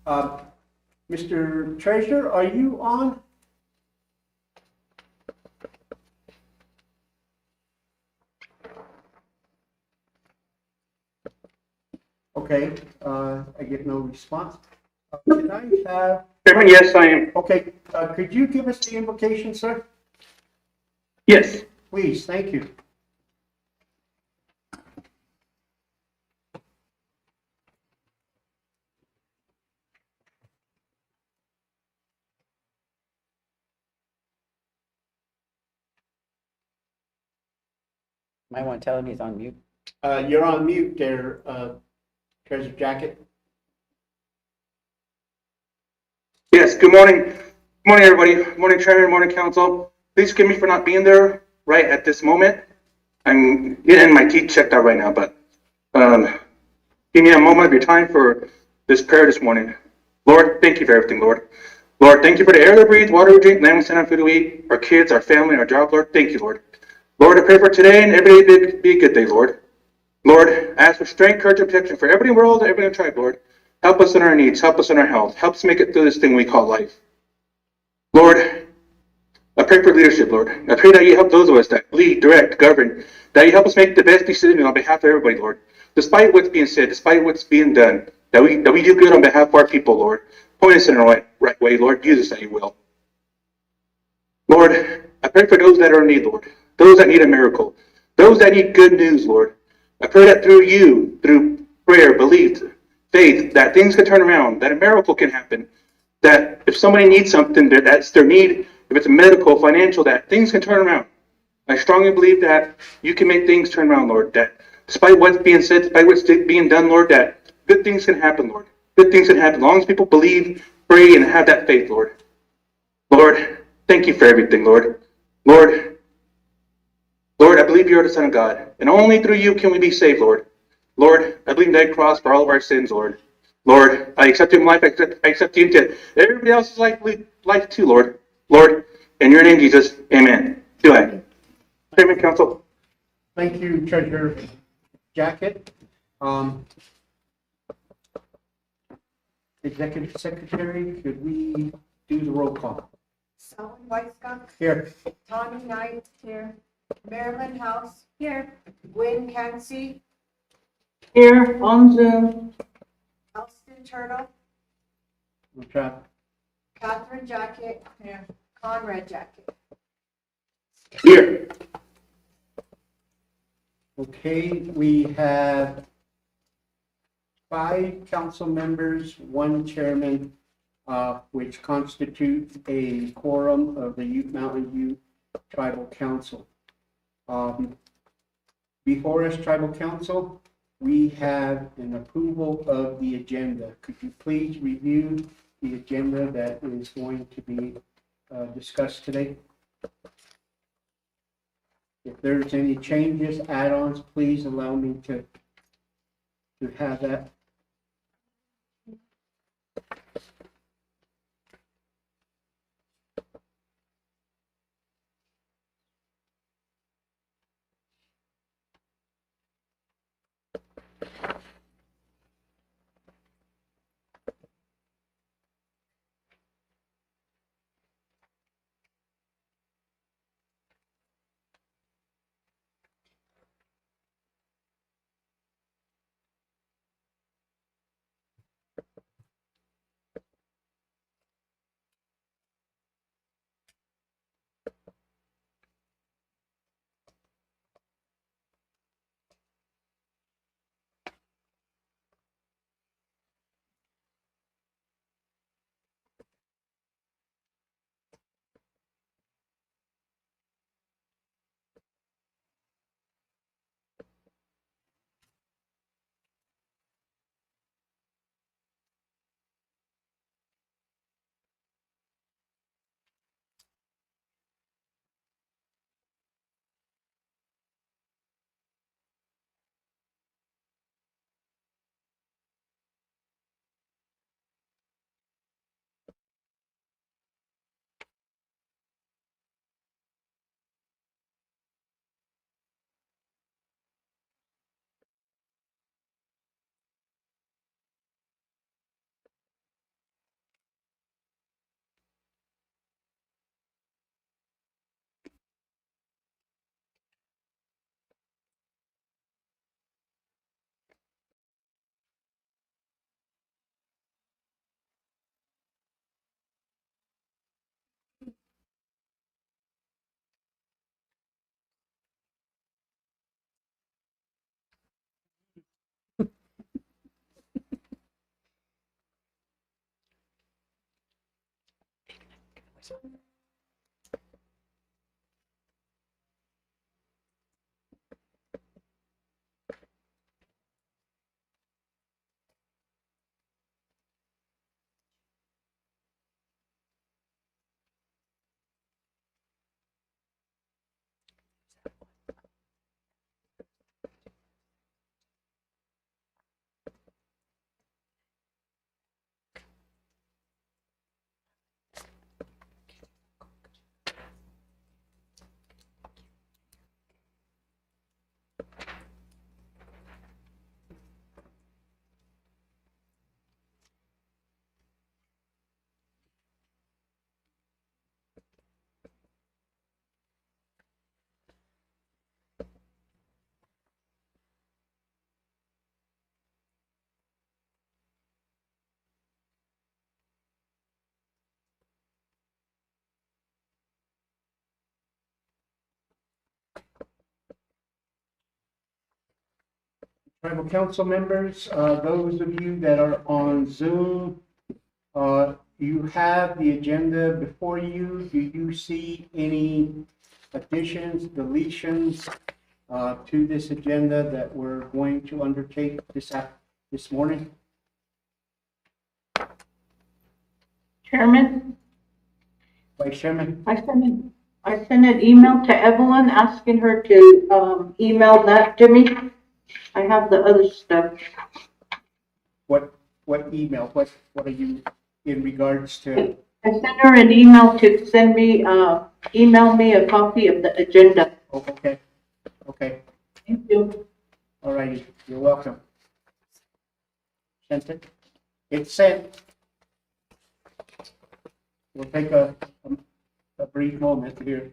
Uh, Mr. Treasurer, are you on? Okay, I get no response. Can I have, Chairman, yes, I am. okay, could you give us the invocation, sir? Yes. Please, thank you. Might want to tell him he's on mute. You're on mute there, Treasurer Jacket. Yes, good morning. Good morning, everybody. Good morning, Chairman. Good morning, Council. Please forgive me for not being there right at this moment. I'm getting my teeth checked out right now, but give me a moment of your time for this prayer this morning. Lord, thank you for everything, Lord. Lord, thank you for the air to breathe, water to drink, land we stand on, food to eat, our kids, our family, our job, Lord. Thank you, Lord. Lord, I pray for today and every day be a good day, Lord. Lord, I ask for strength, courage, and protection for everybody in the world, everybody in the tribe, Lord. Help us in our needs, help us in our health, help us make it through this thing we call life. Lord, I pray for leadership, Lord. I pray that you help those of us that lead, direct, govern, that you help us make the best decision on behalf of everybody, Lord. Despite what's being said, despite what's being done, that we do good on behalf of our people, Lord. Point us in the right way, Lord. Use us that you will. Lord, I pray for those that are in need, Lord. Those that need a miracle. Those that need good news, Lord. I pray that through you, through prayer, belief, faith, that things can turn around, that a miracle can happen, that if somebody needs something, that's their need, if it's a medical, financial, that things can turn around. I strongly believe that you can make things turn around, Lord, that despite what's being said, despite what's being done, Lord, that good things can happen, Lord. Good things can happen as long as people believe, pray, and have that faith, Lord. Lord, thank you for everything, Lord. Lord, I believe you are the Son of God, and only through you can we be saved, Lord. Lord, I believe that cross for all of our sins, Lord. Lord, I accept you in life, I accept you into everybody else's life too, Lord. Lord, in your name, Jesus, amen. Do I. Chairman, Council. Thank you, Treasurer Jacket. Executive Secretary, could we do the roll call? Selwyn Whitescott. Here. Tawny Knight. Here. Marilyn House. Here. Gwen Cansey. Here on Zoom. Elston Turtle. Okay. Catherine Jacket. Here. Conrad Jacket. Here. Okay, we have 5 council members, 1 chairman, which constitutes a quorum of the Ute Mountain Ute Tribal Council. Before us, Tribal Council, we have an approval of the agenda. Could you please review the agenda that is going to be discussed today? If there's any changes, add-ons, please allow me to have that. Tribal council members, those of you that are on Zoom, you have the agenda before you. Do you see any additions, deletions to this agenda that we're going to undertake this morning? Chairman, Vice Chairman? I sent an email to Evelyn asking her to, email that to me. I have the other stuff. What email? What are you in regards to? I sent her an email to send me, email me a copy of the agenda. Oh, okay. Okay. Thank you. All righty. You're welcome. Sent it? It's sent. We'll take a brief moment here.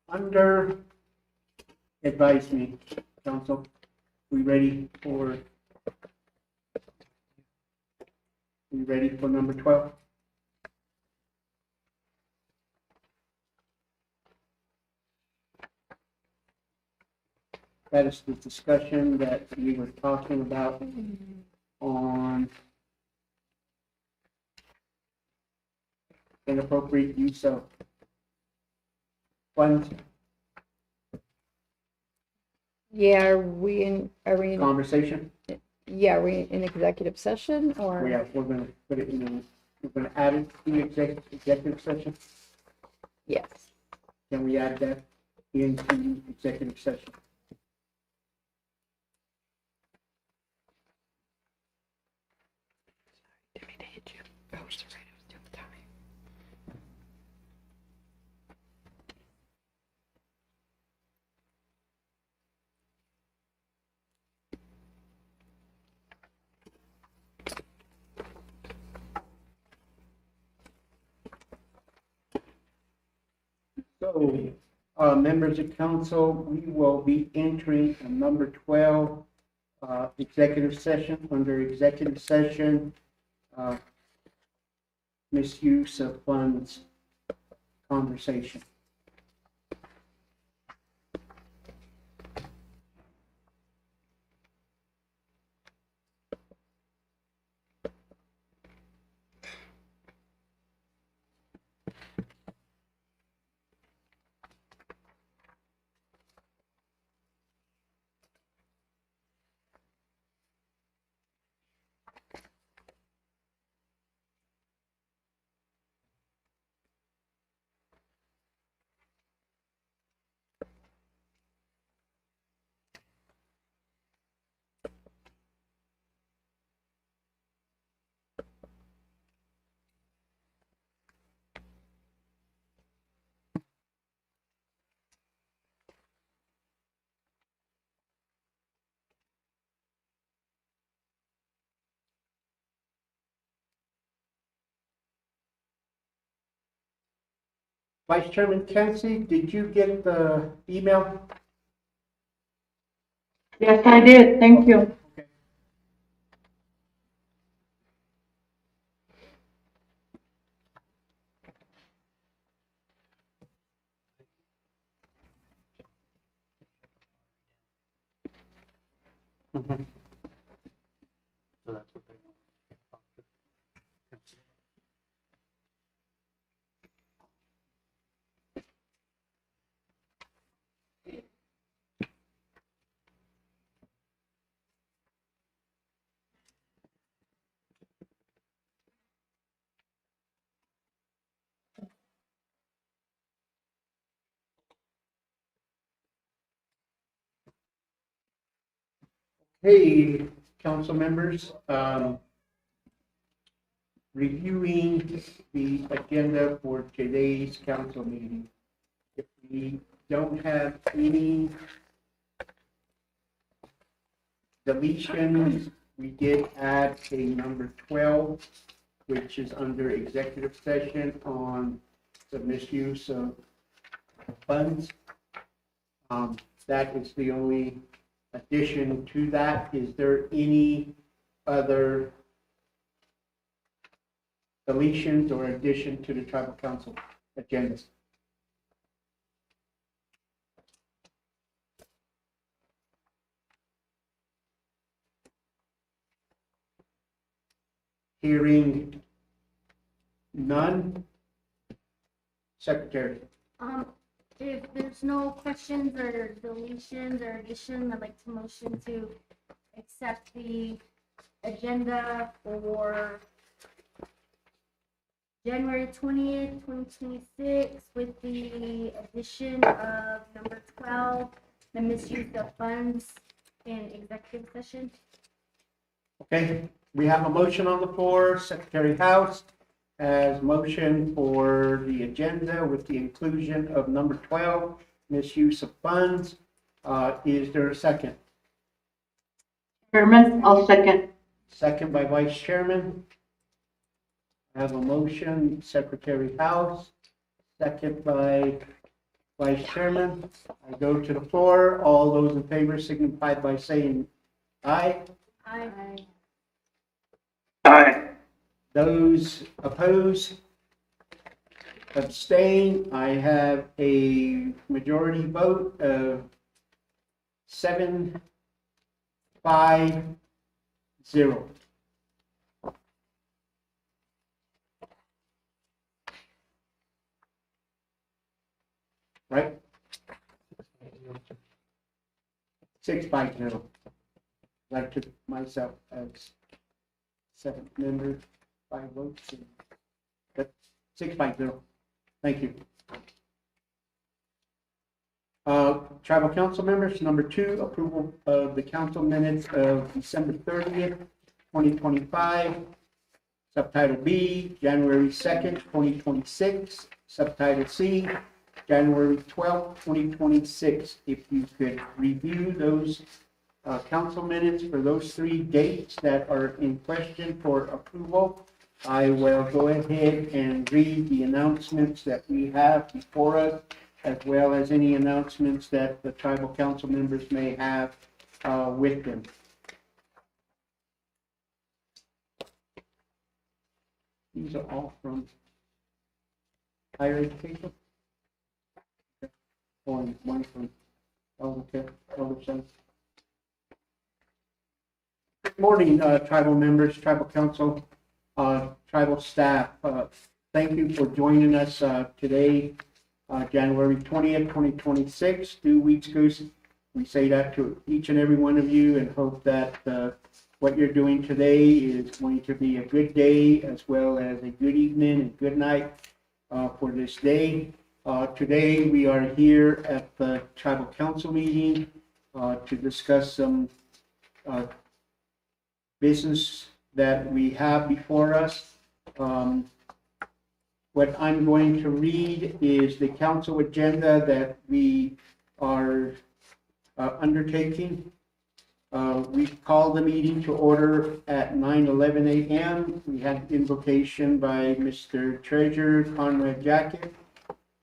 Under, advise me, council, we ready for number 12? That is the discussion that we were talking about on inappropriate use of funds, Yeah, are we in, conversation. yeah, are we in executive session or? Yeah, we're gonna put it in, we're gonna add it to the executive session. Yes. Can we add that into executive session? So, members of council, we will be entering a number 12 executive session. Under executive session, misuse of funds conversation. Vice Chairman Kelsey, did you get the email? Yes, I did. Thank you. Okay. So that's what they want. Hey, council members, reviewing the agenda for today's council meeting. If we don't have any deletions, we did add a number 12, which is under executive session on the misuse of funds. That is the only addition to that. Is there any other deletions or addition to the tribal council agenda? Hearing none. Secretary. If there's no questions or deletions or additions, I'd like to motion to accept the agenda for January 20th, 2026 with the addition of number 12, the misuse of funds in executive session. Okay, we have a motion on the floor. Secretary House has motion for the agenda with the inclusion of number 12, misuse of funds. Is there a second? Chairman, I'll second. Second by Vice Chairman. I have a motion, Secretary House, second by Vice Chairman. I go to the floor. All those in favor signify by saying aye. Aye. Aye. Those opposed, abstain. I have a majority vote of 7-5-0. Right? 6-5-0. I took myself as seventh member. 5 votes. But 6-0. Thank you. Tribal council members, number 2, approval of the council minutes of December 30th, 2025. Subtitle B, January 2nd, 2026. Subtitle C, January 12th, 2026. If you could review those council minutes for those 3 dates that are in question for approval. I will go ahead and read the announcements that we have before us, as well as any announcements that the tribal council members may have with them. These are all from higher education. One from Elder Center. Good morning, tribal members, tribal council, tribal staff. Thank you for joining us today, January 20th, 2026. 2 weeks ago, we say that to each and every one of you and hope that what you're doing today is going to be a good day as well as a good evening and good night for this day. Today, we are here at the tribal council meeting to discuss some business that we have before us. What I'm going to read is the council agenda that we are undertaking. We called the meeting to order at 9:11 a.m. We had invocation by Mr. Treasurer Conrad Jacket.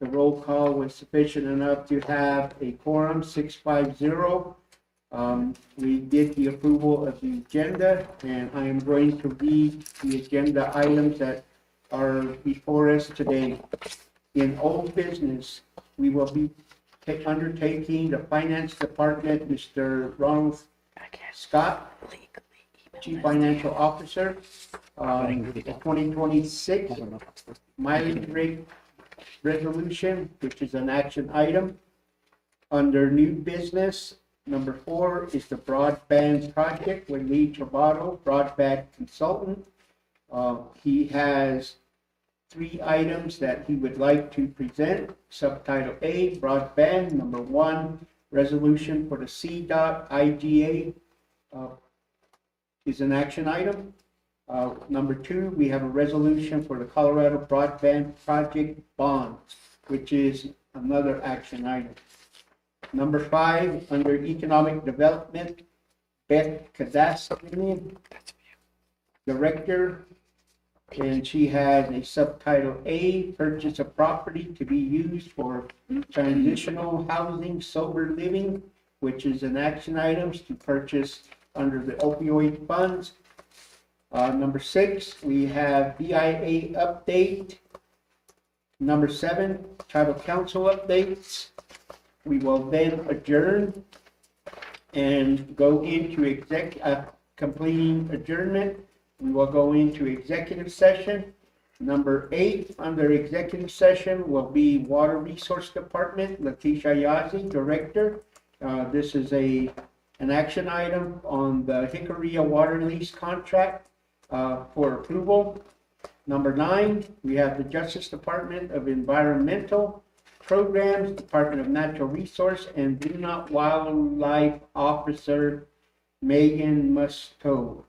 The roll call was sufficient enough to have a quorum, 650. We did the approval of the agenda, and I am going to read the agenda items that are before us today. In old business, we will be undertaking the finance department. Mr. Ronald Scott, Chief Financial Officer, the 2026 mileage rate resolution, which is an action item. Under new business, number 4 is the broadband project with Lee Travado, broadband consultant. He has 3 items that he would like to present. Subtitle A, broadband. Number 1, resolution for the CDOT IGA is an action item. Number 2, we have a resolution for the Colorado Broadband Project bonds, which is another action item. Number 5, under economic development, Beth Kadasky, Director, and she has a subtitle A, purchase of property to be used for transitional housing, sober living, which is an action items to purchase under the opioid funds. Number 6, we have BIA update. Number 7, tribal council updates. We will then adjourn and go into completing adjournment. We will go into executive session. Number 8, under executive session will be Water Resource Department, Leticia Yazzie, Director. This is an action item on the Hickory water lease contract for approval. Number 9, we have the Justice Department of Environmental Programs, Department of Natural Resource, and Duna Wildlife Officer Megan Musto.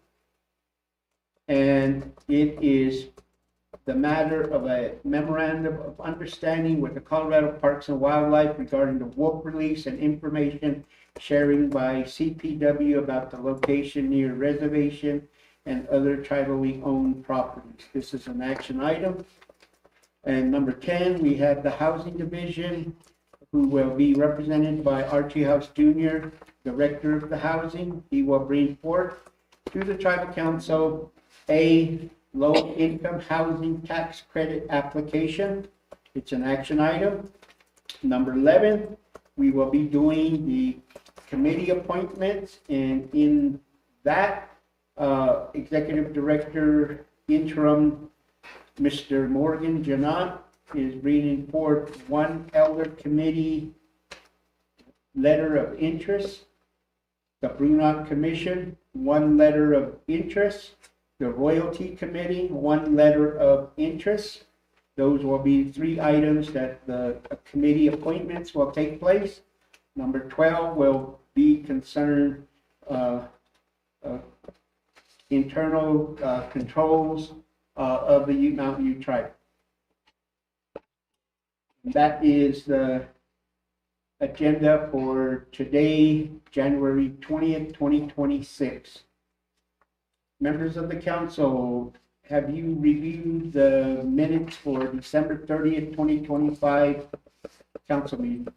And it is the matter of a memorandum of understanding with the Colorado Parks and Wildlife regarding the wolf release and information sharing by CPW about the location near reservation and other tribally owned properties. This is an action item. And number 10, we have the Housing Division, who will be represented by Archie House Jr., Director of the Housing. He will bring forth to the Tribal Council a low-income housing tax credit application. It's an action item. Number 11, we will be doing the committee appointments, and in that, Executive Director Interim Mr. Morgan Janot is bringing forth 1 elder committee letter of interest, the Brunot Commission, 1 letter of interest, the Royalty Committee, 1 letter of interest. Those will be 3 items that the committee appointments will take place. Number 12 will be concerned internal controls of the Ute Mountain Ute tribe. That is the agenda for today, January 20th, 2026. Members of the council, have you reviewed the minutes for December 30th, 2025 council meeting?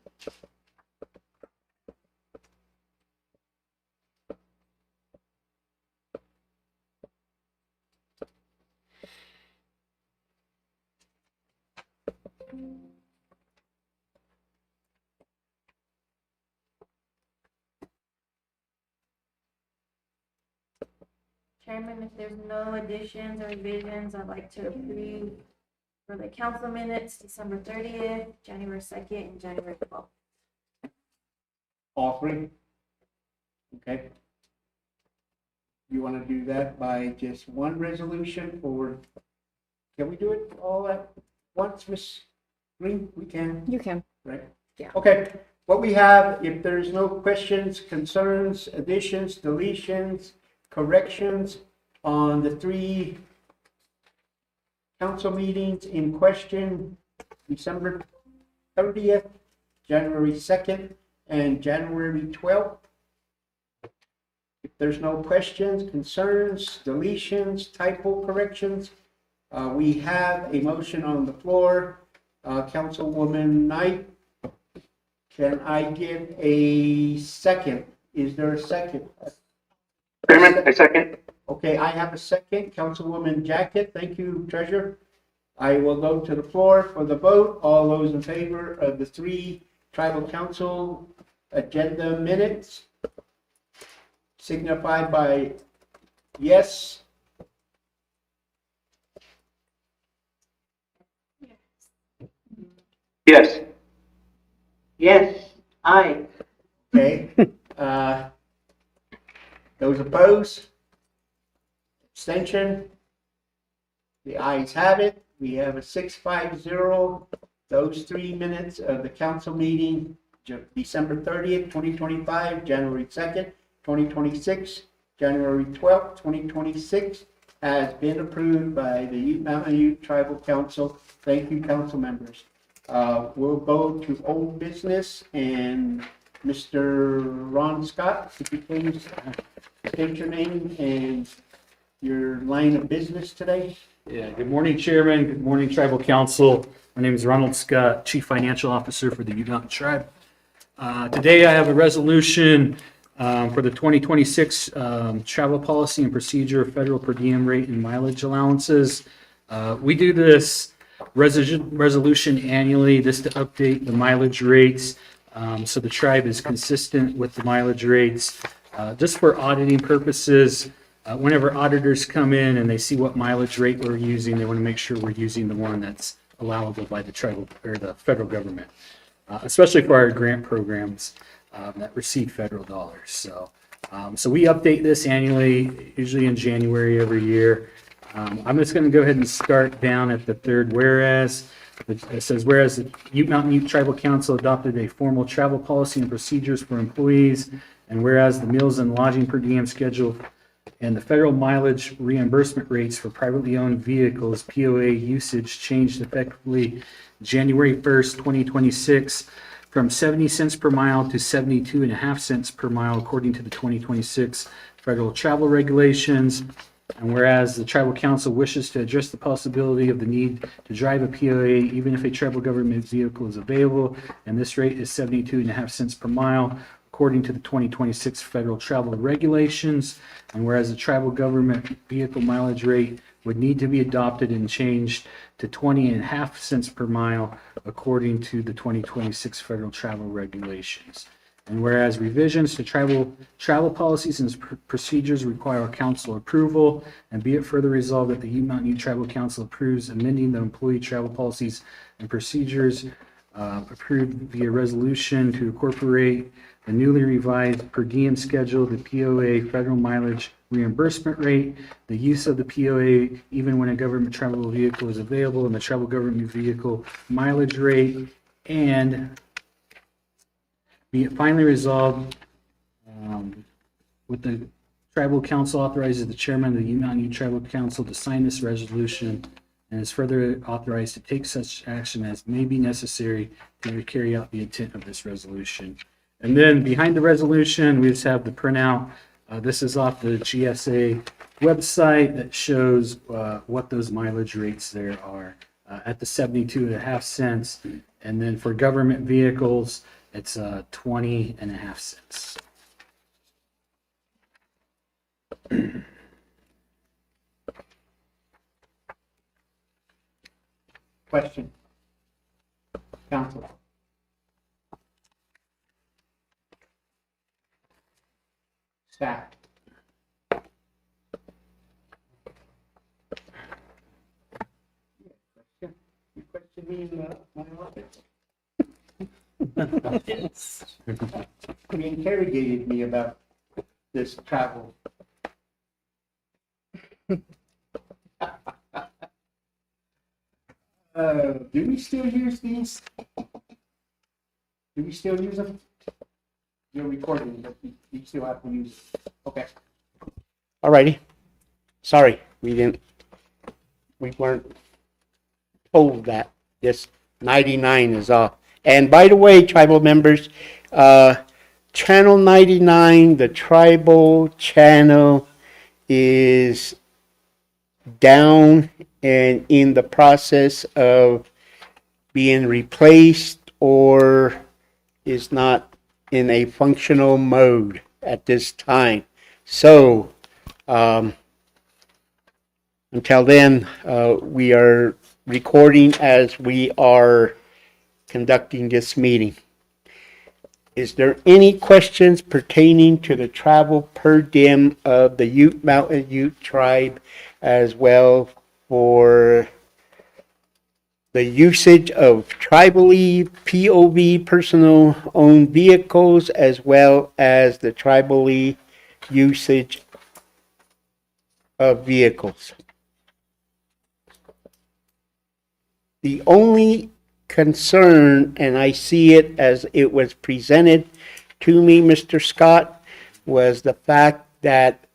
Chairman, if there's no additions or revisions, I'd like to approve for the council minutes, December 30th, January 2nd, and January 12th. All 3? Okay. You want to do that by just 1 resolution, or can we do it all at once, Ms. Green? We can, You can. right? Yeah. Okay, what we have, if there's no questions, concerns, additions, deletions, corrections on the 3 council meetings in question, December 30th, January 2nd, and January 12th. If there's no questions, concerns, deletions, typo corrections, we have a motion on the floor. Councilwoman Knight, can I get a second? Is there a second? Chairman, I second. Okay, I have a second. Councilwoman Jacket, thank you, Treasurer. I will go to the floor for the vote. All those in favor of the 3 tribal council agenda minutes, signify by yes. Yes. Yes, aye. Okay. Those opposed? Abstention? The ayes have it. We have a 6-5-0. Those 3 minutes of the council meeting, December 30th, 2025, January 2nd, 2026, January 12th, 2026, has been approved by the Ute Mountain Ute Tribal Council. Thank you, council members. We'll go to old business, and Mr. Ron Scott, if you please state your name and your line of business today. Yeah, good morning, Chairman. Good morning, Tribal Council. My name is Ronald Scott, Chief Financial Officer for the Ute Mountain Tribe. Today I have a resolution for the 2026 travel policy and procedure, federal per diem rate and mileage allowances. We do this resolution annually, just to update the mileage rates, so the tribe is consistent with the mileage rates. Just for auditing purposes, whenever auditors come in and they see what mileage rate we're using, they want to make sure we're using the one that's allowable by the tribal or the federal government, especially for our grant programs that receive federal dollars. So we update this annually, usually in January every year. I'm just going to go ahead and start down at the third whereas. It says, whereas the Ute Mountain Ute Tribal Council adopted a formal travel policy and procedures for employees, and whereas the meals and lodging per diem schedule and the federal mileage reimbursement rates for privately owned vehicles, POA usage, changed effectively January 1st, 2026, from 70 cents per mile to 72.5 cents per mile, according to the 2026 federal travel regulations. And whereas the Tribal Council wishes to address the possibility of the need to drive a POA even if a tribal government vehicle is available, and this rate is 72.5 cents per mile, according to the 2026 federal travel regulations. And whereas the tribal government vehicle mileage rate would need to be adopted and changed to 20.5 cents per mile, according to the 2026 federal travel regulations. And whereas revisions to travel policies and procedures require council approval, and be it further resolved that the Ute Mountain Ute Tribal Council approves amending the employee travel policies and procedures approved via resolution to incorporate the newly revised per diem schedule, the POA federal mileage reimbursement rate, the use of the POA even when a government travel vehicle is available, and the travel government vehicle mileage rate, and be it finally resolved with the Tribal Council authorizes the chairman of the Ute Mountain Ute Tribal Council to sign this resolution, and is further authorized to take such action as may be necessary to carry out the intent of this resolution. And then behind the resolution, we just have the printout. This is off the GSA website that shows what those mileage rates there are at the 72.5 cents. And then for government vehicles, it's 20.5 cents. Question? Council? Staff? You questioned me in my office? You interrogated me about this travel. Do we still use these? Do we still use them? You're recording, but you still have to use it. Okay. Alrighty. Sorry, we weren't told that this 99 is off. And by the way, tribal members, channel 99, the tribal channel, is down and in the process of being replaced, or is not in a functional mode at this time. So until then, we are recording as we are conducting this meeting. Is there any questions pertaining to the travel per diem of the Ute Mountain Ute Tribe as well for the usage of tribally POV personal owned vehicles as well as the tribally usage of vehicles? The only concern, and I see it as it was presented to me, Mr. Scott, was the fact that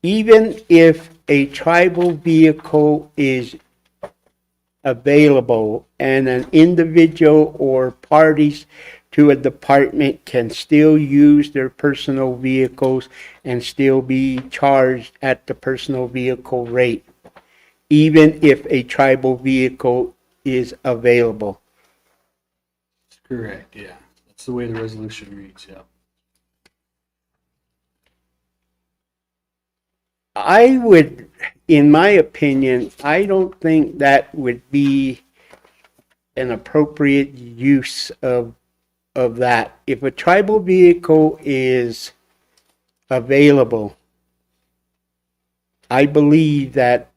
even if a tribal vehicle is available and an individual or parties to a department can still use their personal vehicles and still be charged at the personal vehicle rate, even if a tribal vehicle is available. That's correct, yeah. That's the way the resolution reads, yeah. I would, in my opinion, I don't think that would be an appropriate use of that. If a tribal vehicle is available, I believe that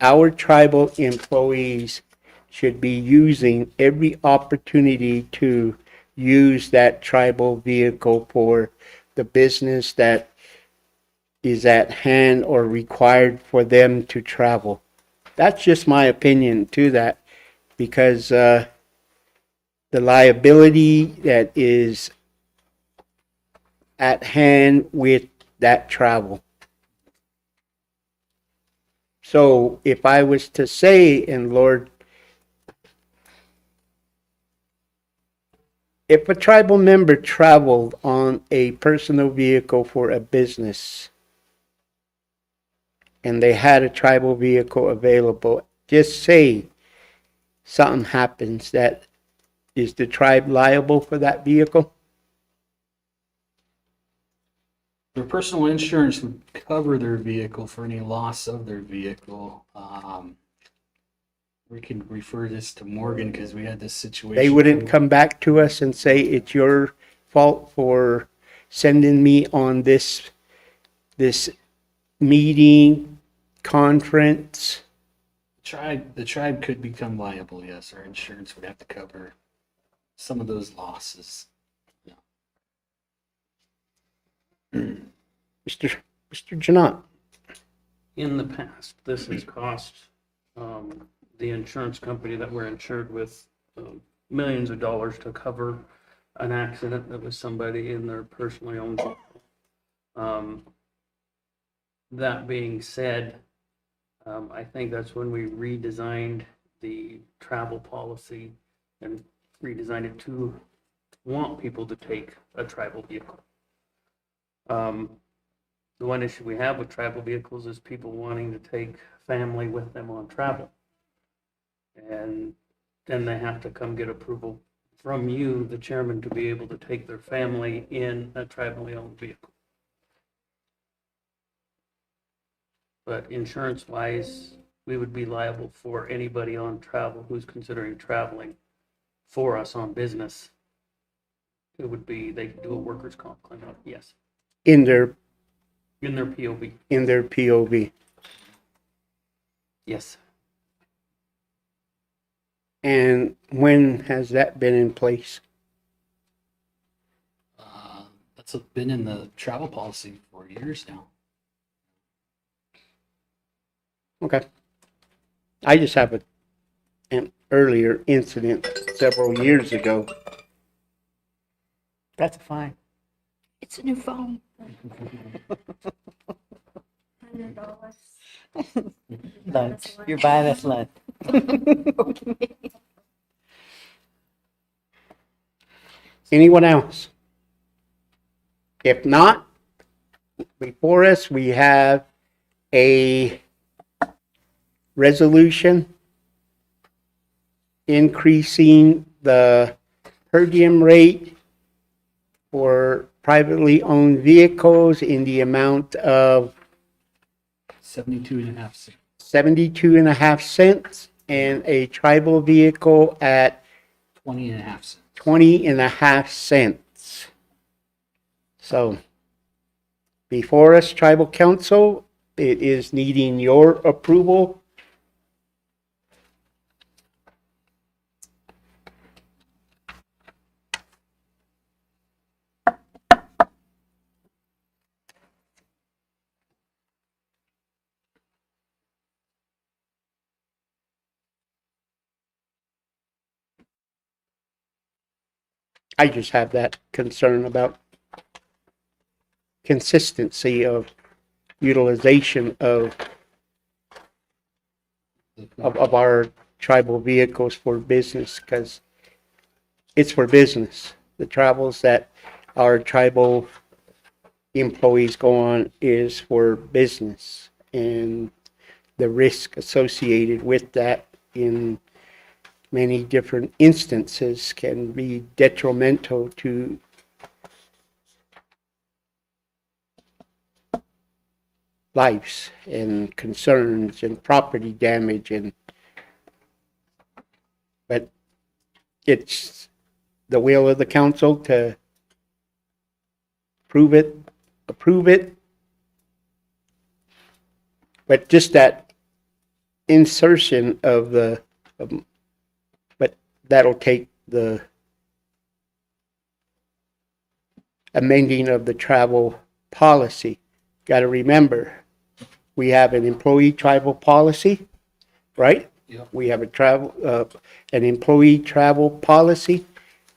our tribal employees should be using every opportunity to use that tribal vehicle for the business that is at hand or required for them to travel. That's just my opinion to that, because the liability that is at hand with that travel. So if I was to say, and Lord, if a tribal member traveled on a personal vehicle for a business and they had a tribal vehicle available, just say something happens, that is the tribe liable for that vehicle? Their personal insurance would cover their vehicle for any loss of their vehicle. We can refer this to Morgan because we had this situation. They wouldn't come back to us and say, it's your fault for sending me on this meeting, conference. The tribe could become liable, yes. Our insurance would have to cover some of those losses. Mr. Janot. In the past, this has cost the insurance company that we're insured with millions of dollars to cover an accident that was somebody in their personally owned vehicle. That being said, I think that's when we redesigned the travel policy and redesigned it to want people to take a tribal vehicle. The one issue we have with tribal vehicles is people wanting to take family with them on travel. And then they have to come get approval from you, the chairman, to be able to take their family in a tribally owned vehicle. But insurance-wise, we would be liable for anybody on travel who's considering traveling for us on business. It would be, they could do a workers' comp claim, yes. In their POV. In their POV. Yes. And when has that been in place? That's been in the travel policy for years now. Okay. I just have an earlier incident several years ago. That's fine. It's a new phone. $100. Lunch. You're buying us lunch. Anyone else? If not, before us, we have a resolution increasing the per diem rate for privately owned vehicles in the amount of 72.5 cents. 72.5 cents, and a tribal vehicle at 20.5 cents. 20.5 cents. So before us, Tribal Council, it is needing your approval. I just have that concern about consistency of utilization of our tribal vehicles for business, because it's for business. The travels that our tribal employees go on is for business, and the risk associated with that in many different instances can be detrimental to lives and concerns and property damage, but it's the will of the council to approve it. But just that insertion of but that'll take the amending of the travel policy. Got to remember, we have an employee tribal policy, right? Yep. We have an employee travel policy.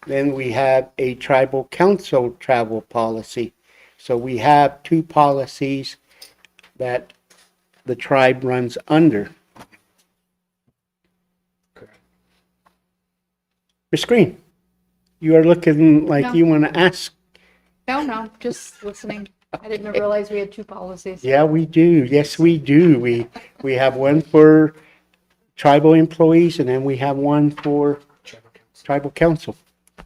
Then we have a tribal council travel policy. So we have two policies that the tribe runs under. Correct. Ms. Green, you are looking like No. you want to ask. No, just listening. I didn't realize we had two policies. Yeah, we do. Yes, we do. We have one for tribal employees, and then we have one for tribal council. I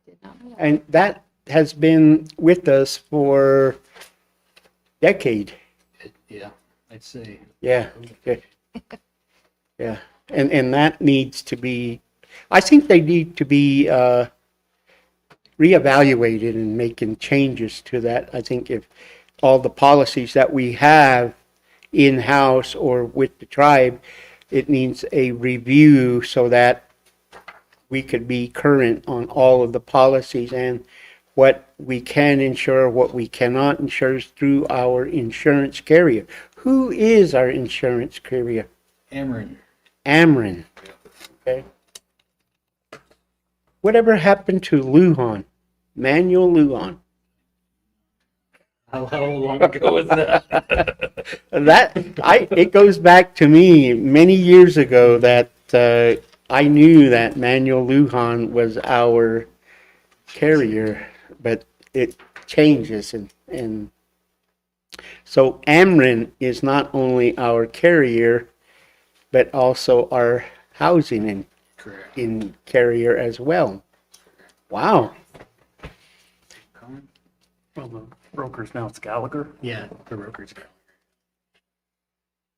did not know that. And that has been with us for decade. Yeah, I'd say. Yeah. Yeah. And that needs to be, I think they need to be reevaluated and making changes to that. I think if all the policies that we have in-house or with the tribe, it needs a review so that we could be current on all of the policies and what we can insure, what we cannot insure through our insurance carrier. Who is our insurance carrier? Ameren. Ameren. Okay. Whatever happened to Lujan? Manuel Lujan. How long ago was that? It goes back to me many years ago that I knew that Manuel Lujan was our carrier, but it changes and so Ameren is not only our carrier, but also our housing Correct. in carrier as well. Wow. Comment? Well, the broker's now it's Gallagher. Yeah, the brokerage.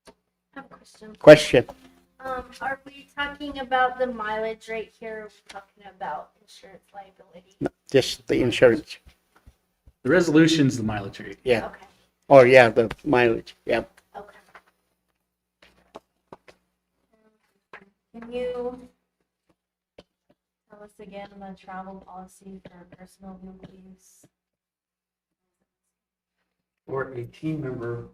I have a question. Question. Are we talking about the mileage right here? Or are we talking about insurance liability? Just the insurance. The resolution's the mileage rate. Yeah. Okay, Oh, yeah, the mileage. Yeah. okay. Can you tell us again the travel policy for personal vehicle use? Or a team member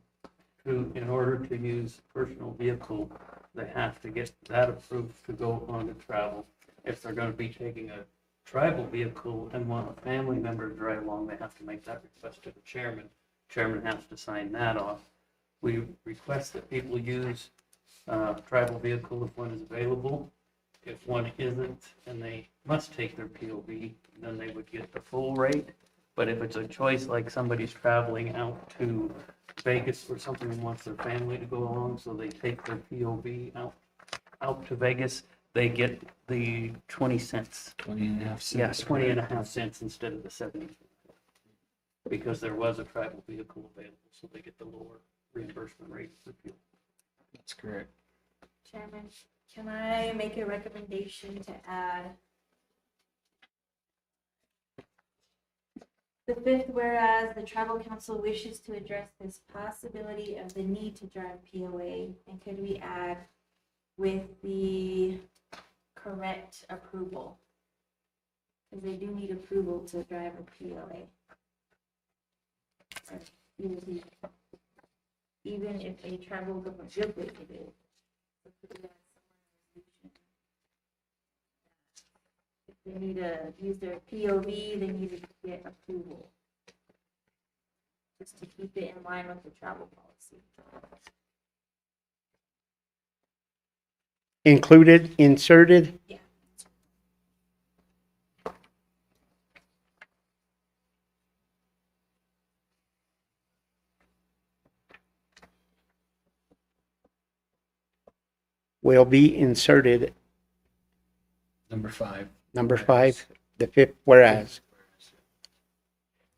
who, in order to use personal vehicle, they have to get that approved to go on to travel. If they're going to be taking a tribal vehicle and want a family member to drive along, they have to make that request to the chairman. Chairman has to sign that off. We request that people use tribal vehicle if one is available. If one isn't and they must take their POV, then they would get the full rate. But if it's a choice, like somebody's traveling out to Vegas or something and wants their family to go along, so they take their POV out to Vegas, they get the 20 cents. 20.5 cents. Yes, 20.5 cents instead of the 70. Because there was a tribal vehicle available, so they get the lower reimbursement rate for fuel. That's correct. Chairman, can I make a recommendation to add The fifth, whereas the tribal council wishes to address this possibility of the need to drive POA, and could we add with the correct approval? Because they do need approval to drive a POA. Or even if a tribal government should it is. If they need to use their POV, they need to get approval. Just to keep it in line with the travel policy. Included, inserted? Yeah. Will be inserted. Number 5. Number 5, the fifth whereas.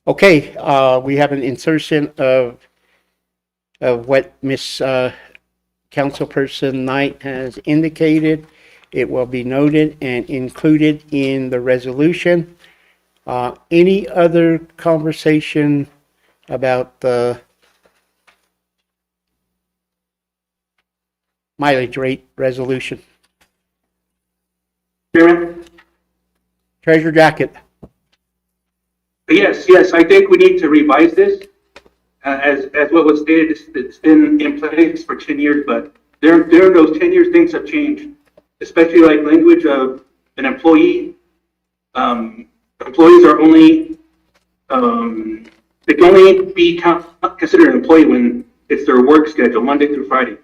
Okay, we have an insertion of what Miss Councilperson Knight has indicated. It will be noted and included in the resolution. Any other conversation about the mileage rate resolution? Chairman? Treasure Jacket. Yes, I think we need to revise this. As what was stated, it's been in place for 10 years, but during those 10 years, things have changed, especially like language of an employee. Employees are only, they can only be considered an employee when it's their work schedule, Monday through Friday.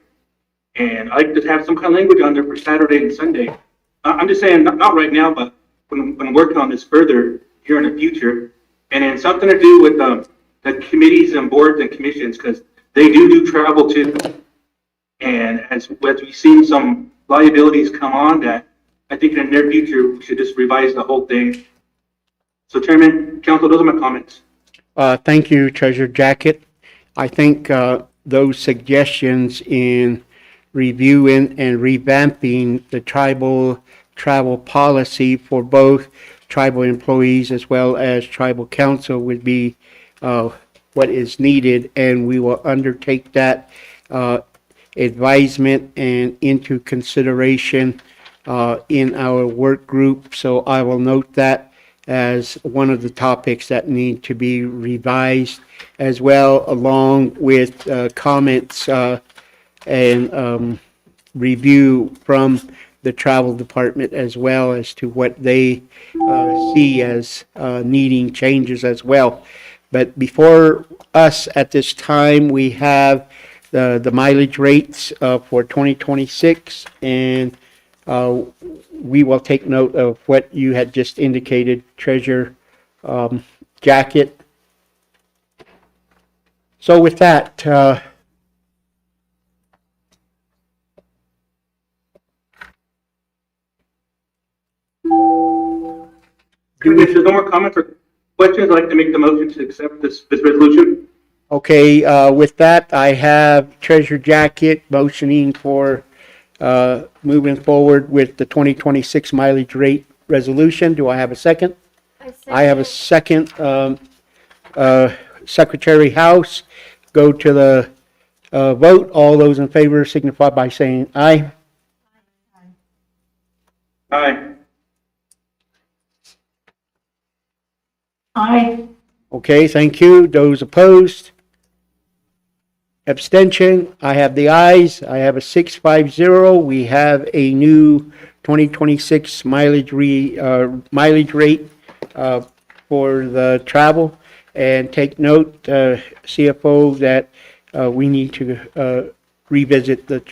And I like to have some kind of language on there for Saturday and Sunday. I'm just saying, not right now, but when I'm working on this further here in the future, and then something to do with the committees and boards and commissions, because they do travel too. And as we've seen some liabilities come on, that I think in the near future, we should just revise the whole thing. So Chairman, Council, those are my comments. Thank you, Treasure Jacket. I think those suggestions in reviewing and revamping the tribal travel policy for both tribal employees as well as tribal council would be what is needed, and we will undertake that advisement and into consideration in our work group. So I will note that as one of the topics that need to be revised, as well along with comments and review from the travel department as well as to what they see as needing changes as well. But before us at this time, we have the mileage rates for 2026, and we will take note of what you had just indicated, Treasure Jacket. So with that, If there's no more comments or questions, I'd like to make the motion to accept this resolution. okay, with that, I have Treasure Jacket motioning for moving forward with the 2026 mileage rate resolution. Do I have a second? I have a second. Secretary House, go to the vote. All those in favor signify by saying aye. Aye. Aye. Okay, thank you. Those opposed? Abstention? I have the ayes. I have a 650. We have a new 2026 mileage rate for the travel. And take note, CFO, that we need to revisit the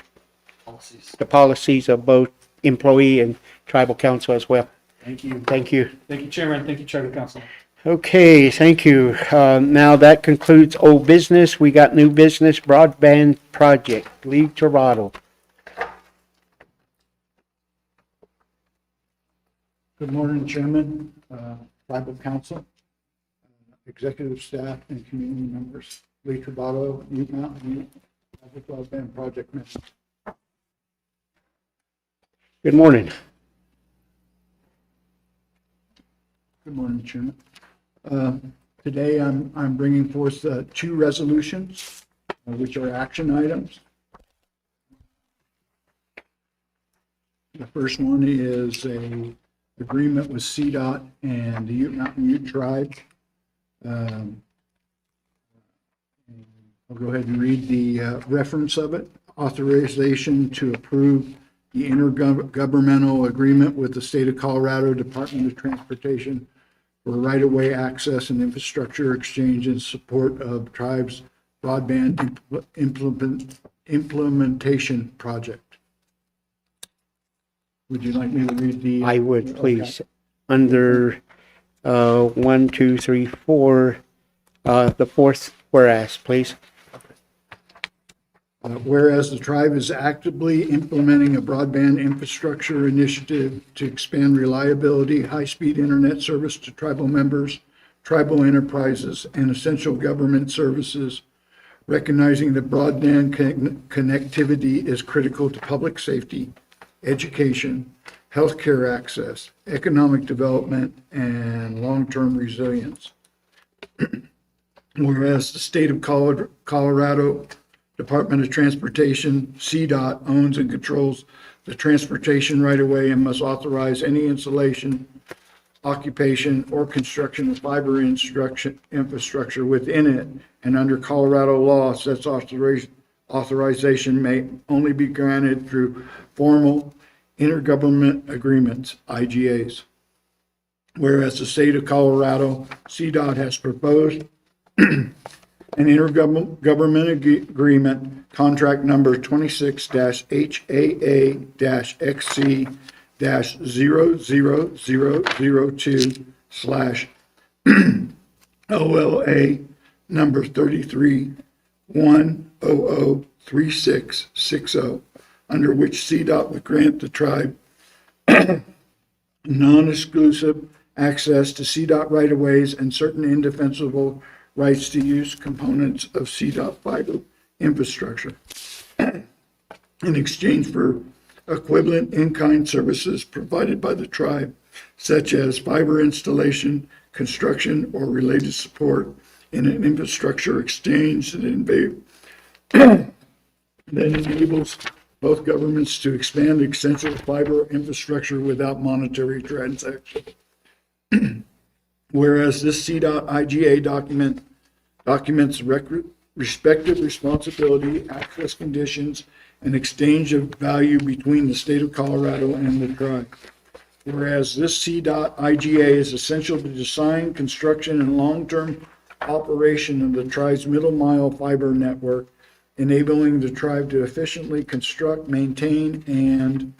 policies of both employee and tribal council as well. Thank you. Thank you. Thank you, Chairman. Thank you, Tribal Council. Okay, thank you. Now that concludes old business. We got new business, broadband project, Lee Torado. Good morning, Chairman, Tribal Council, executive staff, and community members. Lee Travato, Ute Mountain Youth Broadband Project Manager. Good morning. Good morning, Chairman. Today, I'm bringing forth two resolutions, which are action items. The first one is a agreement with CDOT and the Ute Mountain Ute Tribe. I'll go ahead and read the reference of it. Authorization to approve the intergovernmental agreement with the State of Colorado Department of Transportation for right-of-way access and infrastructure exchange in support of tribes broadband implementation project. Would you like me to read the? I would, Okay. please. Under 1, 2, 3, 4, the fourth whereas, please. Whereas the tribe is actively implementing a broadband infrastructure initiative to expand reliability, high-speed internet service to tribal members, tribal enterprises, and essential government services, recognizing that broadband connectivity is critical to public safety, education, healthcare access, economic development, and long-term resilience. Whereas the state of Colorado Department of Transportation, CDOT, owns and controls the transportation right-of-way and must authorize any installation, occupation, or construction of fiber infrastructure within it, and under Colorado law, such authorization may only be granted through formal intergovernment agreements, IGAs. Whereas the state of Colorado, CDOT, has proposed an intergovernment agreement, contract number 26-HAA-XC-00002/OLA number 33-1003660, under which CDOT would grant the tribe non-exclusive access to CDOT right-of-ways and certain indefensible rights to use components of CDOT fiber infrastructure in exchange for equivalent in-kind services provided by the tribe, such as fiber installation, construction, or related support in an infrastructure exchange that enables both governments to expand essential fiber infrastructure without monetary transaction. Whereas this CDOT IGA documents respective responsibility, access conditions, and exchange of value between the state of Colorado and the tribe. Whereas this CDOT IGA is essential to design, construction, and long-term operation of the tribe's middle mile fiber network, enabling the tribe to efficiently construct, maintain, and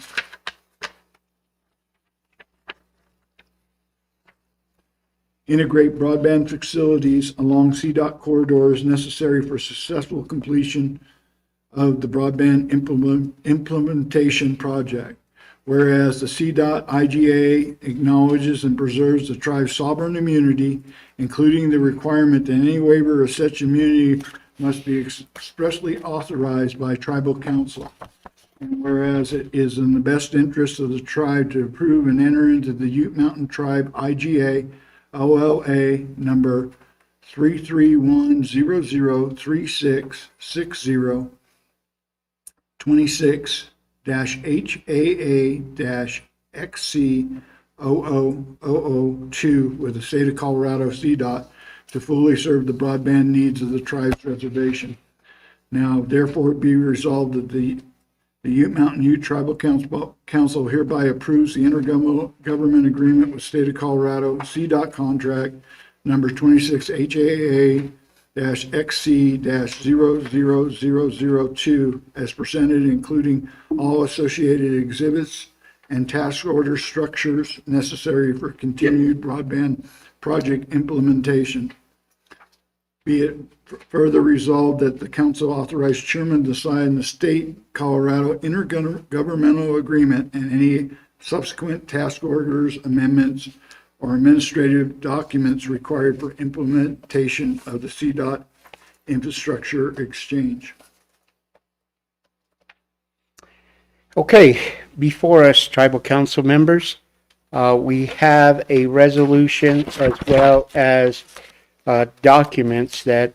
integrate broadband facilities along CDOT corridors necessary for successful completion of the broadband implementation project. Whereas the CDOT IGA acknowledges and preserves the tribe's sovereign immunity, including the requirement that any waiver of such immunity must be expressly authorized by tribal council. And whereas it is in the best interest of the tribe to approve and enter into the Ute Mountain Tribe IGA OLA number 331003660 26-HAA-XC00002 with the state of Colorado CDOT to fully serve the broadband needs of the tribe's reservation. Now, therefore, it be resolved that the Ute Mountain Ute Tribal Council hereby approves the intergovernment agreement with State of Colorado CDOT contract number 26-HAA-XC-00002 as presented, including all associated exhibits and task order structures necessary for continued broadband project implementation. Be it further resolved that the council authorized chairman to sign the state Colorado intergovernmental agreement and any subsequent task orders, amendments, or administrative documents required for implementation of the CDOT infrastructure exchange. Okay, before us, tribal council members, we have a resolution as well as documents that,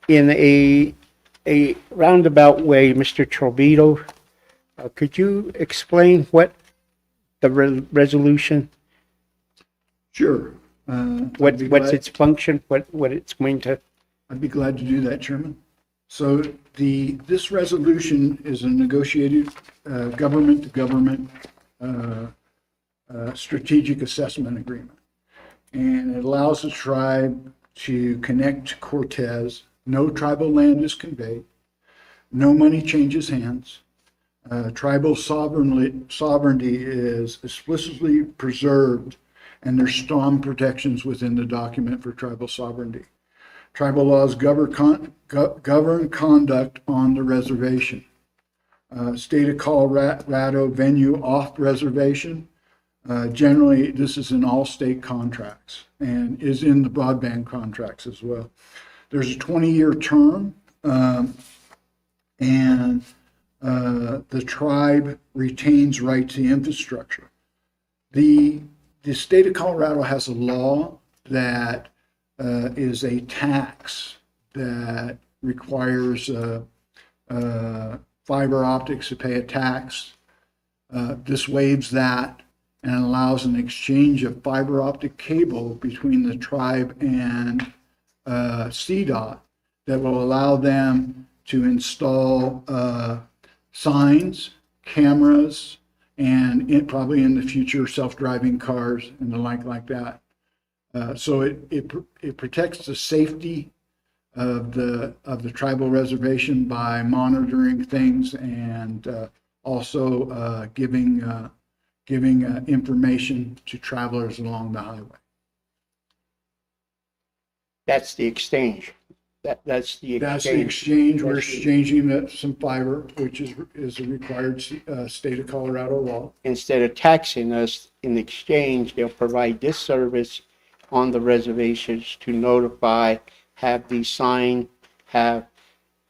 in a roundabout way, Mr. Trovito, could you explain what the resolution, Sure. what's its function, what it's going to? I'd be glad to do that, Chairman. So this resolution is a negotiated government-to-government strategic assessment agreement. And it allows the tribe to connect to Cortez. No tribal land is conveyed. No money changes hands. Tribal sovereignty is explicitly preserved, and there's strong protections within the document for tribal sovereignty. Tribal laws govern conduct on the reservation. State of Colorado venue off reservation. Generally, this is in all state contracts and is in the broadband contracts as well. There's a 20-year term, and the tribe retains right to infrastructure. The state of Colorado has a law that is a tax that requires fiber optics to pay a tax. This waives that and allows an exchange of fiber optic cable between the tribe and CDOT that will allow them to install signs, cameras, and probably in the future self-driving cars and the like that. So it protects the safety of the tribal reservation by monitoring things and also giving information to travelers along the highway. That's the exchange. That's the exchange. That's the exchange. We're exchanging some fiber, which is a required state of Colorado law. Instead of taxing us in exchange, they'll provide this service on the reservations to notify, have the sign, have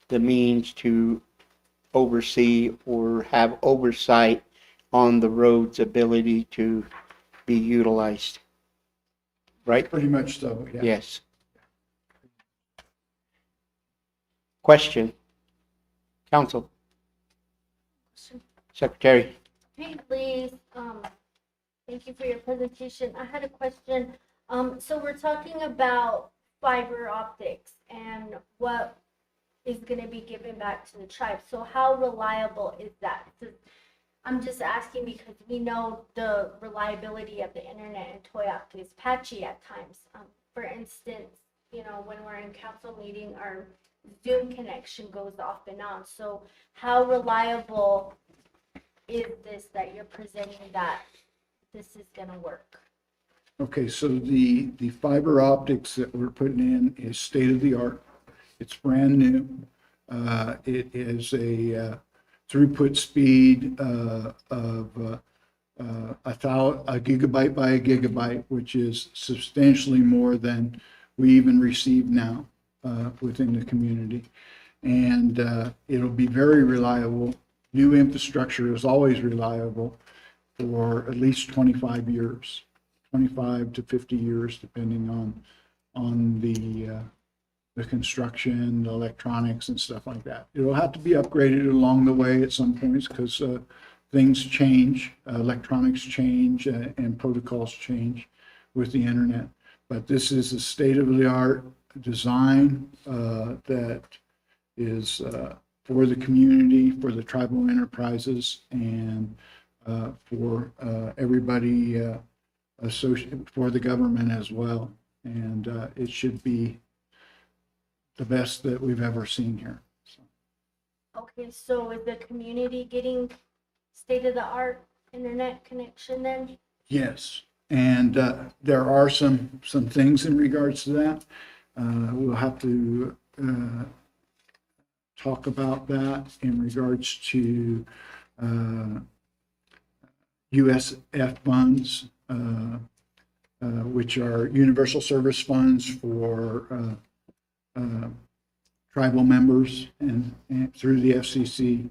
the means to oversee or have oversight on the road's ability to be utilized. Right? Pretty much so, yeah. Yes. Question. Council. Secretary. Hey, Liz, thank you for your presentation. I had a question. So we're talking about fiber optics and what is going to be given back to the tribe. So how reliable is that? I'm just asking because we know the reliability of the internet in Toyac is patchy at times. For instance, you know, when we're in council meeting, our Zoom connection goes off and on. So how reliable is this that you're presenting that this is going to work? Okay, so the fiber optics that we're putting in is state of the art. It's brand new. It is a throughput speed of a gigabyte by a gigabyte, which is substantially more than we even receive now within the community. And it'll be very reliable. New infrastructure is always reliable for at least 25 years. 25 to 50 years, depending on the construction, the electronics, and stuff like that. It will have to be upgraded along the way at some points because things change, electronics change, and protocols change with the internet. But this is a state-of-the-art design that is for the community, for the tribal enterprises, and for everybody associated, for the government as well. And it should be the best that we've ever seen here. So. Okay, so is the community getting state-of-the-art internet connection then? Yes, and there are some things in regards to that. We'll have to talk about that in regards to USF funds, which are universal service funds for tribal members and through the FCC.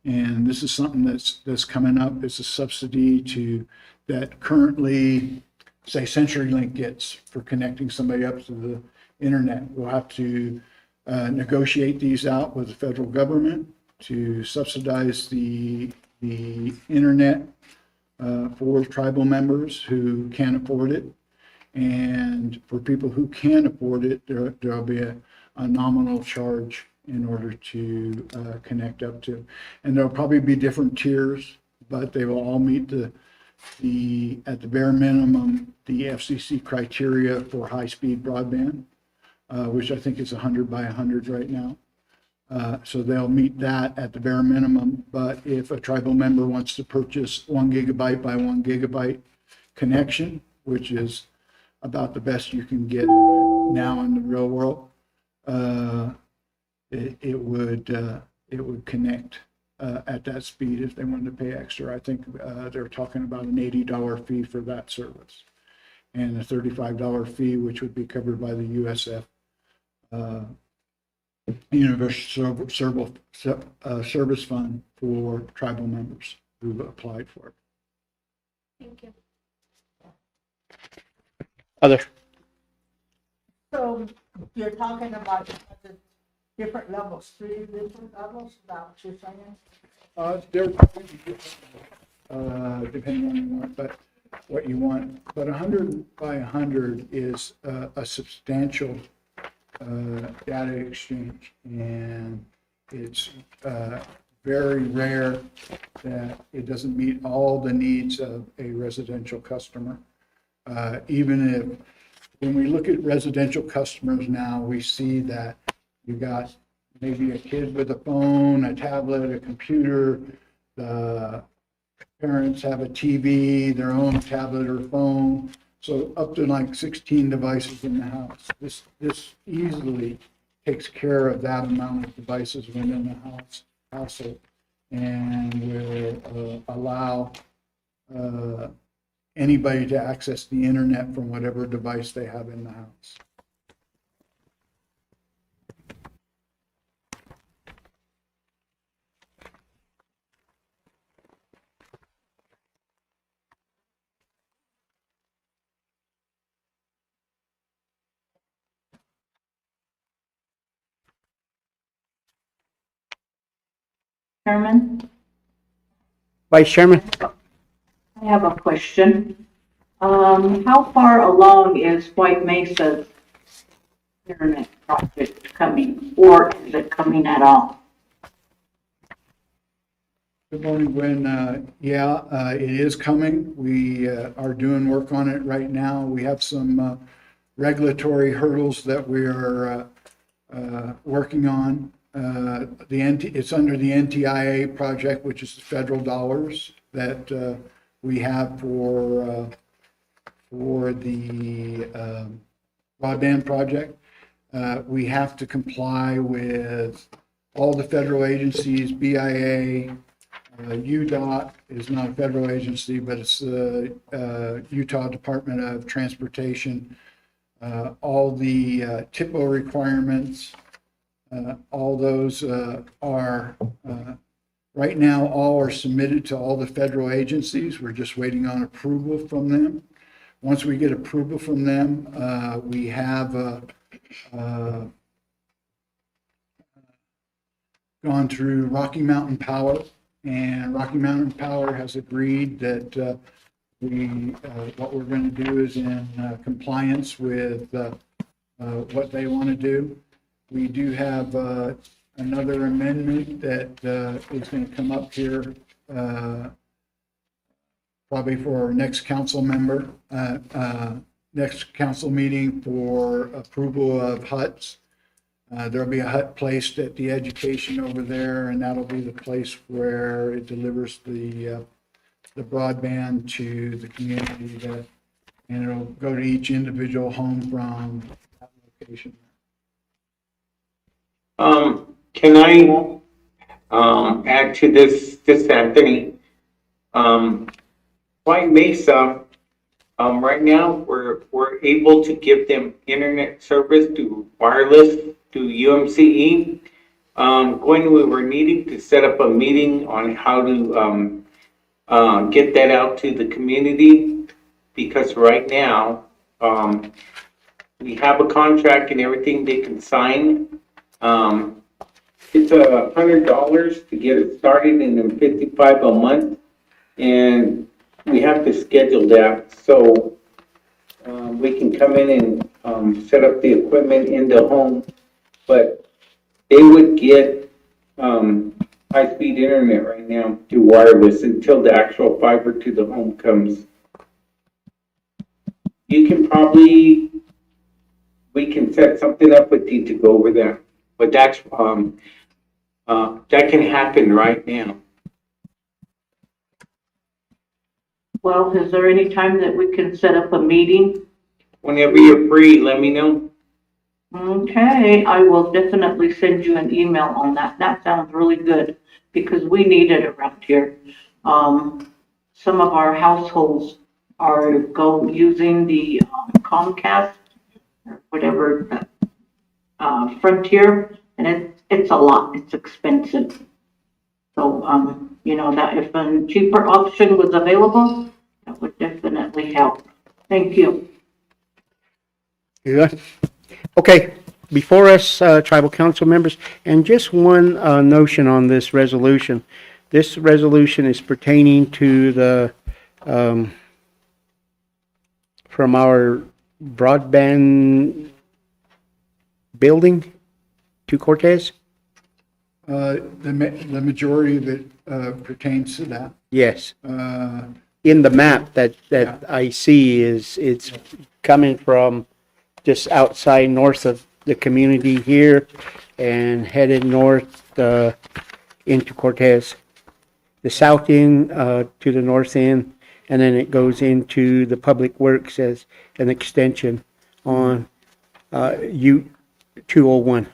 And this is something that's coming up. It's a subsidy that currently say CenturyLink gets for connecting somebody up to the internet. We'll have to negotiate these out with the federal government to subsidize the internet for tribal members who can't afford it. And for people who can afford it, there'll be a nominal charge in order to connect up to. And there'll probably be different tiers, but they will all meet at the bare minimum, the FCC criteria for high-speed broadband, which I think is 100 by 100 right now. So they'll meet that at the bare minimum. But if a tribal member wants to purchase 1 gigabyte by 1 gigabyte connection, which is about the best you can get now in the real world, it would connect at that speed if they wanted to pay extra. I think they're talking about an $80 fee for that service and a $35 fee, which would be covered by the USF Universal Service Fund for tribal members who applied for it. Thank you. Other, So you're talking about the different levels, 3 different levels, is that what you're saying? They're depending on what you want, but 100 by 100 is a substantial data exchange, and it's very rare that it doesn't meet all the needs of a residential customer. Even if, when we look at residential customers now, we see that you got maybe a kid with a phone, a tablet, a computer, the parents have a TV, their own tablet or phone, so up to like 16 devices in the house. This easily takes care of that amount of devices within the household, and will allow anybody to access the internet from whatever device they have in the house. Chairman, Vice Chairman? I have a question. How far along is White Mesa's internet project coming, or is it coming at all? Good morning, Gwen. Yeah, it is coming. We are doing work on it right now. We have some regulatory hurdles that we are working on. It's under the NTIA project, which is the federal dollars that we have for the broadband project. We have to comply with all the federal agencies, BIA, UDOT is not a federal agency, but it's the Utah Department of Transportation. All the TIPO requirements, all those are, right now, all are submitted to all the federal agencies. We're just waiting on approval from them. Once we get approval from them, we have gone through Rocky Mountain Power, and Rocky Mountain Power has agreed that what we're going to do is in compliance with what they want to do. We do have another amendment that is going to come up here probably for our next council meeting for approval of huts. There'll be a hut placed at the education over there, and that'll be the place where it delivers the broadband to the community, and it'll go to each individual home from that location. Can I add to this, Anthony? White Mesa, right now we're able to give them internet service through wireless to UMCE. When we were needing to set up a meeting on how to get that out to the community, because right now, we have a contract and everything they can sign. It's $100 to get it started and then 55 a month. And we have to schedule that, so, we can come in and, set up the equipment in the home. But they would get, high-speed internet right now through wireless until the actual fiber to the home comes. You can probably, we can set something up with you to go over there, but that's, that can happen right now. Well, is there any time that we can set up a meeting? Whenever you're free, let me know. Okay, I will definitely send you an email on that. That sounds really good because we need it around here. Some of our households are using the Comcast or whatever, Frontier, and it's a lot. It's expensive. So, you know, that if a cheaper option was available, that would definitely help. Thank you. Yeah. Okay, before us, tribal council members, and just one notion on this resolution. This resolution is pertaining to the, from our broadband building to Cortez? The majority of it pertains to that. Yes. Uh, In the map that Yeah. I see it's coming from just outside north of the community here and headed north into Cortez. The south end to the north end, and then it goes into the Public Works as an extension on U-201,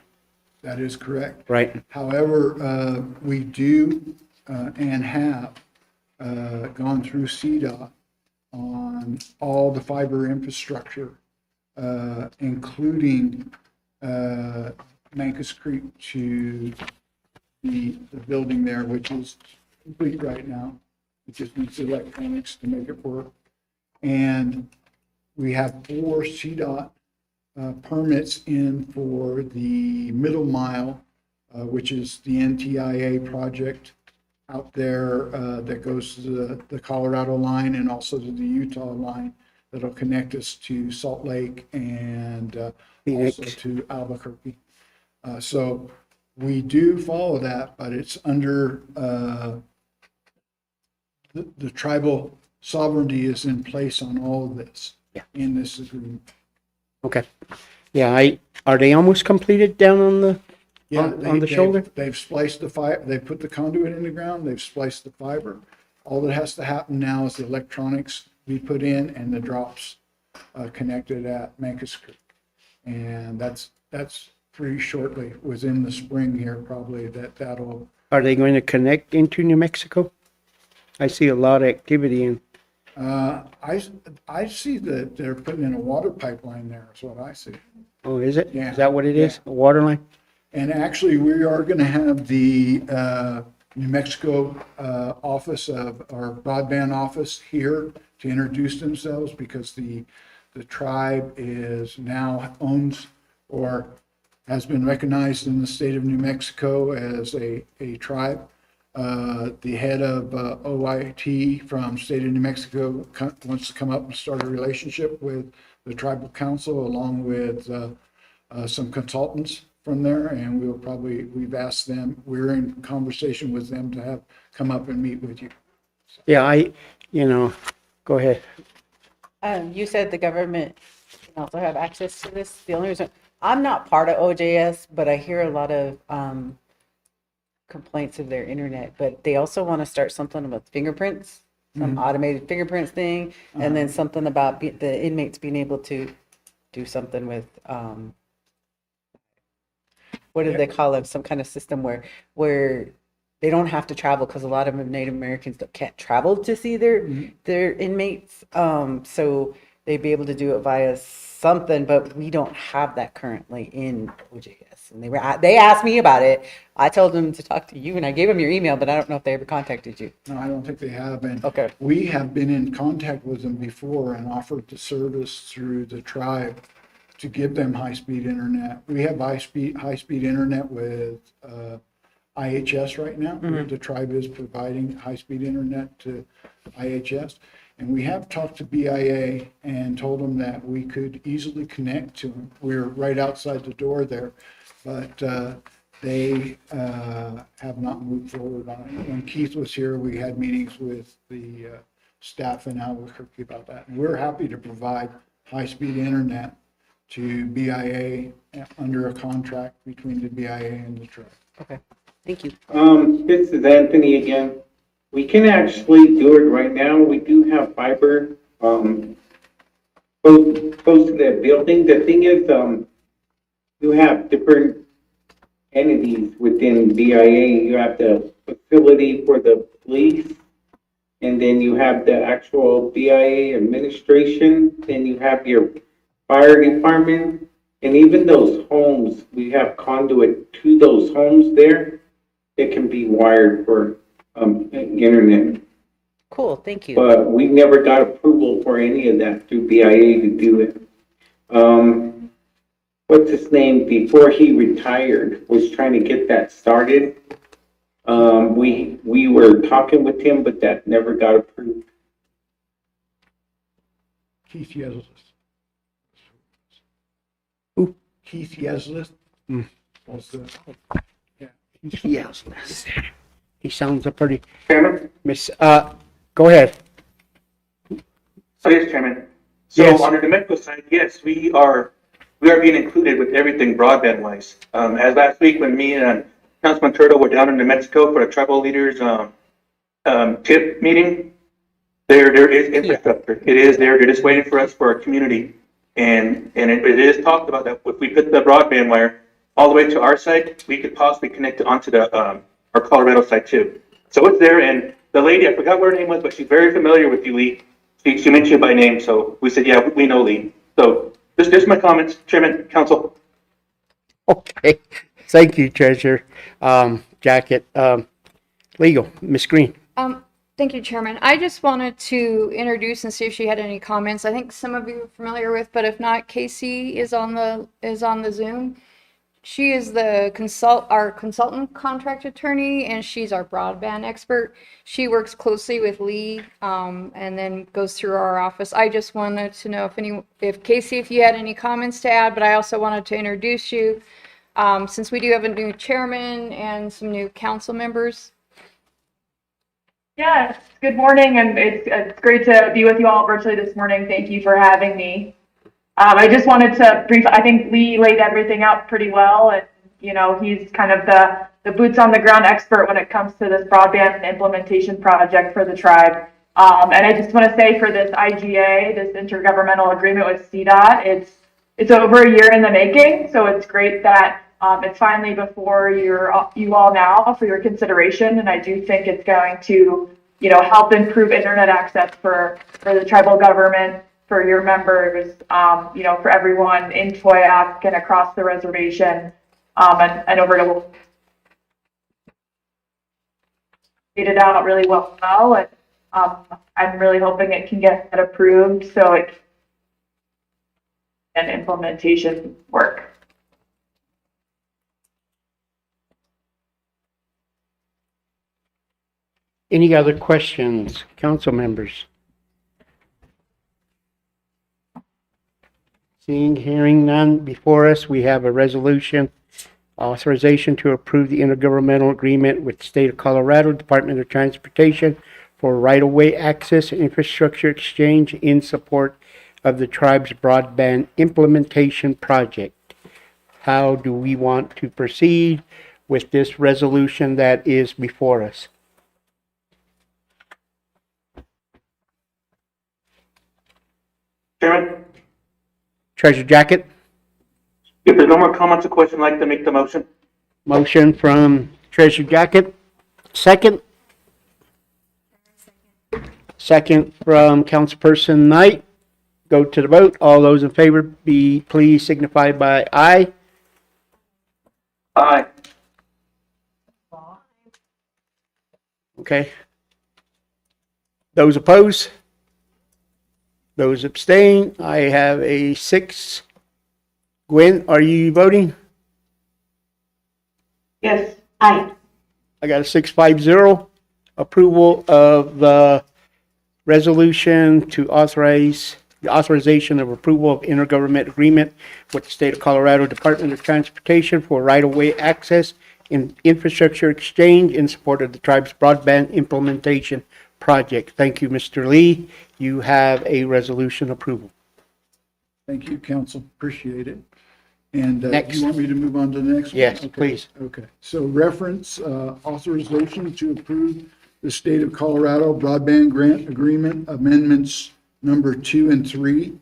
That is correct. right? However, we do and have gone through CDOT on all the fiber infrastructure, including Mancus Creek to the building there, which is complete right now. It just needs electronics to make it work. And we have 4 CDOT permits in for the middle mile, which is the NTIA project out there that goes to the Colorado line and also to the Utah line that'll connect us to Salt Lake and Phoenix. also to Albuquerque. So we do follow that, but it's under the tribal sovereignty is in place on all of this in this agreement. Okay. Yeah, are they almost completed down on the Yeah, on the shoulder? They've spliced the fiber, they put the conduit in the ground, they've spliced the fiber. All that has to happen now is the electronics be put in and the drops connected at Mancus Creek. And that's pretty shortly, within the spring here, probably, that'll, Are they going to connect into New Mexico? I see a lot of activity in. I see that they're putting in a water pipeline there, is what I see. Oh, is it? Yeah. Is that what it is? A water line? And actually, we are going to have the New Mexico office of our broadband office here to introduce themselves because the tribe is now owns or has been recognized in the state of New Mexico as a tribe. The head of OIT from state of New Mexico wants to come up and start a relationship with the tribal council along with some consultants from there, and we've asked them, we're in conversation with them to have come up and meet with you. Yeah, go ahead. You said the government can also have access to this. The only reason, I'm not part of OJS, but I hear a lot of complaints of their internet, but they also want to start something about fingerprints, some automated fingerprints thing, and then something about the inmates being able to do something with, what do they call it? Some kind of system where they don't have to travel because a lot of Native Americans can't travel to see their inmates. So they'd be able to do it via something, but we don't have that currently in OJS. And they asked me about it. I told them to talk to you, and I gave them your email, but I don't know if they ever contacted you. No, I don't think they have. And Okay. we have been in contact with them before and offered the service through the tribe to give them high-speed internet. We have high-speed internet with IHS right now. The tribe is providing high-speed internet to IHS. And we have talked to BIA and told them that we could easily connect to them. We're right outside the door there, but they have not moved forward on it. When Keith was here, we had meetings with the staff in Albuquerque about that. And we're happy to provide high-speed internet to BIA under a contract between the BIA and the tribe. Okay, thank you. This is Anthony again. We can actually do it right now. We do have fiber, close to the building. The thing is, you have different entities within BIA. You have the facility for the police, and then you have the actual BIA administration, then you have your fire department, and even those homes, we have conduit to those homes there that can be wired for internet. Cool, thank you. But we never got approval for any of that through BIA to do it. What's his name, before he retired, was trying to get that started. We were talking with him, but that never got approved. Keith Yeslis. Who? Keith Yeslis. Was the, Yes. He sounds a pretty, Chairman? go ahead. So yes, Chairman. So Yes. on the New Mexico side, yes, we are being included with everything broadband wise. As last week when me and Councilman Turtle were down in New Mexico for the tribal leaders tip meeting, there is infrastructure. It is there. They're just waiting for us for our community. And it is talked about that if we put the broadband wire all the way to our side, we could possibly connect it onto the our Colorado side too. So it's there, and the lady, I forgot what her name was, but she's very familiar with you, Lee. She mentioned you by name, so we said, yeah, we know Lee. So just my comments, Chairman, Council. Okay, thank you, Treasurer. Jacket, legal, Ms. Green. Thank you, Chairman. I just wanted to introduce and see if she had any comments. I think some of you are familiar with, but if not, Casey is on the Zoom. She is our consultant contract attorney, and she's our broadband expert. She works closely with Lee, and then goes through our office. I just wanted to know if Casey, if you had any comments to add, but I also wanted to introduce you, since we do have a new chairman and some new council members. Yes, good morning, and it's great to be with you all virtually this morning. Thank you for having me. I just wanted to I think Lee laid everything out pretty well, and he's kind of the boots on the ground expert when it comes to this broadband implementation project for the tribe. And I just want to say for this IGA, this intergovernmental agreement with CDOT, it's over a year in the making, so it's great that it's finally before you all now for your consideration, and I do think it's going to help improve internet access for the tribal government, for your members, for everyone in Toyac and across the reservation, and over to get it out really well. And I'm really hoping it can get approved so it can implementation work. Any other questions, council members? Seeing, hearing none before us, we have a resolution, authorization to approve the intergovernmental agreement with the State of Colorado Department of Transportation for right-of-way access and infrastructure exchange in support of the tribe's broadband implementation project. How do we want to proceed with this resolution that is before us? Chairman, Treasurer Jacket? if there's no more comments or questions, I'd like to make the motion. Motion from Treasurer Jacket. Second? Second from Councilperson Knight. go to the vote. All those in favor, please signify by aye. Aye. Okay. Those opposed? Those abstain? I have a 6. Gwen, are you voting? Yes, aye. I got a 650. Approval of the resolution to authorize the authorization of approval of intergovernment agreement with the State of Colorado Department of Transportation for right-of-way access and infrastructure exchange in support of the tribe's broadband implementation project. Thank you, Mr. Lee. You have a resolution approval. Thank you, council. Appreciate it. And Next. you want me to move on to the next one? Yes, Okay, please. Okay. So reference authorization to approve the State of Colorado Broadband Grant Agreement Amendments number 2 and 3.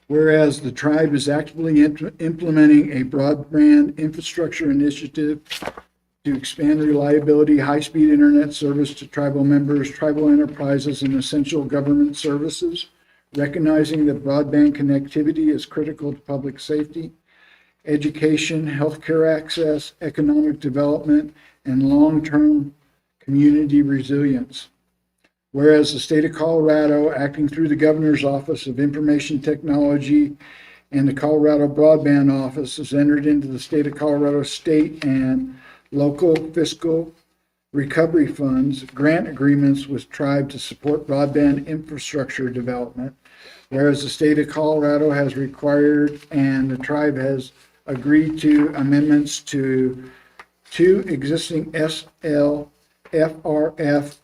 Whereas the tribe is actively implementing a broadband infrastructure initiative to expand reliability, high-speed internet service to tribal members, tribal enterprises, and essential government services, recognizing that broadband connectivity is critical to public safety, education, healthcare access, economic development, and long-term community resilience. Whereas the state of Colorado, acting through the Governor's Office of Information Technology and the Colorado Broadband Office, has entered into the state of Colorado state and local fiscal recovery funds grant agreements with tribe to support broadband infrastructure development. Whereas the state of Colorado has required and the tribe has agreed to amendments to 2 existing SLFRF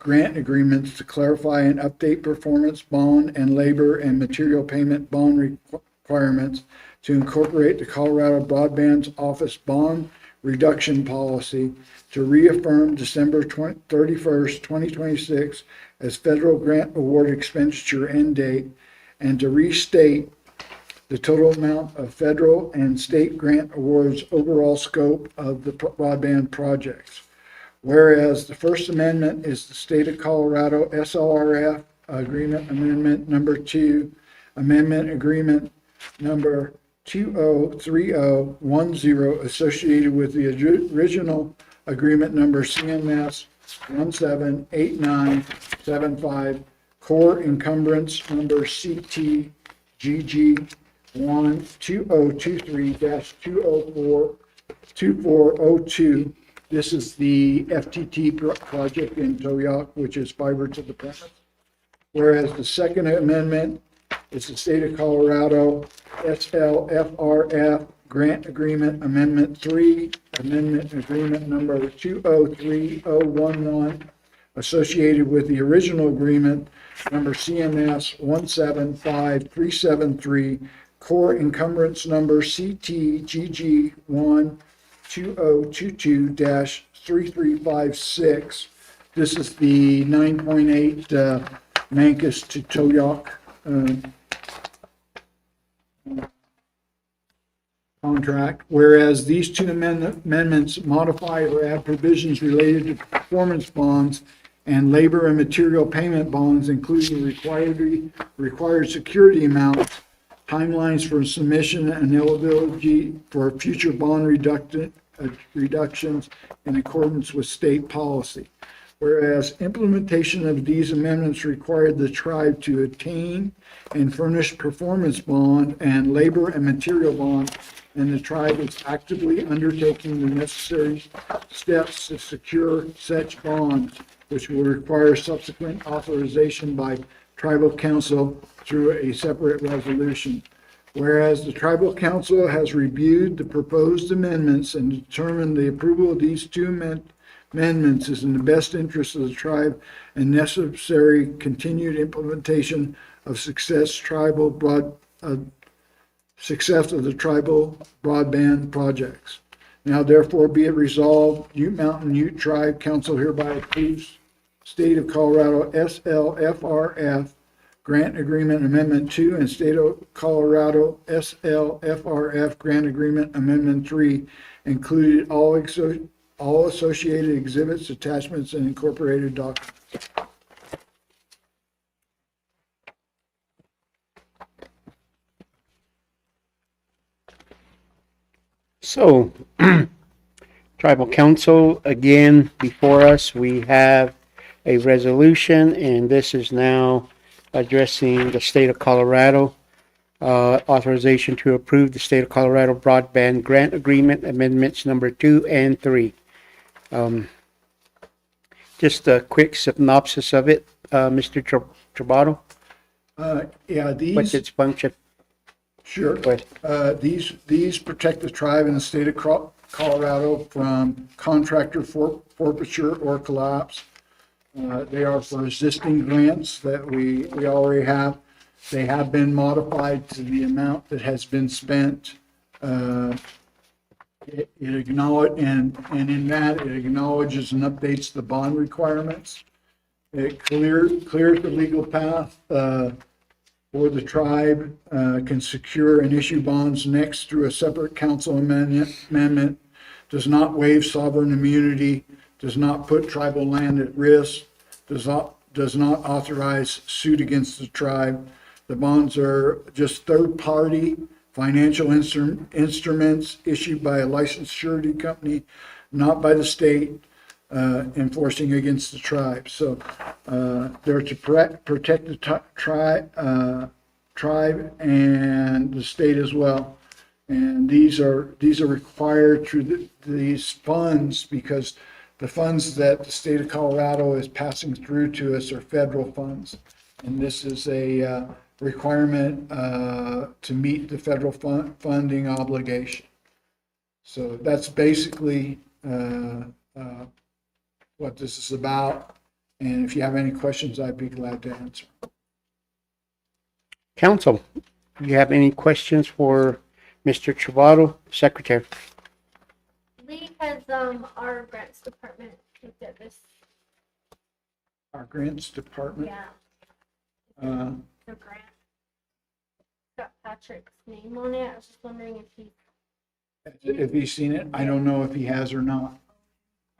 grant agreements to clarify and update performance bond and labor and material payment bond requirements to incorporate the Colorado Broadband Office bond reduction policy, to reaffirm December 31st, 2026 as federal grant award expenditure end date, and to restate the total amount of federal and state grant awards overall scope of the broadband projects. Whereas the First Amendment is the State of Colorado SLRF Agreement Amendment Number 2, Amendment Agreement Number 203010 associated with the original agreement number CMS 178975, core encumbrance number CTGG 12023-2042402. This is the FTT project in Toyoak, which is fiber to the premise. Whereas the Second Amendment is the State of Colorado SLFRF Grant Agreement Amendment 3, Amendment Agreement Number 203011, associated with the original agreement number CMS 175373, core encumbrance number CTGG 12022-3356. This is the 9.8 Mancos to Toyoak contract, whereas these 2 amendments modify or add provisions related to performance bonds and labor and material payment bonds, including required security amounts, timelines for submission, and eligibility for future bond reductions in accordance with state policy. Whereas implementation of these amendments required the tribe to obtain and furnish performance bond and labor and material bond, and the tribe is actively undertaking the necessary steps to secure such bonds, which will require subsequent authorization by tribal council through a separate resolution. Whereas the tribal council has reviewed the proposed amendments and determined the approval of these 2 amendments is in the best interest of the tribe and necessary continued implementation of success of the tribal broadband projects. Now therefore be it resolved, Ute Mountain Ute Tribe Council hereby approves State of Colorado SLFRF Grant Agreement Amendment 2 and State of Colorado SLFRF Grant Agreement Amendment 3, included all all associated exhibits, attachments, and incorporated documents. So, Tribal Council, again, before us, we have a resolution, and this is now addressing the state of Colorado. Authorization to approve the state of Colorado broadband grant agreement amendments number 2 and 3. Just a quick synopsis of it, Mr. Travato, Yeah, what's these, its function? sure. Go ahead. These protect the tribe in the state of Colorado from contractor forfeiture or collapse. They are for existing grants that we already have. They have been modified to the amount that has been spent. It acknowledge, and in that, it acknowledges and updates the bond requirements. It clears the legal path for the tribe, can secure and issue bonds next through a separate council amendment, does not waive sovereign immunity, does not put tribal land at risk, does not authorize suit against the tribe. The bonds are just third-party financial instruments issued by a licensed surety company, not by the state, enforcing against the tribe. So they're to protect the tribe and the state as well. And these are required through these funds because the funds that the state of Colorado is passing through to us are federal funds. And this is a requirement to meet the federal funding obligation. So that's basically what this is about. And if you have any questions, I'd be glad to answer. Council, do you have any questions for Mr. Travato, Secretary? Lee, has our grants department looked at this? Our grants department. Yeah, Uh, the grant. Got Patrick's name on it. I was just wondering if he. If he's seen it, I don't know if he has or not.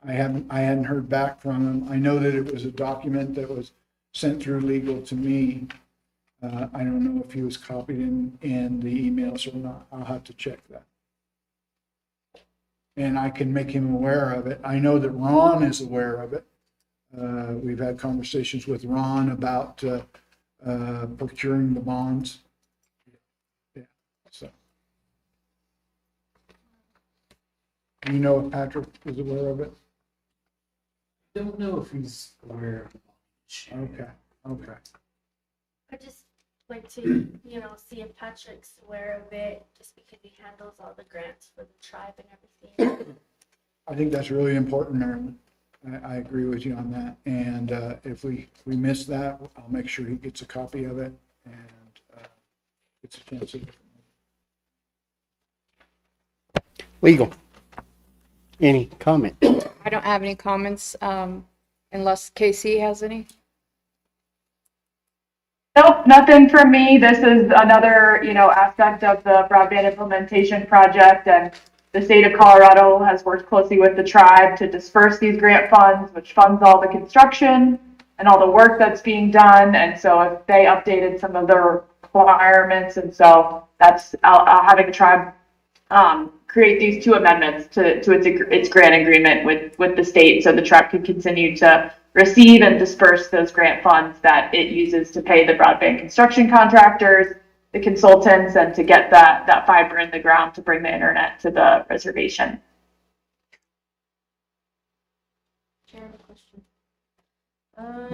I hadn't heard back from him. I know that it was a document that was sent through legal to me. I don't know if he was copied in the emails or not. I'll have to check that. And I can make him aware of it. I know that Ron is aware of it. We've had conversations with Ron about procuring the bonds. Yeah, so. Do you know if Patrick is aware of it? Don't know if he's aware of it. Okay. I just like to, see if Patrick's aware of it, just because he handles all the grants for the tribe and everything. I think that's really important, Marilyn. I agree with you on that. And if we miss that, I'll make sure he gets a copy of it and gets a chance to. Legal. Any comment? I don't have any comments, unless Casey has any. Nope, nothing from me. This is another, aspect of the broadband implementation project, and the state of Colorado has worked closely with the tribe to disperse these grant funds, which funds all the construction and all the work that's being done. And so if they updated some of their requirements, and so that's having the tribe create these 2 amendments to its grant agreement with the state, so the tribe can continue to receive and disperse those grant funds that it uses to pay the broadband construction contractors, the consultants, and to get that fiber in the ground to bring the internet to the reservation. Chair, I have a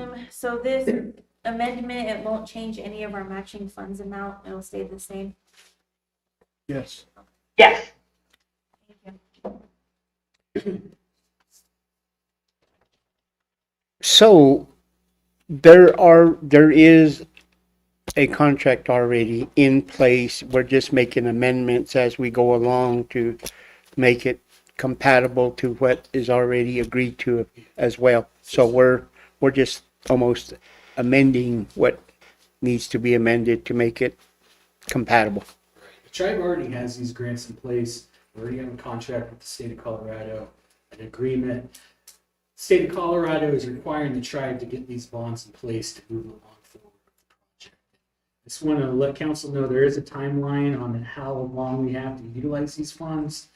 question. So this amendment, it won't change any of our matching funds amount. It'll stay the same. Yes. Yes. Thank you. So there is a contract already in place. We're just making amendments as we go along to make it compatible to what is already agreed to as well. So we're just almost amending what needs to be amended to make it compatible. The tribe already has these grants in place. We already have a contract with the state of Colorado. an agreement. State of Colorado is requiring the tribe to get these bonds in place to move along forward with the project. I just want to let council know there is a timeline on how long we have to utilize these funds.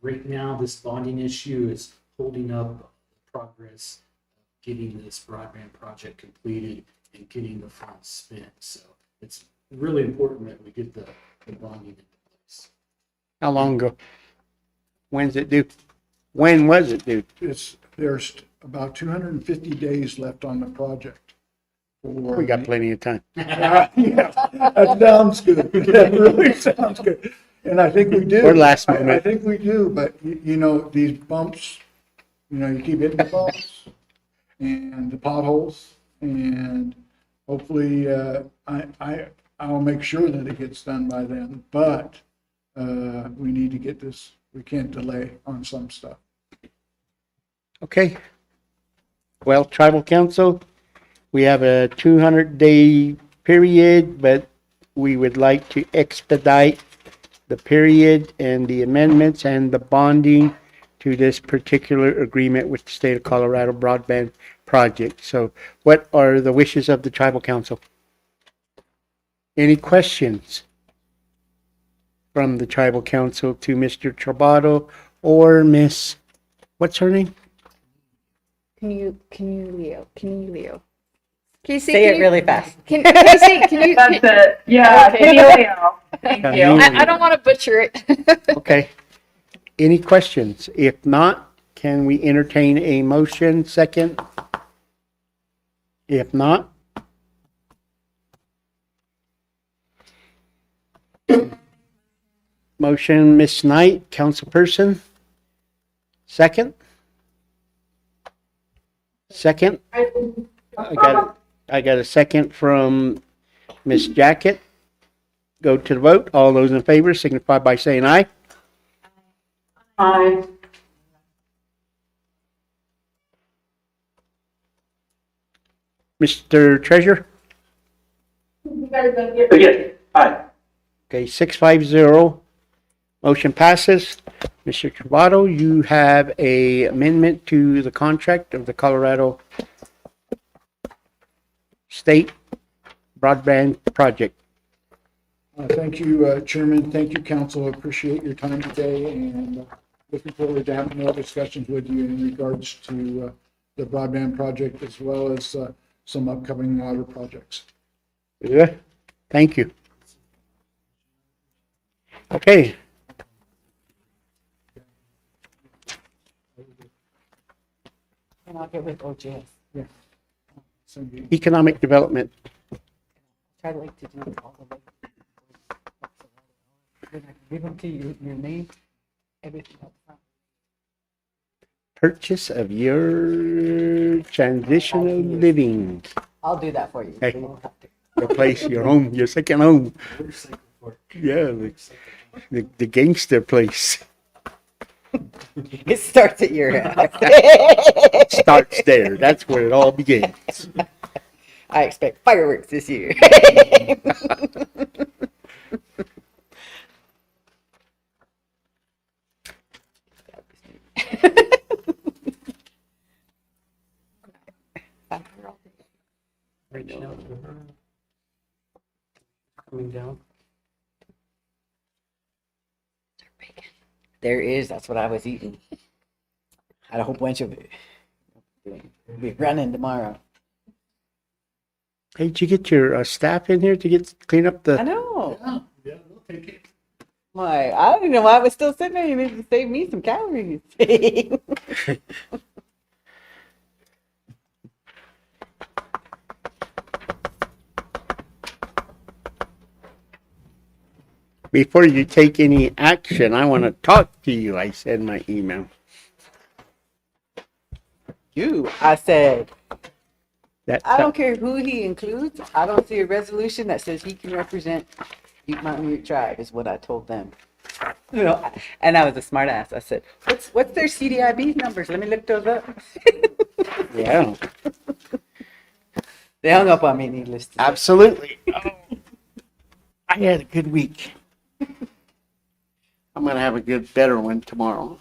Right now, this bonding issue is holding up the progress of getting this broadband project completed and getting the funds spent. So it's really important that we get the bonding into place. How long ago? When's it due? When was it due? There's about 250 days left on the project. We got plenty of time. Yeah, that sounds good. That really sounds good. And I think we do. Or last I minute. think we do, but you know, these bumps, you know, you keep hitting the bumps and the potholes, and hopefully, I'll make sure that it gets done by then, but, we need to get this, we can't delay on some stuff. Okay. Well, tribal council, we have a 200-day period, but we would like to expedite the period and the amendments and the bonding to this particular agreement with the state of Colorado broadband project. So what are the wishes of the tribal council? Any questions from the tribal council to Mr. Trovato or Miss, what's her name? Leo. Casey, Say it really fast. Casey, can you? That's it. Yeah, Emilio. Thank you. I don't want to butcher it. Okay. Any questions? If not, can we entertain a motion second? If not, motion, Ms. Knight, councilperson. Second? Second? I got a second from Ms. Jacket. Go to the vote. All those in favor signify by saying aye. Aye. Mr. Treasurer? Yes, aye. Okay, 650. Motion passes. Mr. Travato, you have a amendment to the contract of the Colorado State Broadband Project. Thank you, Chairman. Thank you, Council. I appreciate your time today, and looking forward to having more discussions with you in regards to the broadband project as well as some upcoming water projects. Yeah, thank you. Okay. And I'll get with OJS. Economic Development. Try like to do it all the way. Then I can give them to you, your name, everything up front. Purchase of your transitional living. I'll do that for you. Hey. You won't have to. Your place, your home, your second home. Yeah, the gangster place. It starts at your house. Starts there. That's where it all begins. I expect fireworks this year. Reaching out to her. Coming down. There is, that's what I was eating. Had a whole bunch of it. We'll be running tomorrow. Hey, did you get your staff in here to clean up I the? know. Yeah, we'll take it. Why? I don't know why I was still sitting there. You need to save me some calories. Before you take any action, I want to talk to you. I said in my email. I said, That I don't care who he includes. I don't see a resolution that says he can represent Ute Mountain Ute Tribe, is what I told them. You know, and I was a smart ass. I said, what's their CDIB numbers? Let me look those up. Yeah, They hung up on me, needless to say. absolutely. I had a good week. I'm gonna have a better one tomorrow.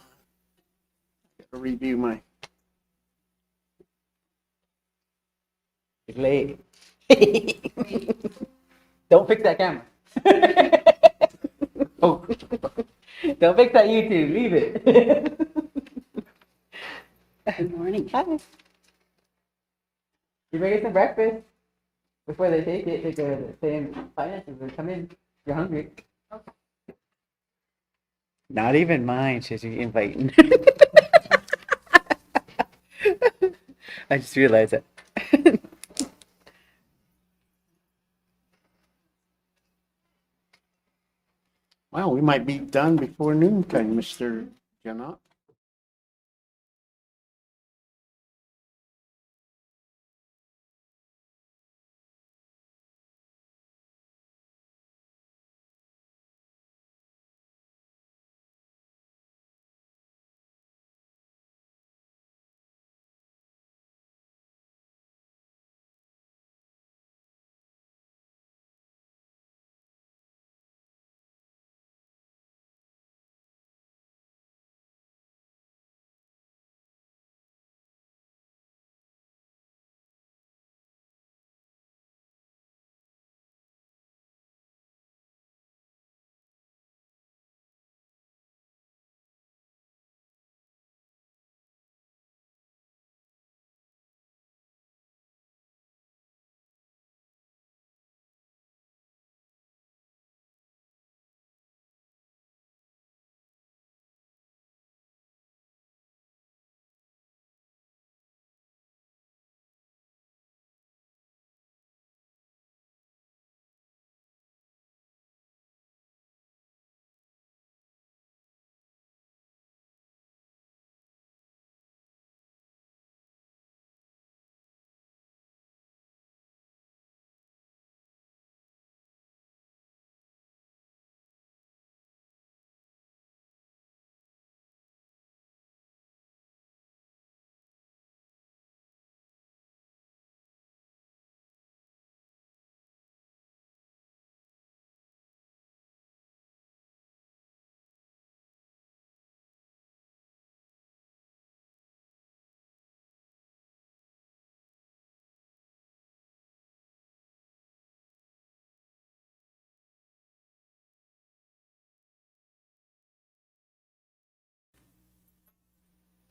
review my. It's late. Don't fix that camera. Oh, don't fix that YouTube. Leave it. Good morning. Hi. You bring us some breakfast before they take it. They go to the same finances or come in. You're hungry. Not even mine. She's inviting. I just realized that. Well, we might be done before noontime, Mr. Janot.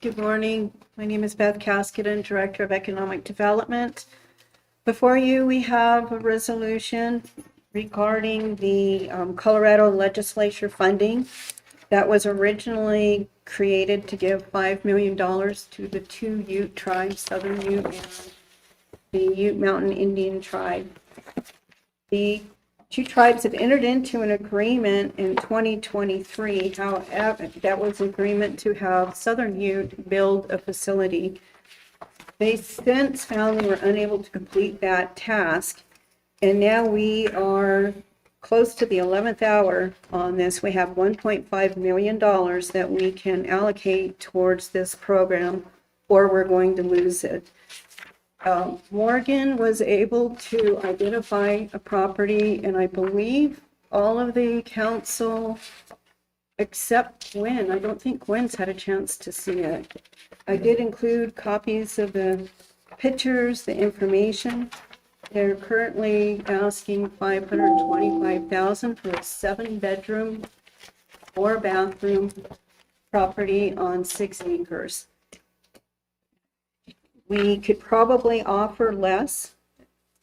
Good morning. My name is Beth Casketen, Director of Economic Development. Before you, we have a resolution regarding the Colorado legislature funding that was originally created to give $5 million to the two Ute tribes, Southern Ute and the Ute Mountain Indian tribe. The two tribes have entered into an agreement in 2023. However, that was agreement to have Southern Ute build a facility. They since found they were unable to complete that task, and now we are close to the 11th hour on this. We have $1.5 million that we can allocate towards this program, or we're going to lose it. Morgan was able to identify a property, and I believe all of the council, except Gwen. I don't think Gwen's had a chance to see it. I did include copies of the pictures, the information. They're currently asking $525,000 for a 7-bedroom, 4-bathroom property on 6 acres. We could probably offer less.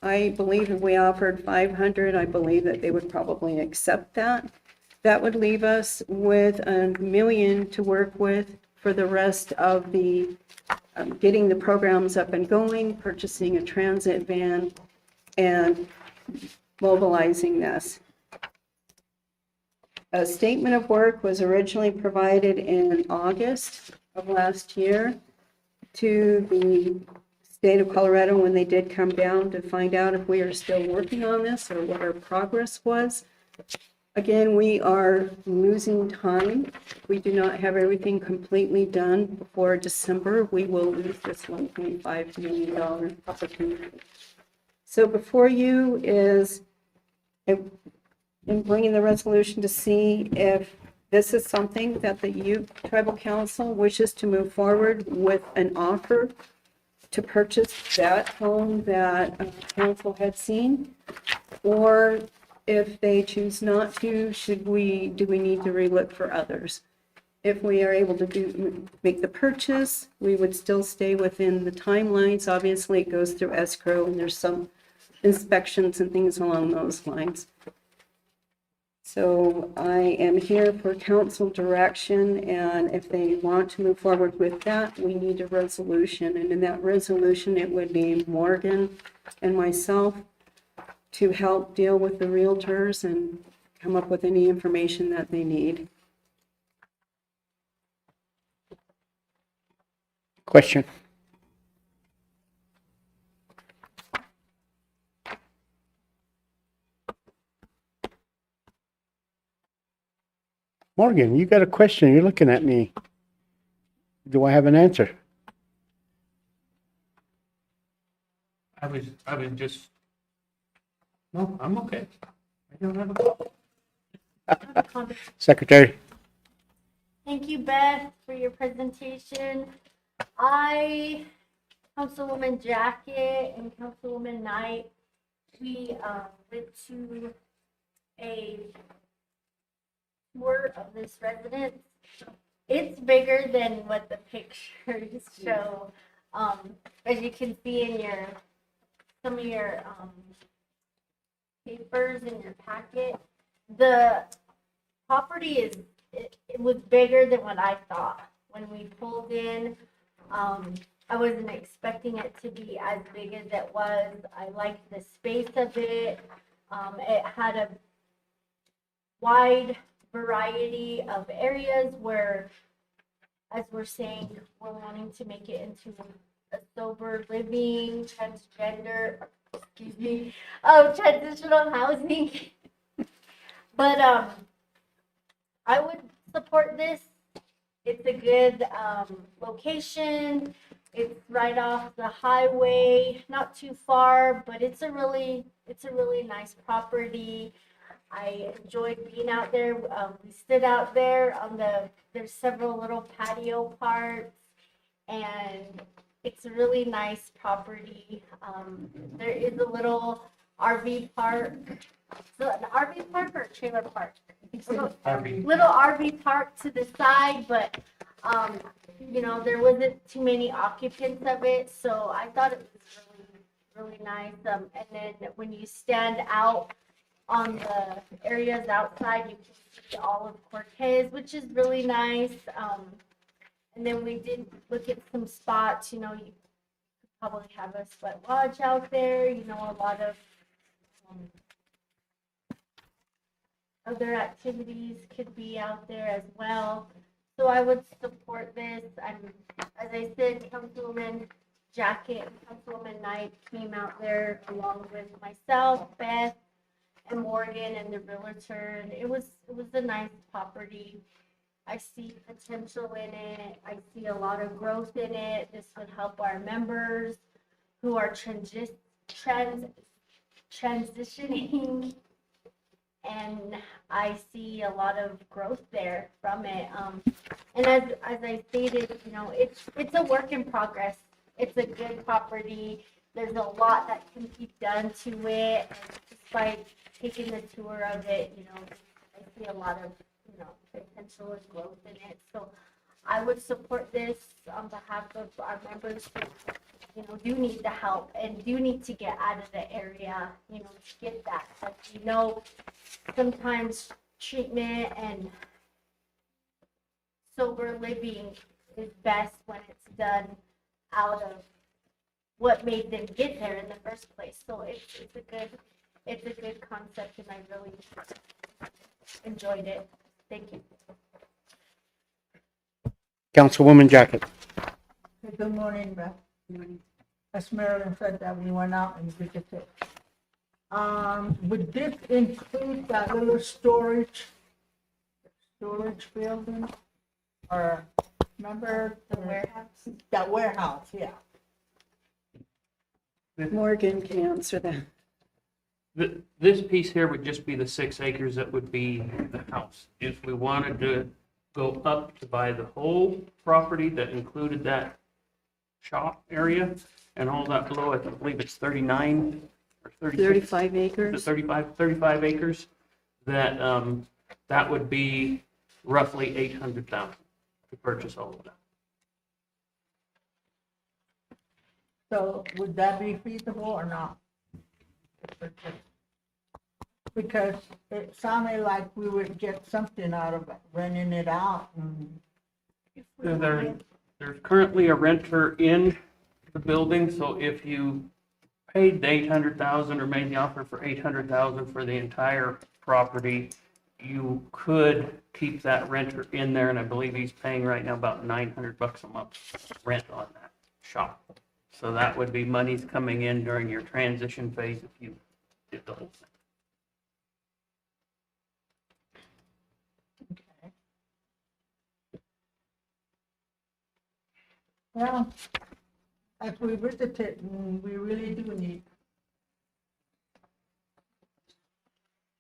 I believe if we offered 500, I believe that they would probably accept that. That would leave us with $1 million to work with for the rest of the getting the programs up and going, purchasing a transit van, and mobilizing this. A statement of work was originally provided in August of last year to the state of Colorado when they did come down to find out if we are still working on this or what our progress was. Again, we are losing time. If we do not have everything completely done before December, we will lose this $1.5 million opportunity. So before you is in bringing the resolution to see if this is something that the Ute Tribal Council wishes to move forward with an offer to purchase that home that council had seen, or if they choose not to, do we need to relook for others? If we are able to make the purchase, we would still stay within the timelines. Obviously, it goes through escrow and there's some inspections and things along those lines. So I am here for council direction, and if they want to move forward with that, we need a resolution. And in that resolution, it would be Morgan and myself to help deal with the realtors and come up with any information that they need. Question? Morgan, you got a question. You're looking at me. Do I have an answer? I was just, no, I'm okay. I don't have a. Secretary? Thank you, Beth, for your presentation. Councilwoman Jacket and Councilwoman Knight, we went to a tour of this residence. It's bigger than what the pictures show. As you can see in some of your papers in your packet, the property it was bigger than what I thought. When we pulled in, I wasn't expecting it to be as big as it was. I liked the space of it. It had a wide variety of areas where, as we're saying, we're wanting to make it into a sober living, transitional housing. But I would support this. It's a good location. It's right off the highway, not too far, but it's a really nice property. I enjoyed being out there. We stood out there there's several little patio parks, and it's a really nice property. There is a little RV park. So an RV park or a trailer park? Little RV park to the side, but there wasn't too many occupants of it, so I thought it was really nice. And then when you stand out on the areas outside, you can see all of Cortez, which is really nice. And then we did look at some spots. You could probably have a sweat lodge out there. A lot of other activities could be out there as well. So I would support this. As I said, Councilwoman Jacket and Councilwoman Knight came out there along with myself, Beth, and Morgan, and the realtor. And it was a nice property. I see potential in it. I see a lot of growth in it. This would help our members who are transitioning. And I see a lot of growth there from it. And as I stated, it's a work in progress. It's a good property. There's a lot that can be done to it. And just by taking the tour of it, I see a lot of, potential and growth in it. So I would support this on behalf of our members who, do need the help and do need to get out of the area, to get that. But sometimes treatment and sober living is best when it's done out of what made them get there in the first place. So it's a good concept, and I really enjoyed it. Thank you. Councilwoman Jacket? Good morning, Beth. As Marilyn said that we went out and visited. Would this include that little storage building? Or remember The warehouse? that warehouse, yeah. Morgan can answer that. This piece here would just be the 6 acres that would be the house. If we wanted to go up to buy the whole property that included that shop area and all that below, I believe it's 39 or 36. 35 The acres. 35 acres, that, that would be roughly 800,000 to purchase all of that. So would that be feasible or not? Because it sounded like we would get something out of it, renting it out. There's currently a renter in the building, so if you paid the 800,000 or made the offer for 800,000 for the entire property, you could keep that renter in there, and I believe he's paying right now about $900 a month rent on that shop. So that would be monies coming in during your transition phase if you did the whole thing. Well, as we visited, we really do need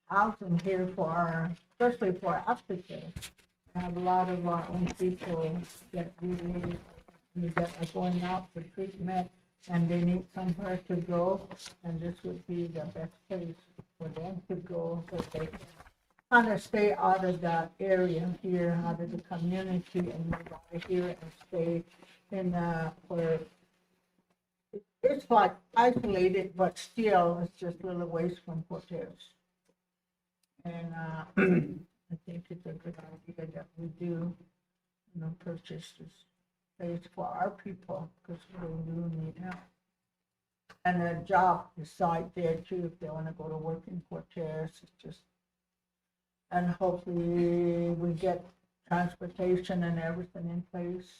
housing here for our, especially for applicants. We have a lot of our own people that really that are going out for treatment and they need somewhere to go, and this would be the best place for them to go so they can kind of stay out of that area here, out of the community, and move out here and stay in where it's like isolated, but still it's just a little ways from hotels. And I think it's a good idea that we do, purchase this place for our people, because we do need help. And a job beside there too, if they want to go to work in Cortez, it's just, and hopefully we get transportation and everything in place.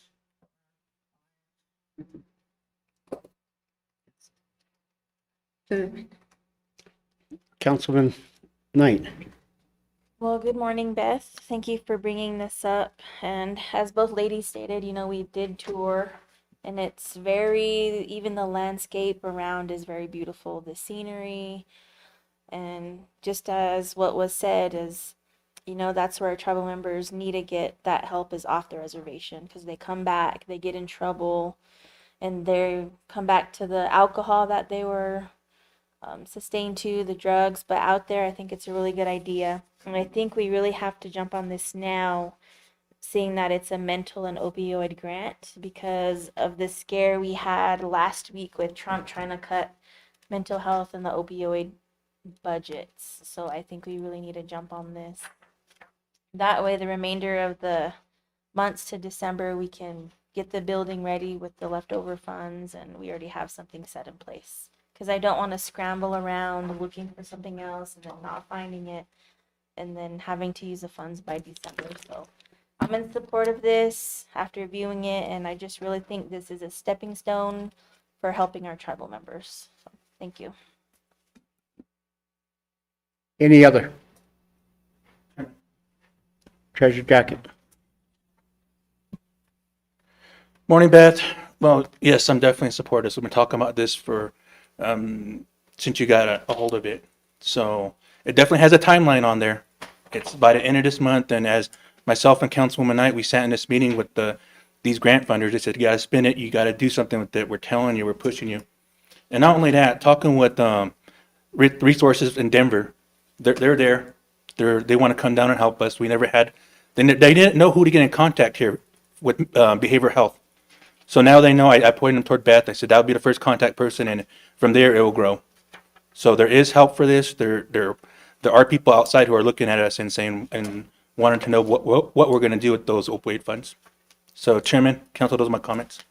Councilman Knight. Well, good morning, Beth. Thank you for bringing this up. And as both ladies stated, we did tour, and it's even the landscape around is very beautiful, the scenery. And just as what was said is, that's where our tribal members need to get that help is off the reservation, because they come back, they get in trouble, and they come back to the alcohol that they were sustained to, the drugs. But out there, I think it's a really good idea. And I think we really have to jump on this now, seeing that it's a mental and opioid grant, because of the scare we had last week with Trump trying to cut mental health and the opioid budgets. So I think we really need to jump on this. That way, the remainder of the months to December, we can get the building ready with the leftover funds, and we already have something set in place. Because I don't want to scramble around looking for something else and then not finding it, and then having to use the funds by December. So I'm in support of this after viewing it, and I just really think this is a stepping stone for helping our tribal members. So, thank you. Any other? Treasure Jacket. Morning, Beth. Well, yes, I'm definitely in support of this. We've been talking about this for since you got a hold of it. So it definitely has a timeline on there. It's by the end of this month, and as myself and Councilwoman Knight, we sat in this meeting with these grant funders. They said, you got to spend it. You got to do something with it. We're telling you, we're pushing you. And not only that, talking with resources in Denver, they're there. They want to come down and help us. We never had. They didn't know who to get in contact here with behavioral health. So now they know. I pointed them toward Beth. I said that would be the first contact person, and from there it will grow. So there is help for this. There are people outside who are looking at us and saying and wanting to know what we're going to do with those opioid funds. So, Chairman, Council, those are my comments.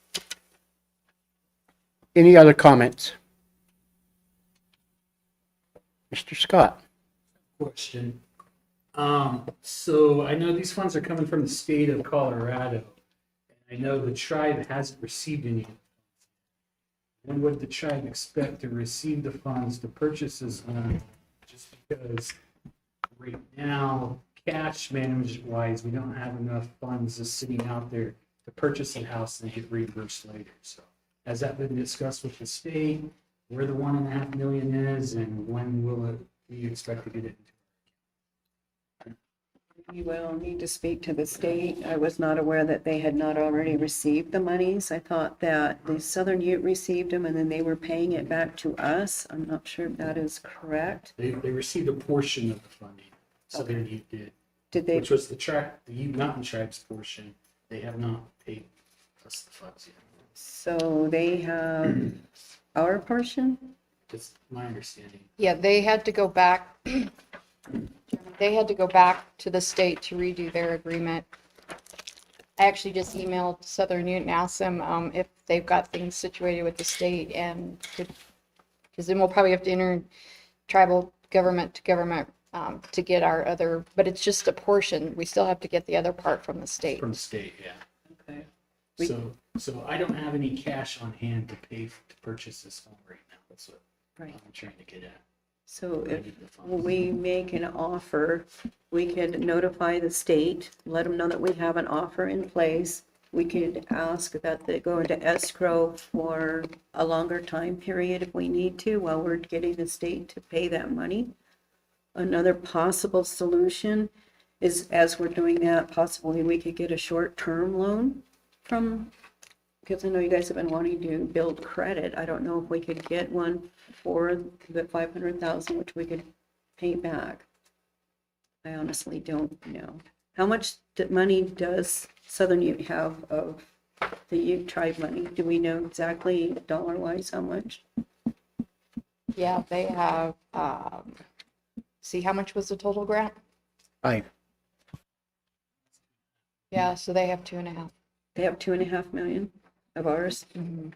Any other comments? Mr. Scott. Question. So I know these funds are coming from the state of Colorado. I know the tribe hasn't received any. When would the tribe expect to receive the funds to purchase this land? Just because right now, cash management wise, we don't have enough funds just sitting out there to purchase a house and get reimbursed later. So has that been discussed with the state? where the 1.5 million is and when will it, you expect to get it? You will need to speak to the state. I was not aware that they had not already received the monies. I thought that the Southern Ute received them and then they were paying it back to us. I'm not sure if that is correct. They received a portion of the funding, Southern Ute did, Did they, which was the Ute Mountain Tribe's portion. They have not paid us the funds yet. so they have our portion? That's my understanding. Yeah, they had to go back. They had to go back to the state to redo their agreement. I actually just emailed Southern Ute and asked them if they've got things situated with the state and because then we'll probably have to enter tribal government to government to get our other, but it's just a portion. We still have to get the other part from the state. From the state, yeah. Okay. So I don't have any cash on hand to pay to purchase this home right now. That's what Right. I'm trying to get at. So I if need the funds. when we make an offer, we could notify the state, let them know that we have an offer in place. We could ask that they go into escrow for a longer time period if we need to, while we're getting the state to pay that money. Another possible solution is, as we're doing that, possibly we could get a short-term loan from, because I know you guys have been wanting to build credit. I don't know if we could get one for the 500,000, which we could pay back. I honestly don't know. How much money does Southern Ute have of the Ute tribe money? Do we know exactly dollar-wise how much? Yeah, they have, see how much was the total grant? Aye. Yeah, so they have 2.5. They have 2.5 million of ours. Mhm.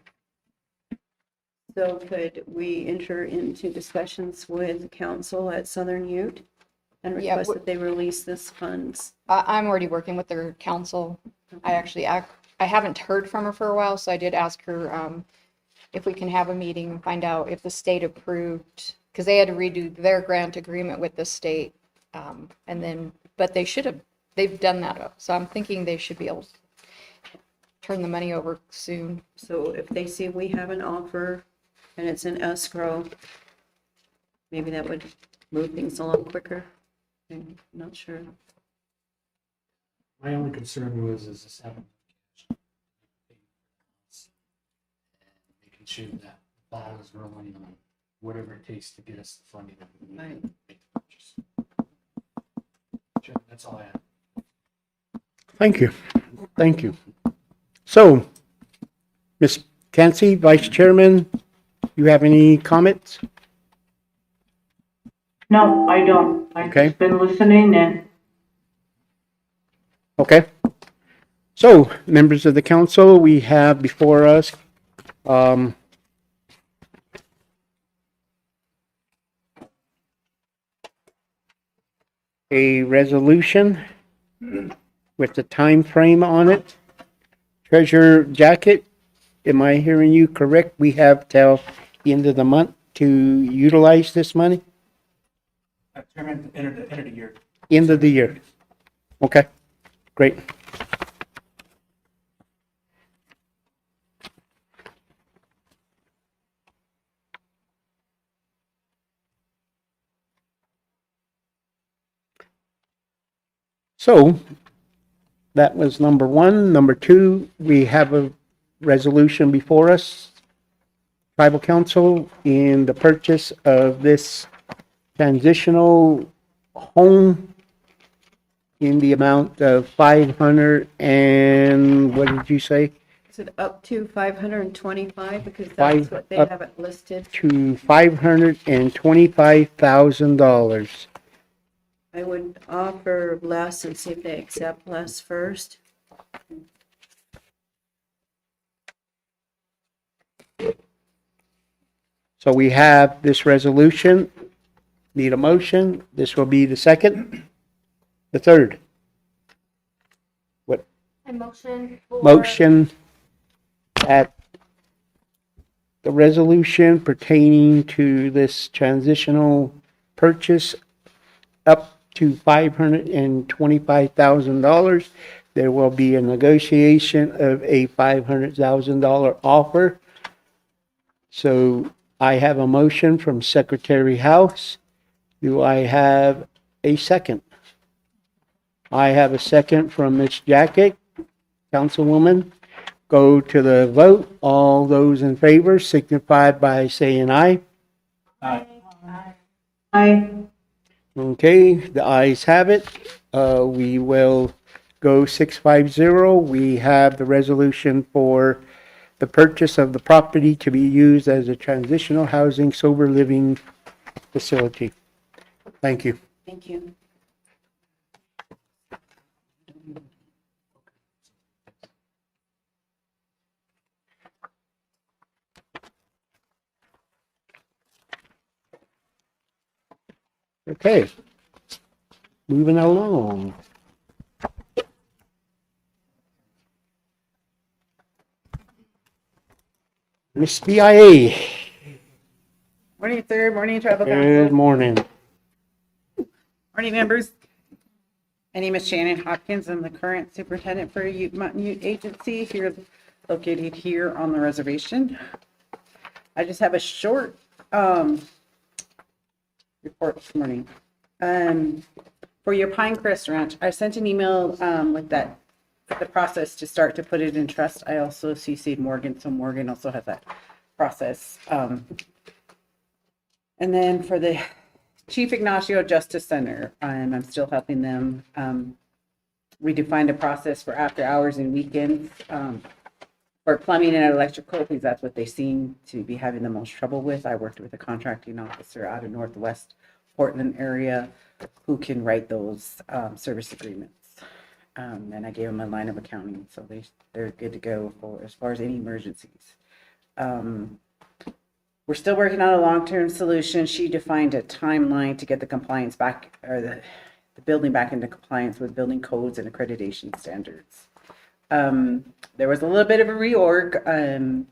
So could we enter into discussions with council at Southern Ute and Yeah, request that they release this funds? I'm already working with their council. I haven't heard from her for a while, so I did ask her if we can have a meeting and find out if the state approved, because they had to redo their grant agreement with the state. And then, but they've done that. So I'm thinking they should be able to turn the money over soon. So if they see we have an offer and it's in escrow, maybe that would move things along quicker. I'm not sure. My only concern was is this having cash. And making sure that the ball is rolling on whatever it takes to get us the funding that we need Right. to make the purchase. Sure, that's all I have. Thank you. Thank you. So, Ms. Kansi, Vice Chairman, you have any comments? No, I don't. I've Okay. just been listening and Okay. So, members of the council, we have before us, a resolution with the time frame on it. Treasurer Jacket, am I hearing you correct? We have till the end of the month to utilize this money? Chairman, end of the year. End of the year. Okay, great. So, that was number one. Number two, we have a resolution before us, Tribal Council, in the purchase of this transitional home in the amount of 500 and, what did you say? Is it up to 525? Because Five- that's what they up- have it listed. To $525,000. I would offer less and see if they accept less first. So we have this resolution. Need a motion. This will be the second. The third. I motion for. Motion at the resolution pertaining to this transitional purchase up to $525,000. There will be a negotiation of a $500,000 offer. So I have a motion from Secretary House. Do I have a second? I have a second from Ms. Jacket, Councilwoman. Go to the vote. All those in favor signify by saying aye. Aye. Okay, the ayes have it. We will go 650. We have the resolution for the purchase of the property to be used as a transitional housing sober living facility. Thank you. Thank you. Okay. Moving along. Miss BIA, Morning, sir. Morning, Tribal good Council. morning. Morning, members. My name is Shannon Hopkins. I'm the current superintendent for Ute Mountain Ute Agency here, located here on the reservation. I just have a short report this morning. For your Pinecrest Ranch, I sent an email with the process to start to put it in trust. I also CC'd Morgan, so Morgan also has that process. And then for the Chief Ignacio Justice Center, I'm still helping them. We defined a process for after hours and weekends for plumbing and electrical, because that's what they seem to be having the most trouble with. I worked with a contracting officer out of Northwest Portland area who can write those service agreements. And I gave them a line of accounting, so they're good to go for as far as any emergencies. We're still working on a long-term solution. She defined a timeline to get the compliance back, or the building back into compliance with building codes and accreditation standards. There was a little bit of a reorg.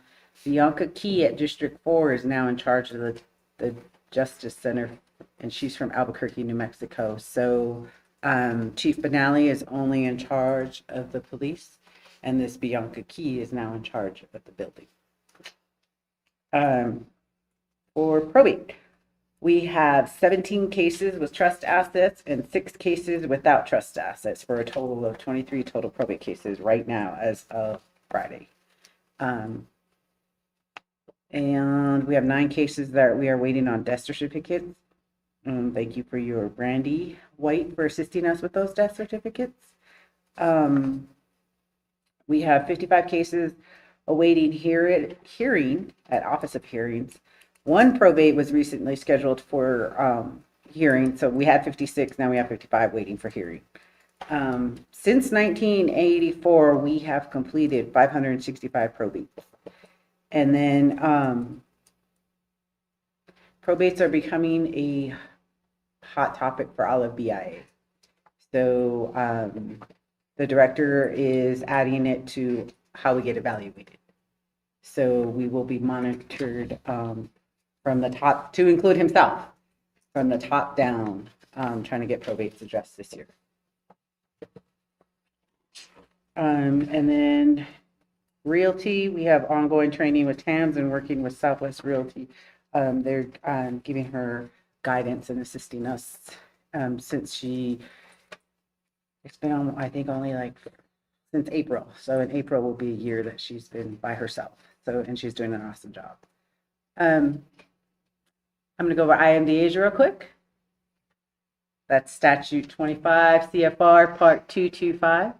Bianca Key at District 4 is now in charge of the Justice Center, and she's from Albuquerque, New Mexico. So Chief Benally is only in charge of the police, and this Bianca Key is now in charge of the building. For probate, we have 17 cases with trust assets and 6 cases without trust assets, for a total of 23 total probate cases right now as of Friday. And we have 9 cases that we are waiting on death certificates. Thank you for your Brandy White for assisting us with those death certificates. We have 55 cases awaiting hearing at Office of Hearings. 1 probate was recently scheduled for hearing, so we had 56, now we have 55 waiting for hearing. Since 1984, we have completed 565 probates. And then probates are becoming a hot topic for all of BIA. So the director is adding it to how we get evaluated. So we will be monitored from the top, to include himself, from the top down, trying to get probates addressed this year. And then Realty, we have ongoing training with TAMS and working with Southwest Realty. They're giving her guidance and assisting us since it's been on, I think, only like since April. So in April will be a year that she's been by herself. So, and she's doing an awesome job. I'm going to go over IMDAs real quick. That's statute 25 CFR part 225.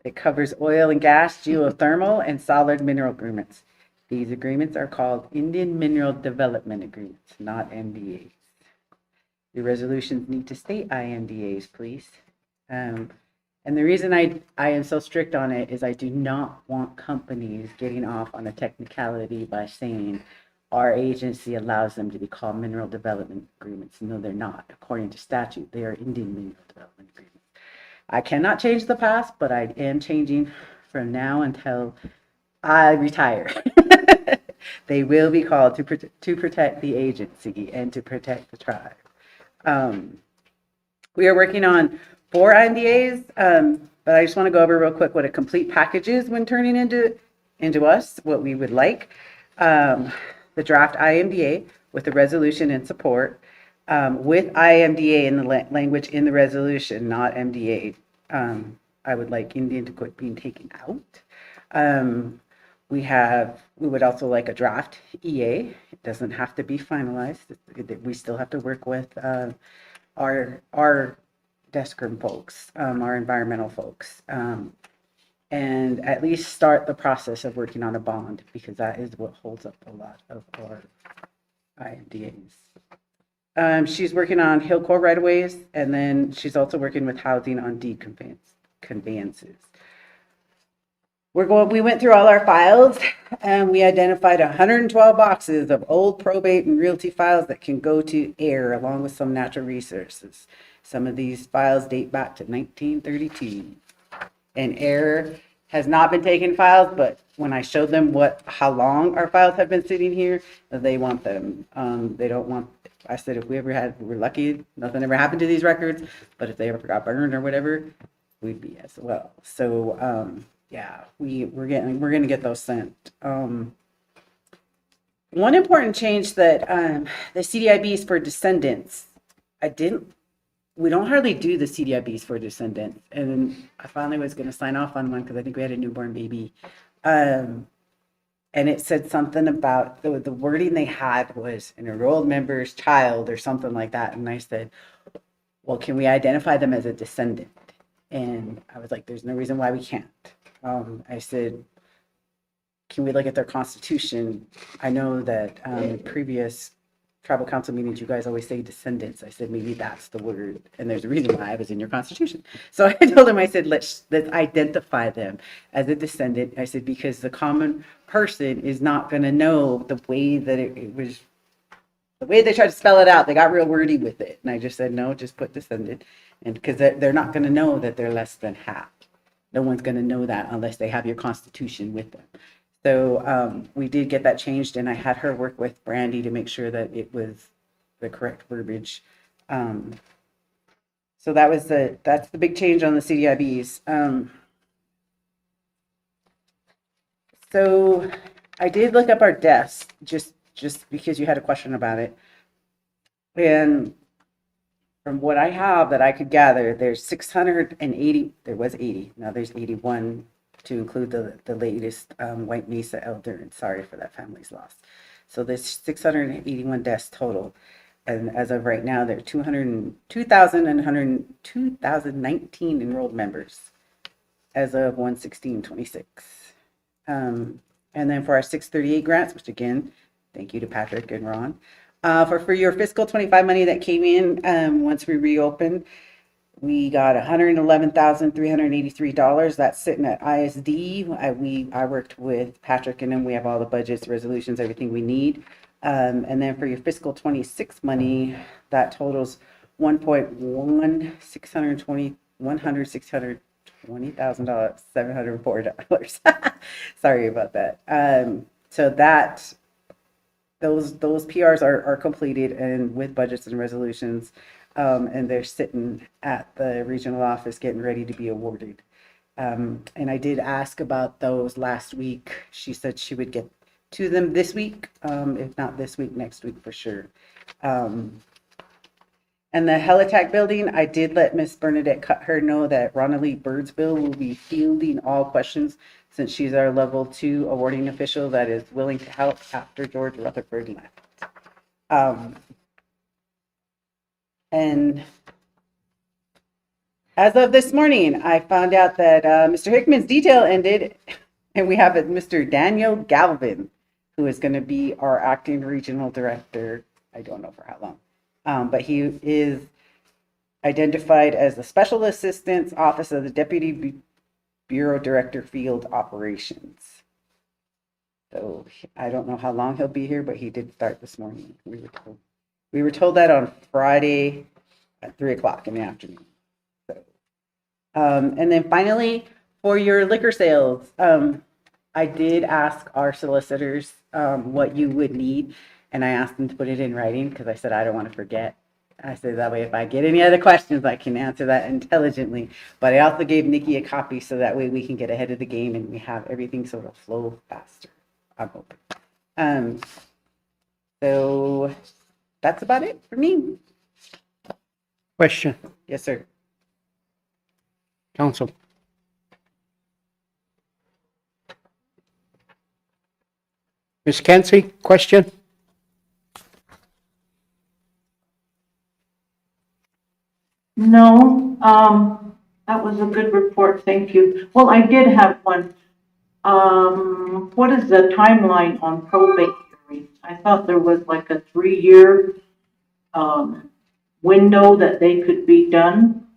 It covers oil and gas, geothermal, and solid mineral agreements. These agreements are called Indian Mineral Development Agreements, not NDAs. Your resolutions need to state IMDAs, please. And the reason I am so strict on it is I do not want companies getting off on a technicality by saying our agency allows them to be called mineral development agreements. No, they're not. According to statute, they are Indian Mineral Development Agreements. I cannot change the past, but I am changing from now until I retire. They will be called to protect the agency and to protect the tribe. We are working on 4 IMDAs, but I just want to go over real quick what a complete package is when turning into us, what we would like. the draft IMDA with the resolution in support, with IMDA in the language in the resolution, not MDA. I would like Indian to quit being taken out. We would also like a draft EA. It doesn't have to be finalized. We still have to work with our desk room folks, our environmental folks, and at least start the process of working on a bond, because that is what holds up a lot of our IMDAs. She's working on Hill Core right-of-ways, and then she's also working with housing on deed conveyances. We went through all our files, and we identified 112 boxes of old probate and realty files that can go to AIR, along with some natural resources. Some of these files date back to 1932. And AIR has not been taking files, but when I showed them how long our files have been sitting here, they want them. They don't want, I said, if we're lucky, nothing ever happened to these records, but if they ever got burned or whatever, we'd be as well. So, yeah, we're going to get those sent. One important change that the CDIBs for descendants, we don't hardly do the CDIBs for descendants, and I finally was going to sign off on one because I think we had a newborn baby, and it said something about the wording they had was an enrolled member's child or something like that, and I said, well, can we identify them as a descendant? And I was like, there's no reason why we can't. I said, can we look at their constitution? I know that in previous tribal council meetings, you guys always say descendants. I said, maybe that's the word. And there's a reason why it was in your constitution. So I told him, I said, let's identify them as a descendant. I said, because the common person is not going to know the way that it was, the way they tried to spell it out. They got real wordy with it. And I just said, no, just put descendant. And because they're not going to know that they're less than half. No one's going to know that unless they have your constitution with them. So we did get that changed, and I had her work with Brandy to make sure that it was the correct verbiage. So that's the big change on the CDIBs. So I did look up our deaths just because you had a question about it. And from what I have that I could gather, there's 680, there was 80, now there's 81 to include the latest White Mesa elder, and sorry for that family's loss. So there's 681 deaths total. And as of right now, there are 2,019 enrolled members as of 1/16/26. And then for our 638 grants, which again, thank you to Patrick and Ron, for your fiscal 25 money that came in once we reopened, we got $111,383. That's sitting at ISD. I worked with Patrick, and then we have all the budgets, resolutions, everything we need. And then for your fiscal 26 money, that totals $1,620,704. Sorry about that. So those PRs are completed and with budgets and resolutions. And they're sitting at the regional office getting ready to be awarded. And I did ask about those last week. She said she would get to them this week, if not this week, next week for sure. And the Helitack building, I did let Miss Bernadette Cuthard know that Ronalee Birdsville will be fielding all questions since she's our level 2 awarding official that is willing to help after George Rutherford left. And as of this morning, I found out that Mr. Hickman's detail ended, and we have Mr. Daniel Galvin, who is going to be our acting regional director. I don't know for how long, but he is identified as the Special Assistance Office of the Deputy Bureau Director, Field Operations. So I don't know how long he'll be here, but he did start this morning. We were told that on Friday at 3:00 in the afternoon. So, and then finally, for your liquor sales, I did ask our solicitors what you would need, and I asked them to put it in writing because I said I don't want to forget. I said that way if I get any other questions, I can answer that intelligently. But I also gave Nikki a copy so that way we can get ahead of the game and we have everything sort of flow faster. I'm hoping. So that's about it for me. Question, Yes, sir. council. Ms. Kenzie, question? No, that was a good report, thank you. Well, I did have one. What is the timeline on probate hearings? I thought there was like a 3-year, window that they could be done.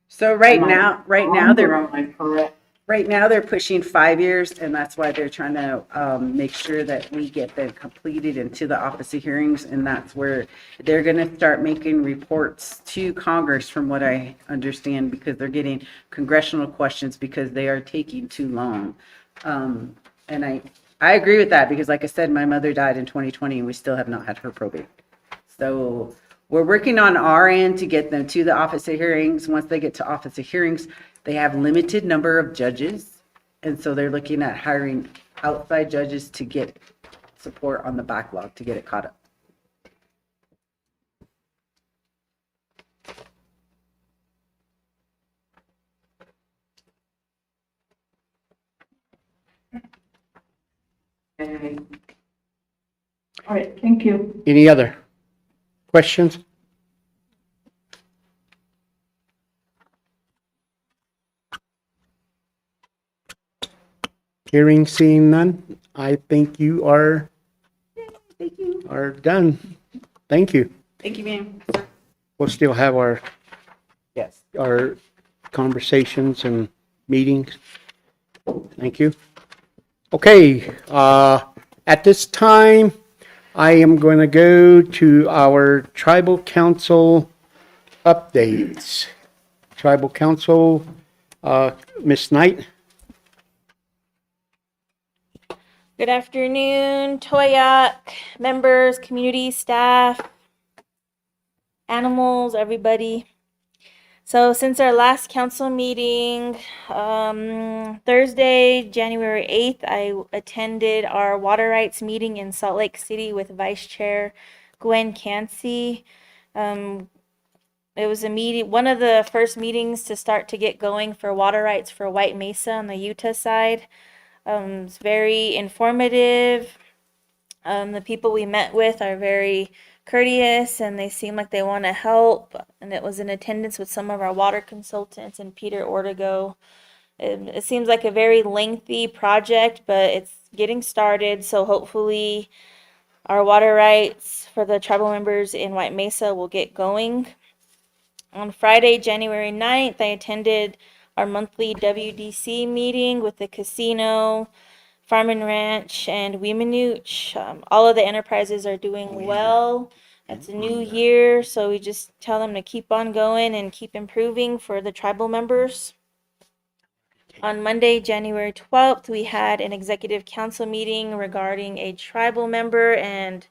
So Am I wrong, or am I correct? right now they're pushing 5 years, and that's why they're trying to make sure that we get them completed into the Office of Hearings, and that's where they're going to start making reports to Congress, from what I understand, because they're getting congressional questions because they are taking too long. And I agree with that, because like I said, my mother died in 2020 and we still have not had her probate. So we're working on our end to get them to the Office of Hearings. Once they get to Office of Hearings, they have limited number of judges. And so they're looking at hiring outside judges to get support on the backlog to get it caught up. Okay. All right, thank you. Any other questions? Hearing, seeing none, I think you are Thank you. done. Thank you. Thank you, ma'am. We'll still have Yes. our conversations and meetings. Thank you. Okay, at this time, I am going to go to our tribal council updates. Tribal council, Ms. Knight. Good afternoon, Toyac members, community staff, animals, everybody. So since our last council meeting, Thursday, January 8th, I attended our water rights meeting in Salt Lake City with Vice Chair Gwen Cansey. It was a meeting, one of the first meetings to start to get going for water rights for White Mesa on the Utah side. It's very informative. The people we met with are very courteous and they seem like they want to help. And it was in attendance with some of our water consultants and Peter Ortego. It seems like a very lengthy project, but it's getting started. So hopefully our water rights for the tribal members in White Mesa will get going. On Friday, January 9th, I attended our monthly WDC meeting with the casino, Farm and Ranch, and Weemanooch. All of the enterprises are doing well. It's a new year, so we just tell them to keep on going and keep improving for the tribal members. On Monday, January 12th, we had an executive council meeting regarding a tribal member and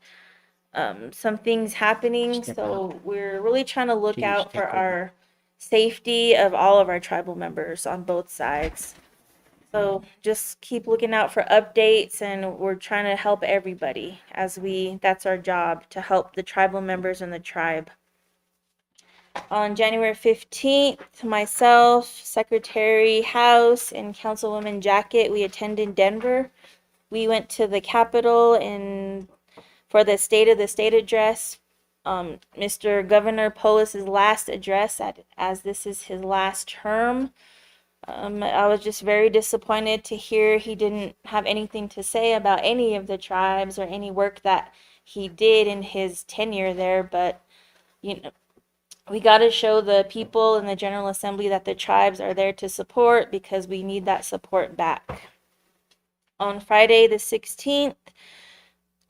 some things happening. So we're really trying to look out for our safety of all of our tribal members on both sides. So just keep looking out for updates, and we're trying to help everybody that's our job, to help the tribal members in the tribe. On January 15th, myself, Secretary House, and Councilwoman Jacket, we attended Denver. We went to the Capitol for the State of the State address. Mr. Governor Polis's last address, as this is his last term. I was just very disappointed to hear he didn't have anything to say about any of the tribes or any work that he did in his tenure there. But, we got to show the people in the General Assembly that the tribes are there to support, because we need that support back. On Friday the 16th,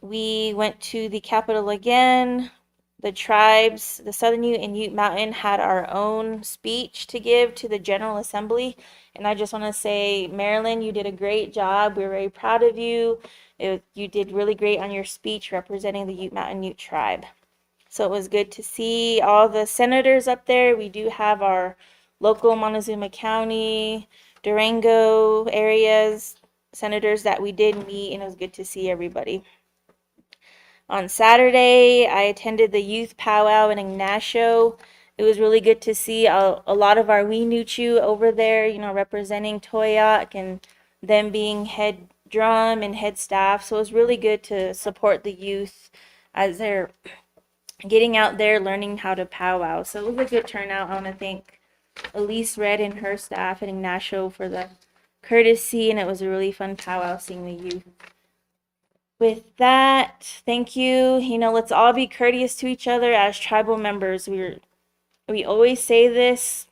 we went to the Capitol again. The tribes, the Southern Ute and Ute Mountain, had our own speech to give to the General Assembly. And I just want to say, Marilyn, you did a great job. We're very proud of you. You did really great on your speech representing the Ute Mountain Ute tribe. So it was good to see all the senators up there. We do have our local Montezuma County, Durango areas senators that we did meet, and it was good to see everybody. On Saturday, I attended the youth powwow in Ignacio. It was really good to see a lot of our Weenuchu over there, you know, representing Toyac and them being head drum and head staff. So it was really good to support the youth as they're getting out there learning how to powwow. So it was a good turnout. I want to thank Elise Red and her staff at Ignacio for the courtesy, and it was a really fun powwow seeing the youth. With that, thank you. You know, let's all be courteous to each other as tribal members. We always say this.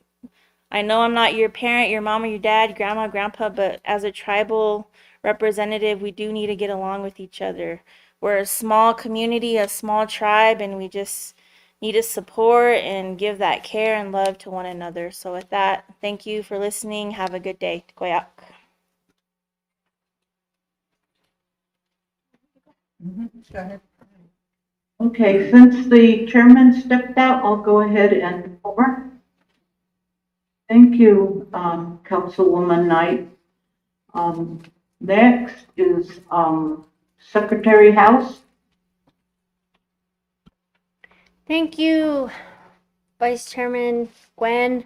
I know I'm not your parent, your mom or your dad, grandma, grandpa, but as a tribal representative, we do need to get along with each other. We're a small community, a small tribe, and we just need to support and give that care and love to one another. So with that, thank you for listening. Have a good day. Koyak. Go ahead. Okay, since the chairman stepped out, I'll go ahead and over. Thank you, Councilwoman Knight. Next is Secretary House. Thank you, Vice Chairman Gwen.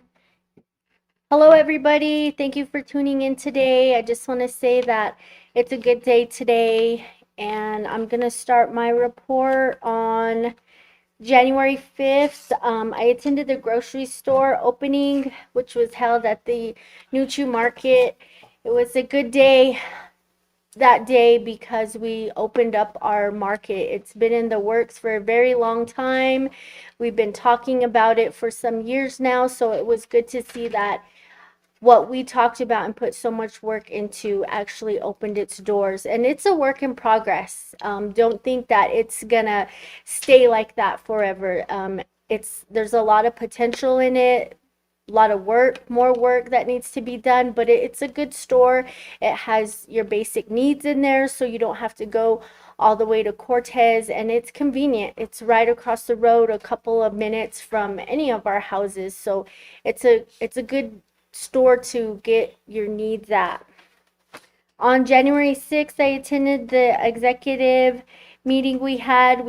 Hello, everybody. Thank you for tuning in today. I just want to say that it's a good day today, and I'm going to start my report on January 5th. I attended the grocery store opening, which was held at the Nuchu Market. It was a good day that day because we opened up our market. It's been in the works for a very long time. We've been talking about it for some years now, so it was good to see that what we talked about and put so much work into actually opened its doors. And it's a work in progress. Don't think that it's gonna stay like that forever. There's a lot of potential in it, a lot of work, more work that needs to be done, but it's a good store. It has your basic needs in there, so you don't have to go all the way to Cortez, and it's convenient. It's right across the road, a couple of minutes from any of our houses. So it's a good store to get your needs at. On January 6th, I attended the executive meeting we had.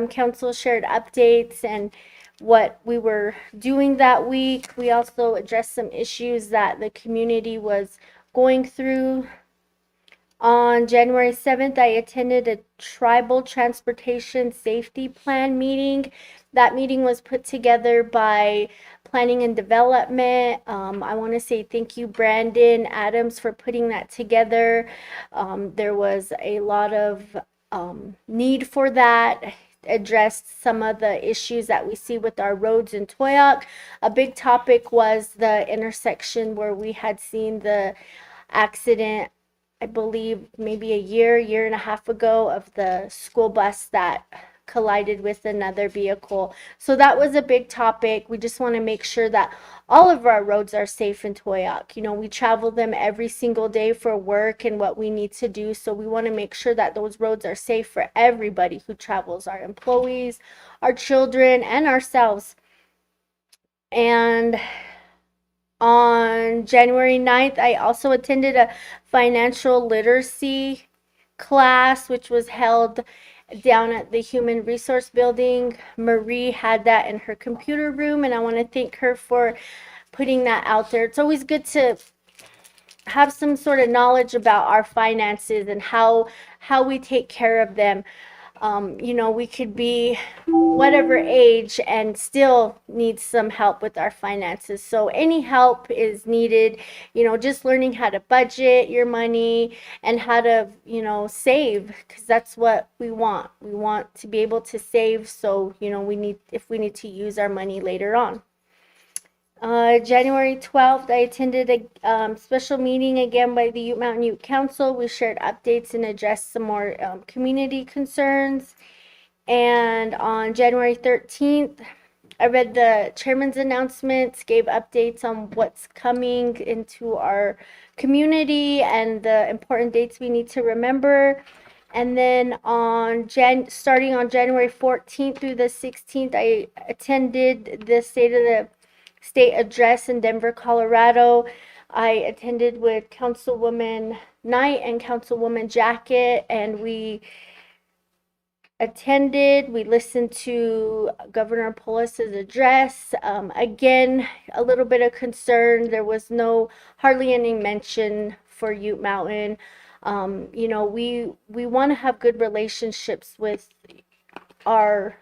Council shared updates and what we were doing that week. We also addressed some issues that the community was going through. On January 7th, I attended a tribal transportation safety plan meeting. That meeting was put together by Planning and Development. I want to say thank you, Brandon Adams, for putting that together. There was a lot of need for that. Addressed some of the issues that we see with our roads in Toyac. A big topic was the intersection where we had seen the accident, I believe maybe a year and a half ago, of the school bus that collided with another vehicle. So that was a big topic. We just want to make sure that all of our roads are safe in Toyac. You know, we travel them every single day for work and what we need to do. So we want to make sure that those roads are safe for everybody who travels, our employees, our children, and ourselves. And on January 9th, I also attended a financial literacy class, which was held down at the Human Resource Building. Marie had that in her computer room, and I want to thank her for putting that out there. It's always good to have some sort of knowledge about our finances and how we take care of them. You know, we could be whatever age and still need some help with our finances. So any help is needed, you know, just learning how to budget your money and how to, you know, save, because that's what we want. We want to be able to save. So, you know, if we need to use our money later on. January 12th, I attended a special meeting again by the Ute Mountain Ute Council. We shared updates and addressed some more community concerns. And on January 13th, I read the chairman's announcements, gave updates on what's coming into our community and the important dates we need to remember. And then starting on January 14th through the 16th, I attended the State of the State address in Denver, Colorado. I attended with Councilwoman Knight and Councilwoman Jacket, and we attended. We listened to Governor Polis's address. Again, a little bit of concern. There was hardly any mention for Ute Mountain. You know, we want to have good relationships with our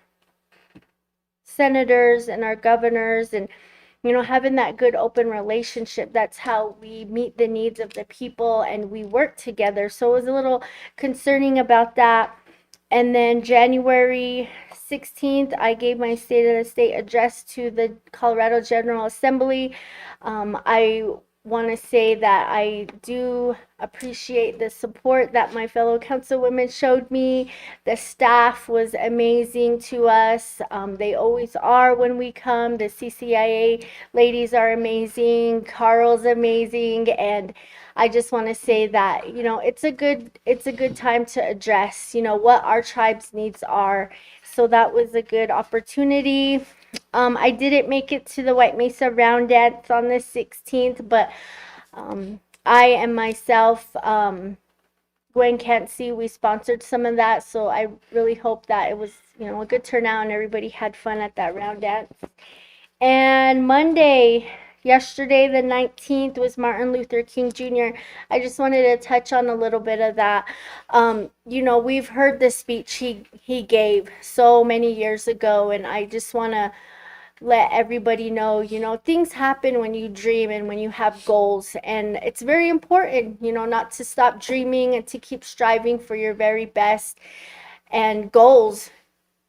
senators and our governors, and you know, having that good open relationship, that's how we meet the needs of the people and we work together. So it was a little concerning about that. And then January 16th, I gave my State of the State address to the Colorado General Assembly. I want to say that I do appreciate the support that my fellow councilwomen showed me. The staff was amazing to us. They always are when we come. The CCIA ladies are amazing. Carl's amazing. And I just want to say that, you know, it's a good time to address, you know, what our tribe's needs are. So that was a good opportunity. I didn't make it to the White Mesa Round Dance on the 16th, but I and myself, Gwen Cansey, we sponsored some of that, so I really hope that it was, you know, a good turnout and everybody had fun at that round dance. And yesterday, the 19th, was Martin Luther King Jr. I just wanted to touch on a little bit of that. You know, we've heard the speech he gave so many years ago, and I just want to let everybody know, you know, things happen when you dream and when you have goals, and it's very important, you know, not to stop dreaming and to keep striving for your very best. And goals,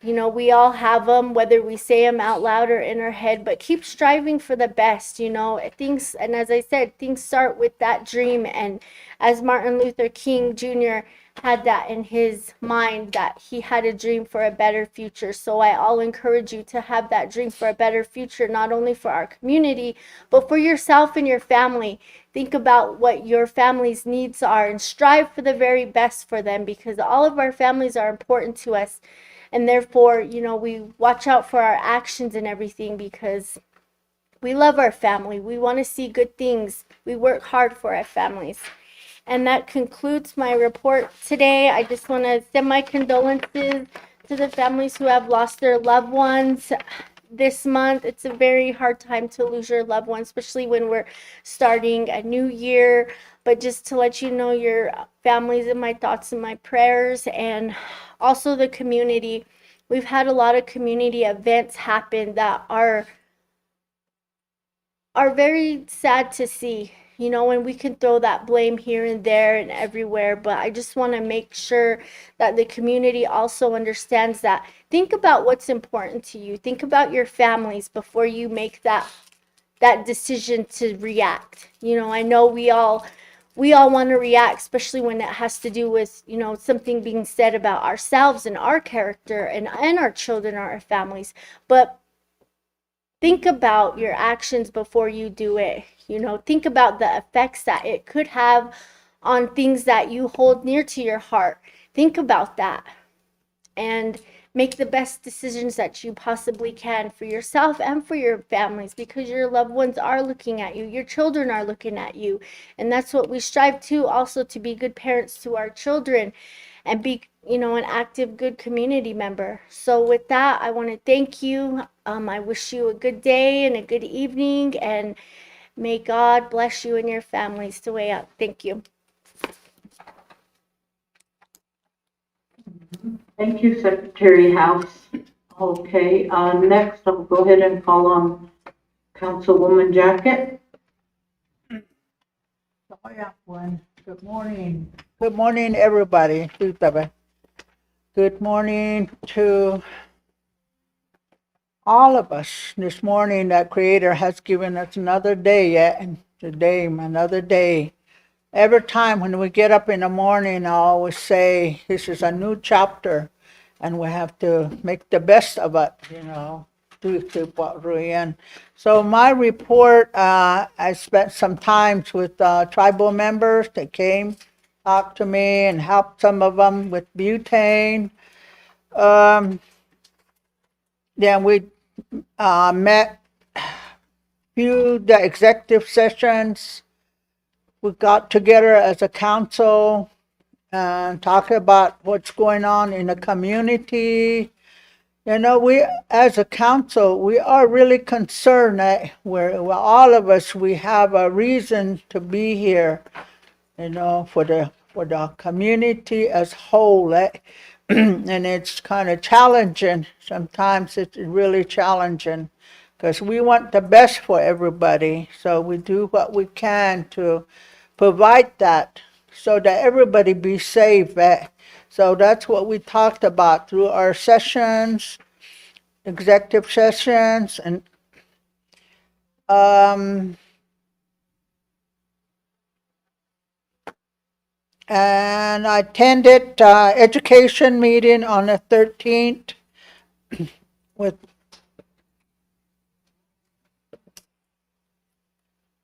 you know, we all have them, whether we say them out loud or in our head, but keep striving for the best, you know, things. And as I said, things start with that dream. And as Martin Luther King Jr. had that in his mind, that he had a dream for a better future. So I'll encourage you to have that dream for a better future, not only for our community, but for yourself and your family. Think about what your family's needs are and strive for the very best for them, because all of our families are important to us. And therefore, you know, we watch out for our actions and everything, because we love our family. We want to see good things. We work hard for our families. And that concludes my report today. I just want to send my condolences to the families who have lost their loved ones this month. It's a very hard time to lose your loved ones, especially when we're starting a new year. But just to let you know, your families in my thoughts and my prayers, and also the community. We've had a lot of community events happen that are very sad to see, you know, and we can throw that blame here and there and everywhere, but I just want to make sure that the community also understands that. Think about what's important to you. Think about your families before you make that decision to react. You know, I know we all want to react, especially when it has to do with, you know, something being said about ourselves and our character and our children or our families. But think about your actions before you do it. You know, think about the effects that it could have on things that you hold near to your heart. Think about that and make the best decisions that you possibly can for yourself and for your families, because your loved ones are looking at you, your children are looking at you, and that's what we strive to, also to be good parents to our children and be, you know, an active, good community member. So with that, I want to thank you. I wish you a good day and a good evening, and may God bless you and your families to way out. Thank you. Thank you, Secretary House. Okay, next I'll go ahead and call on Councilwoman Jacket. Oh, yeah, one. Good morning. Good morning, everybody. Good morning to all of us this morning. That Creator has given us another day yet, and today, another day. Every time when we get up in the morning, I always say, this is a new chapter, and we have to make the best of it, you know, to what we're in. So my report, I spent some time with tribal members that came, talked to me, and helped some of them with butane. Then we met few the executive sessions. We got together as a council and talk about what's going on in the community. You know, we, as a council, we are really concerned that well, all of us, we have a reason to be here, you know, for the community as whole. And it's kind of challenging. Sometimes it's really challenging because we want the best for everybody. So we do what we can to provide that so that everybody be safe. So that's what we talked about through our sessions, executive sessions, and I attended education meeting on the 13th with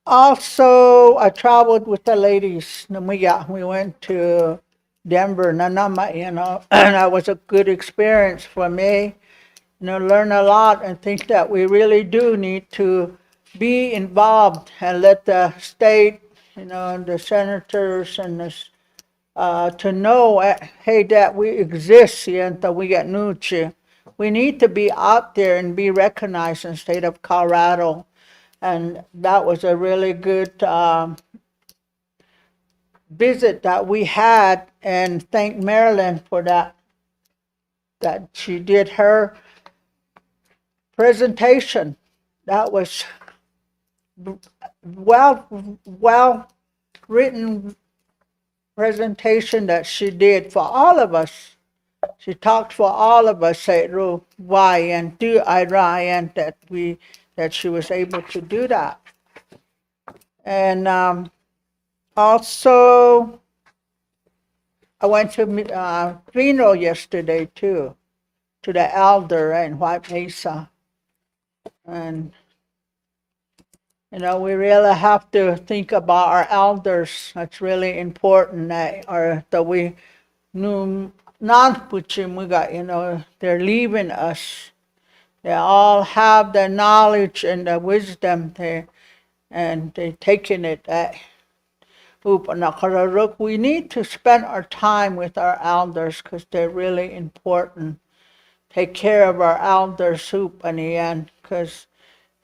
also I traveled with the ladies. We went to Denver, Nanama, you know, and that was a good experience for me. You know, learn a lot and think that we really do need to be involved and let the state, you know, and the senators and the to know, hey, that we exist here and that we get nuchi. We need to be out there and be recognized in the state of Colorado. And that was a really good visit that we had, and thank Marilyn for that she did her presentation. That was well written presentation that she did for all of us. She talked for all of us, say why and do I and that she was able to do that. And also I went to funeral yesterday too, to the elder in White Mesa. And you know, we really have to think about our elders. That's really important that we knew non-puchimuga, you know, they're leaving us. They all have the knowledge and the wisdom there, and they're taking it. We need to spend our time with our elders because they're really important. Take care of our elders, because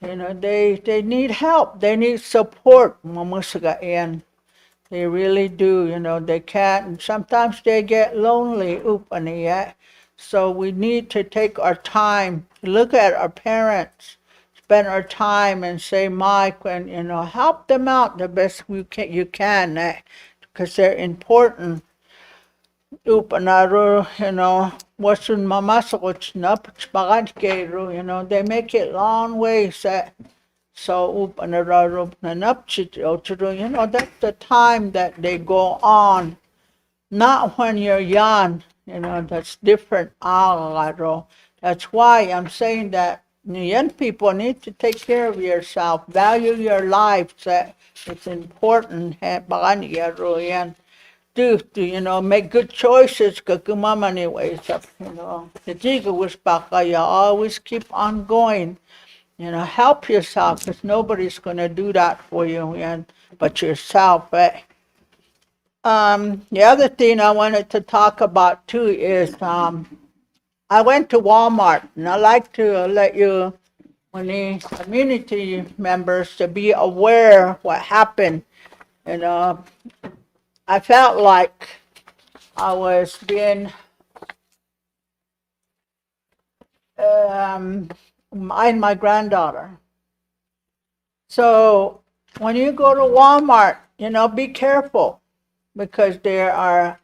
you know, they need help. They need support. And they really do. You know, they can't. And sometimes they get lonely. So we need to take our time, look at our parents, spend our time and say, Mike, and, you know, help them out the best you can, because they're important. You know, wasun mamasakot na pachpagan you know, they make it long ways. So you know, that's the time that they go on, not when you're young. You know, that's different. That's why I'm saying that young people need to take care of yourself, value your life. It's important. Do you know, make good choices, anyways, you know. The Jiga was you always keep on going. You know, help yourself, because nobody's gonna do that for you, but yourself. The other thing I wanted to talk about too is I went to Walmart, and I like to let you, when the community members, to be aware what happened. You know, I felt like I was being my granddaughter. So when you go to Walmart, you know, be careful, because there are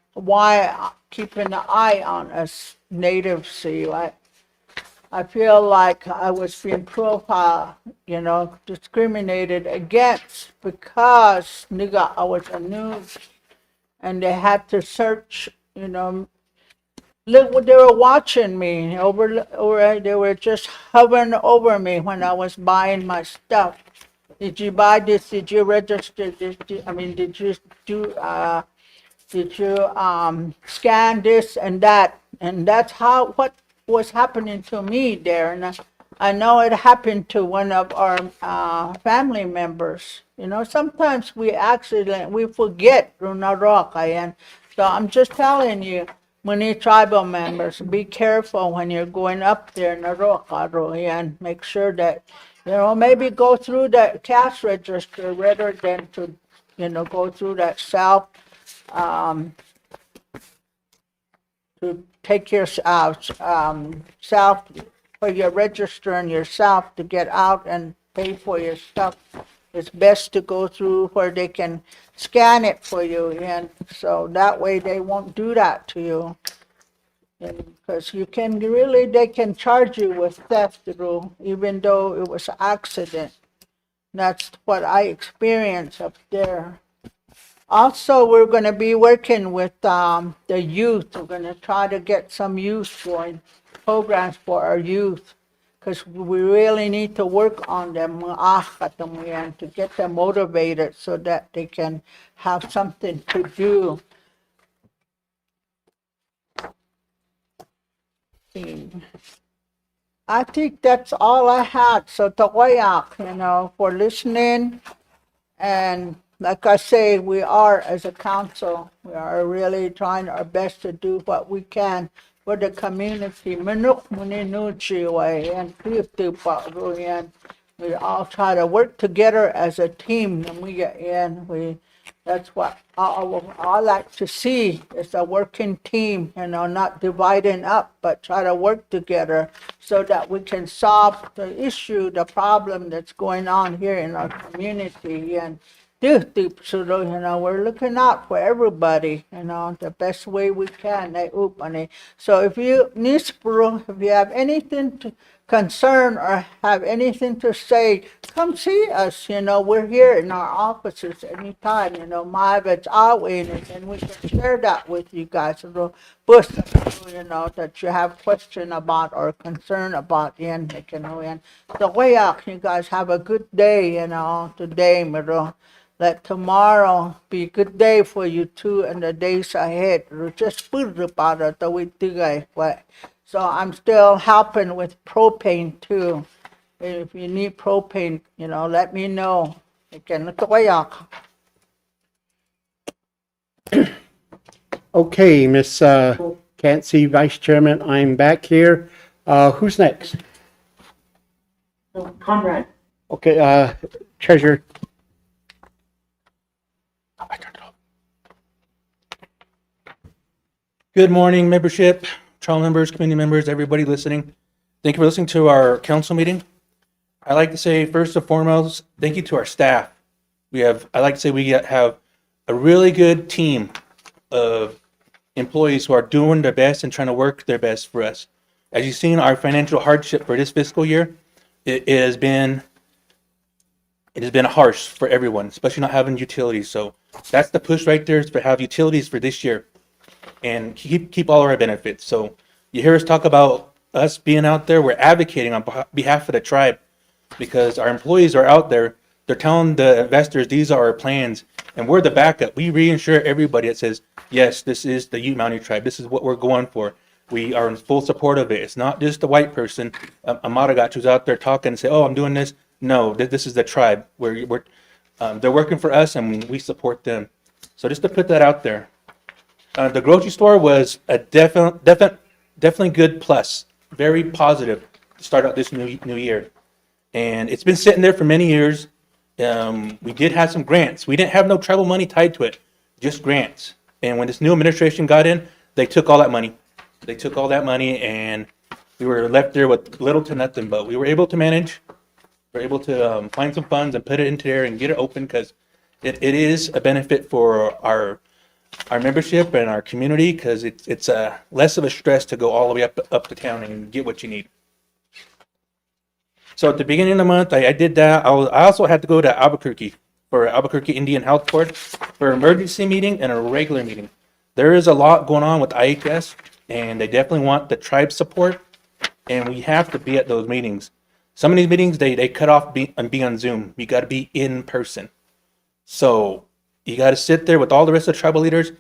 keeping an eye on us natives. See, I feel like I was being profiled, you know, discriminated against because I was a news. And they had to search, you know, look, they were watching me they were just hovering over me when I was buying my stuff. Did you buy this? Did you register this? Did you do, did you scan this and that? And that's what was happening to me there. And I know it happened to one of our family members. You know, sometimes we forget, So I'm just telling you, many tribal members, be careful when you're going up there in Narokaro and make sure that, maybe go through the cash register rather than to, go through that um, to take your, self, for your registering yourself to get out and pay for your stuff. It's best to go through where they can scan it for you, and so that way they won't do that to you. Because they can charge you with theft through, even though it was an accident. That's what I experienced up there. Also, we're going to be working with the youth. We're going to try to get some youth going, programs for our youth, because we really need to work on them and to get them motivated so that they can have something to do. I think that's all I had. So tawayak, for listening. And like I say, we are, as a council, we are really trying our best to do what we can for the community. And we all try to work together as a team when we get in. That's what I like to see, is a working team, not dividing up, but try to work together so that we can solve the issue, the problem that's going on here in our community. And we're looking out for everybody, the best way we can. So if you have anything to concern or have anything to say, come see us. We're here in our offices anytime. Mahabet's always, and we can share that with you guys. That you have question about or concern about. So you guys have a good day. Today, let tomorrow be a good day for you too, and the days ahead. Just put about it. So I'm still helping with propane too. If you need propane, let me know. Okay, Miss Can't See Vice Chairman, I'm back here. Who's next? Conrad. Okay, Treasurer. Good morning, membership, trial members, community members, everybody listening. Thank you for listening to our council meeting. I'd like to say, first and foremost, thank you to our staff. We have a really good team of employees who are doing their best and trying to work their best for us. As you've seen, our financial hardship for this fiscal year, it has been harsh for everyone, especially not having utilities. So that's the push right there, is to have utilities for this year and keep all of our benefits. So you hear us talk about us being out there. We're advocating on behalf of the tribe, because our employees are out there. They're telling the investors these are our plans, and we're the backup. We reinsure everybody that says, yes, this is the Ute Mountain Tribe. This is what we're going for. We are in full support of it. It's not just the white person, a Maragat, who's out there talking and say, oh, I'm doing this. No, this is the tribe. They're working for us, and we support them. So just to put that out there. The grocery store was a definitely good plus, very positive to start out this new year. And it's been sitting there for many years. We did have some grants. We didn't have no tribal money tied to it, just grants. And when this new administration got in, they took all that money. And we were left there with little to nothing, but we were able to manage. We were able to find some funds and put it into there and get it open, because it is a benefit for our membership and our community, because it's less of a stress to go all the way up to town and get what you need. So at the beginning of the month, I did that. I also had to go to Albuquerque for Albuquerque Indian Health Board for an emergency meeting and a regular meeting. There is a lot going on with IHS, and they definitely want the tribe support, and we have to be at those meetings. Some of these meetings, they cut off and be on Zoom. You got to be in person. So you got to sit there with all the rest of the tribal leaders,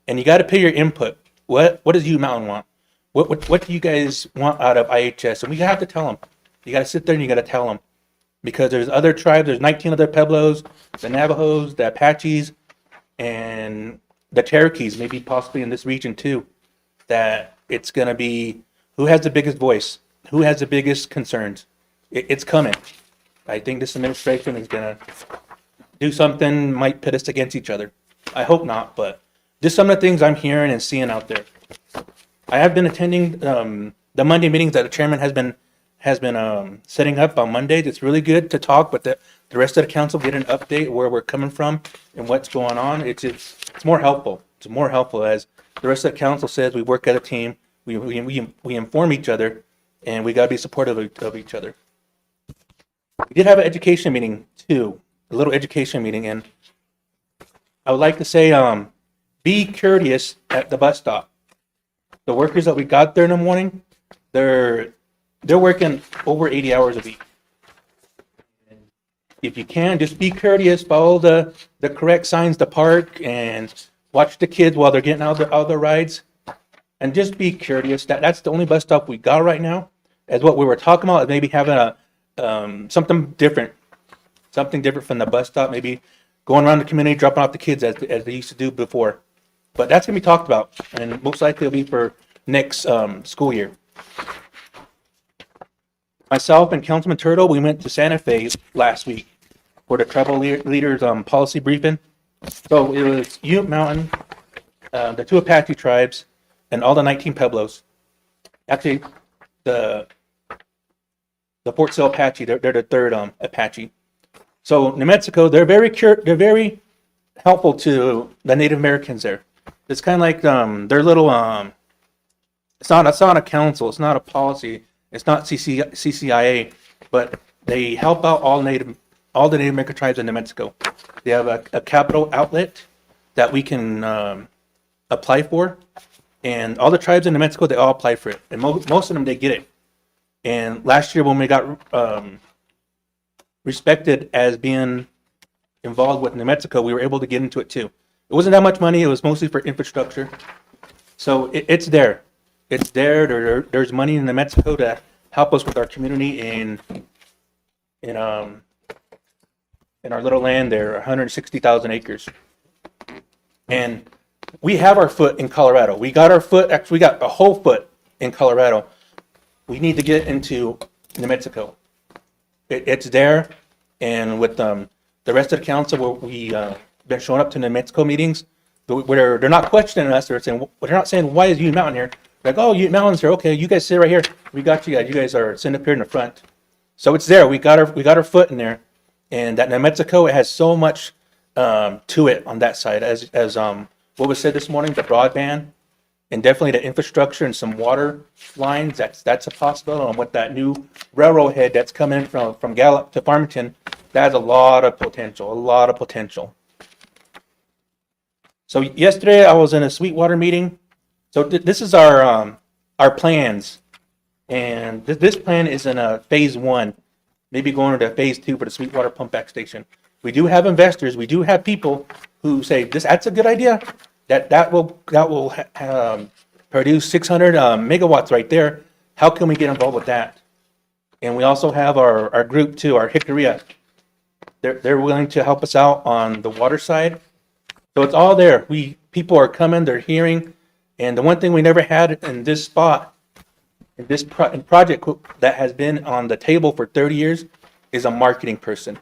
and you got to pay your input. What does Ute Mountain want? What do you guys want out of IHS? And we have to tell them. You got to sit there and you got to tell them, because there's other tribes. There's 19 other Pueblos, the Navajos, the Apaches, and the Cherokees, maybe possibly in this region too, that it's going to be who has the biggest voice, who has the biggest concerns. It's coming. I think this administration is going to do something, might pit us against each other. I hope not, but just some of the things I'm hearing and seeing out there. I have been attending the Monday meetings that the chairman has been setting up on Mondays. It's really good to talk, but the rest of the council get an update where we're coming from and what's going on. It's more helpful. It's more helpful as the rest of the council says. We work as a team. We inform each other, and we got to be supportive of each other. We did have an education meeting too, a little education meeting, and I would like to say, be courteous at the bus stop. The workers that we got there in the morning, they're working over 80 hours a week. If you can, just be courteous, follow the correct signs to park, and watch the kids while they're getting out of the rides, and just be courteous. That's the only bus stop we got right now. As what we were talking about, is maybe having something different from the bus stop, maybe going around the community, dropping off the kids as they used to do before. But that's gonna be talked about, and most likely it'll be for next school year. Myself and Councilman Turtle, we went to Santa Fe last week for the tribal leaders policy briefing. So it was Ute Mountain, the 2 Apache tribes, and all the 19 Pueblos. Actually, the Fort Sill Apache, they're the 3rd Apache. So New Mexico, they're very helpful to the Native Americans there. It's kind of like their little it's not a council, it's not a policy, it's not CCIA, but they help out all the Native American tribes in New Mexico. They have a capital outlet that we can apply for, and all the tribes in New Mexico, they all apply for it, and most of them, they get it. And last year when we got respected as being involved with New Mexico, we were able to get into it too. It wasn't that much money, it was mostly for infrastructure. So it's there. It's there. There's money in New Mexico to help us with our community in our little land there, 160,000 acres. And we have our foot in Colorado. We got our foot, actually we got a whole foot in Colorado. We need to get into New Mexico. It's there, and with the rest of the council, we been showing up to New Mexico meetings. Where they're not questioning us. They're not saying, "Why is Ute Mountain here?" Like, "Oh, Ute Mountain's here. Okay, you guys sit right here. We got you guys. You guys are sitting up here in the front." So it's there. We got our foot in there, and that New Mexico, it has so much to it on that side. As what was said this morning, the broadband, and definitely the infrastructure and some water lines. That's a possibility. And with that new railroad head that's coming from Gallup to Farmington, that has a lot of potential. So yesterday I was in a Sweetwater meeting. So this is our plans, and this plan is in a phase 1, maybe going into phase 2 for the Sweetwater pump back station. We do have investors. We do have people who say that's a good idea. That will produce 600 megawatts right there. How can we get involved with that? And we also have our group too, our Hickoria. They're willing to help us out on the water side. So it's all there. People are coming, they're hearing, and the one thing we never had in this spot, in this project that has been on the table for 30 years, is a marketing person.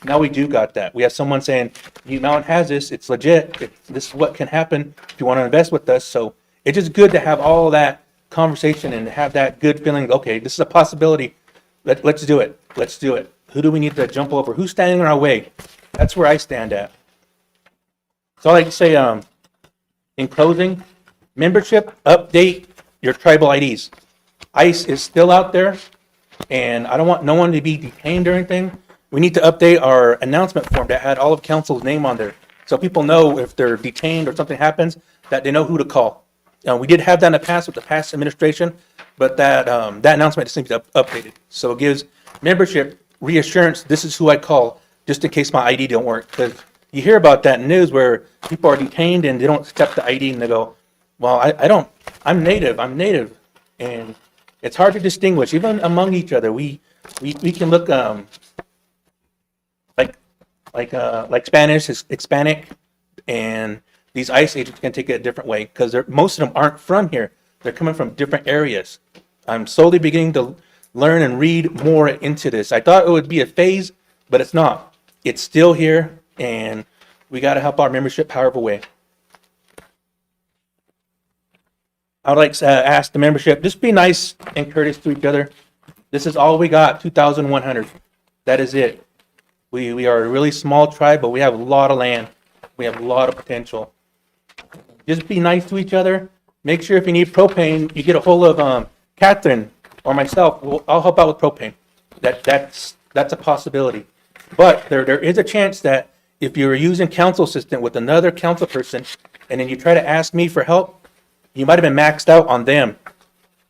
Now we do got that. We have someone saying, Ute Mountain has this, it's legit, this is what can happen if you want to invest with us. So it's just good to have all that conversation and have that good feeling, okay, this is a possibility. Let's do it. Let's do it. Who do we need to jump over? Who's standing in our way? That's where I stand at. So I'd like to say, in closing, membership, update your tribal IDs. ICE is still out there, and I don't want no one to be detained or anything. We need to update our announcement form that had all of council's name on there, so people know if they're detained or something happens, that they know who to call. We did have that in the past with the past administration, but that announcement just needs to be updated. So it gives membership reassurance, this is who I call, just in case my ID don't work. Because you hear about that in news where people are detained and they don't accept the ID and they go, well, I'm native. And it's hard to distinguish, even among each other. We can look like Spanish is Hispanic, and these ICE agents can take it a different way because most of them aren't from here. They're coming from different areas. I'm slowly beginning to learn and read more into this. I thought it would be a phase, but it's not. It's still here, and we got to help our membership however way. I would like to ask the membership, just be nice and courteous to each other. This is all we got, 2,100. That is it. We are a really small tribe, but we have a lot of land. We have a lot of potential. Just be nice to each other. Make sure if you need propane, you get a hold of Catherine or myself. I'll help out with propane. That's a possibility. But there is a chance that if you're using council assistant with another council person, and then you try to ask me for help, you might have been maxed out on them.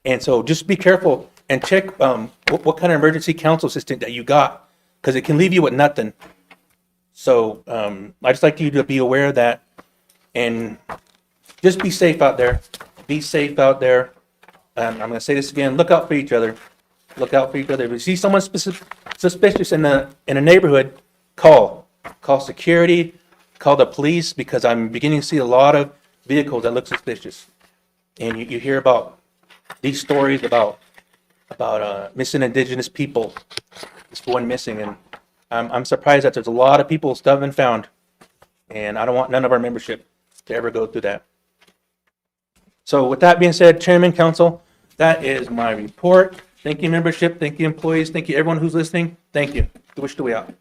And so just be careful and check what kind of emergency council assistant that you got, because it can leave you with nothing. So I just like you to be aware of that, and just be safe out there. Be safe out there. I'm going to say this again. Look out for each other. Look out for each other. If you see someone suspicious in a neighborhood, call security, call the police, because I'm beginning to see a lot of vehicles that look suspicious. And you hear about these stories about missing indigenous people just going missing, and I'm surprised that there's a lot of people still haven't found, and I don't want none of our membership to ever go through that. So with that being said, Chairman, Council, that is my report. Thank you, membership. Thank you, employees. Thank you, everyone who's listening. Thank you. Wish the way out.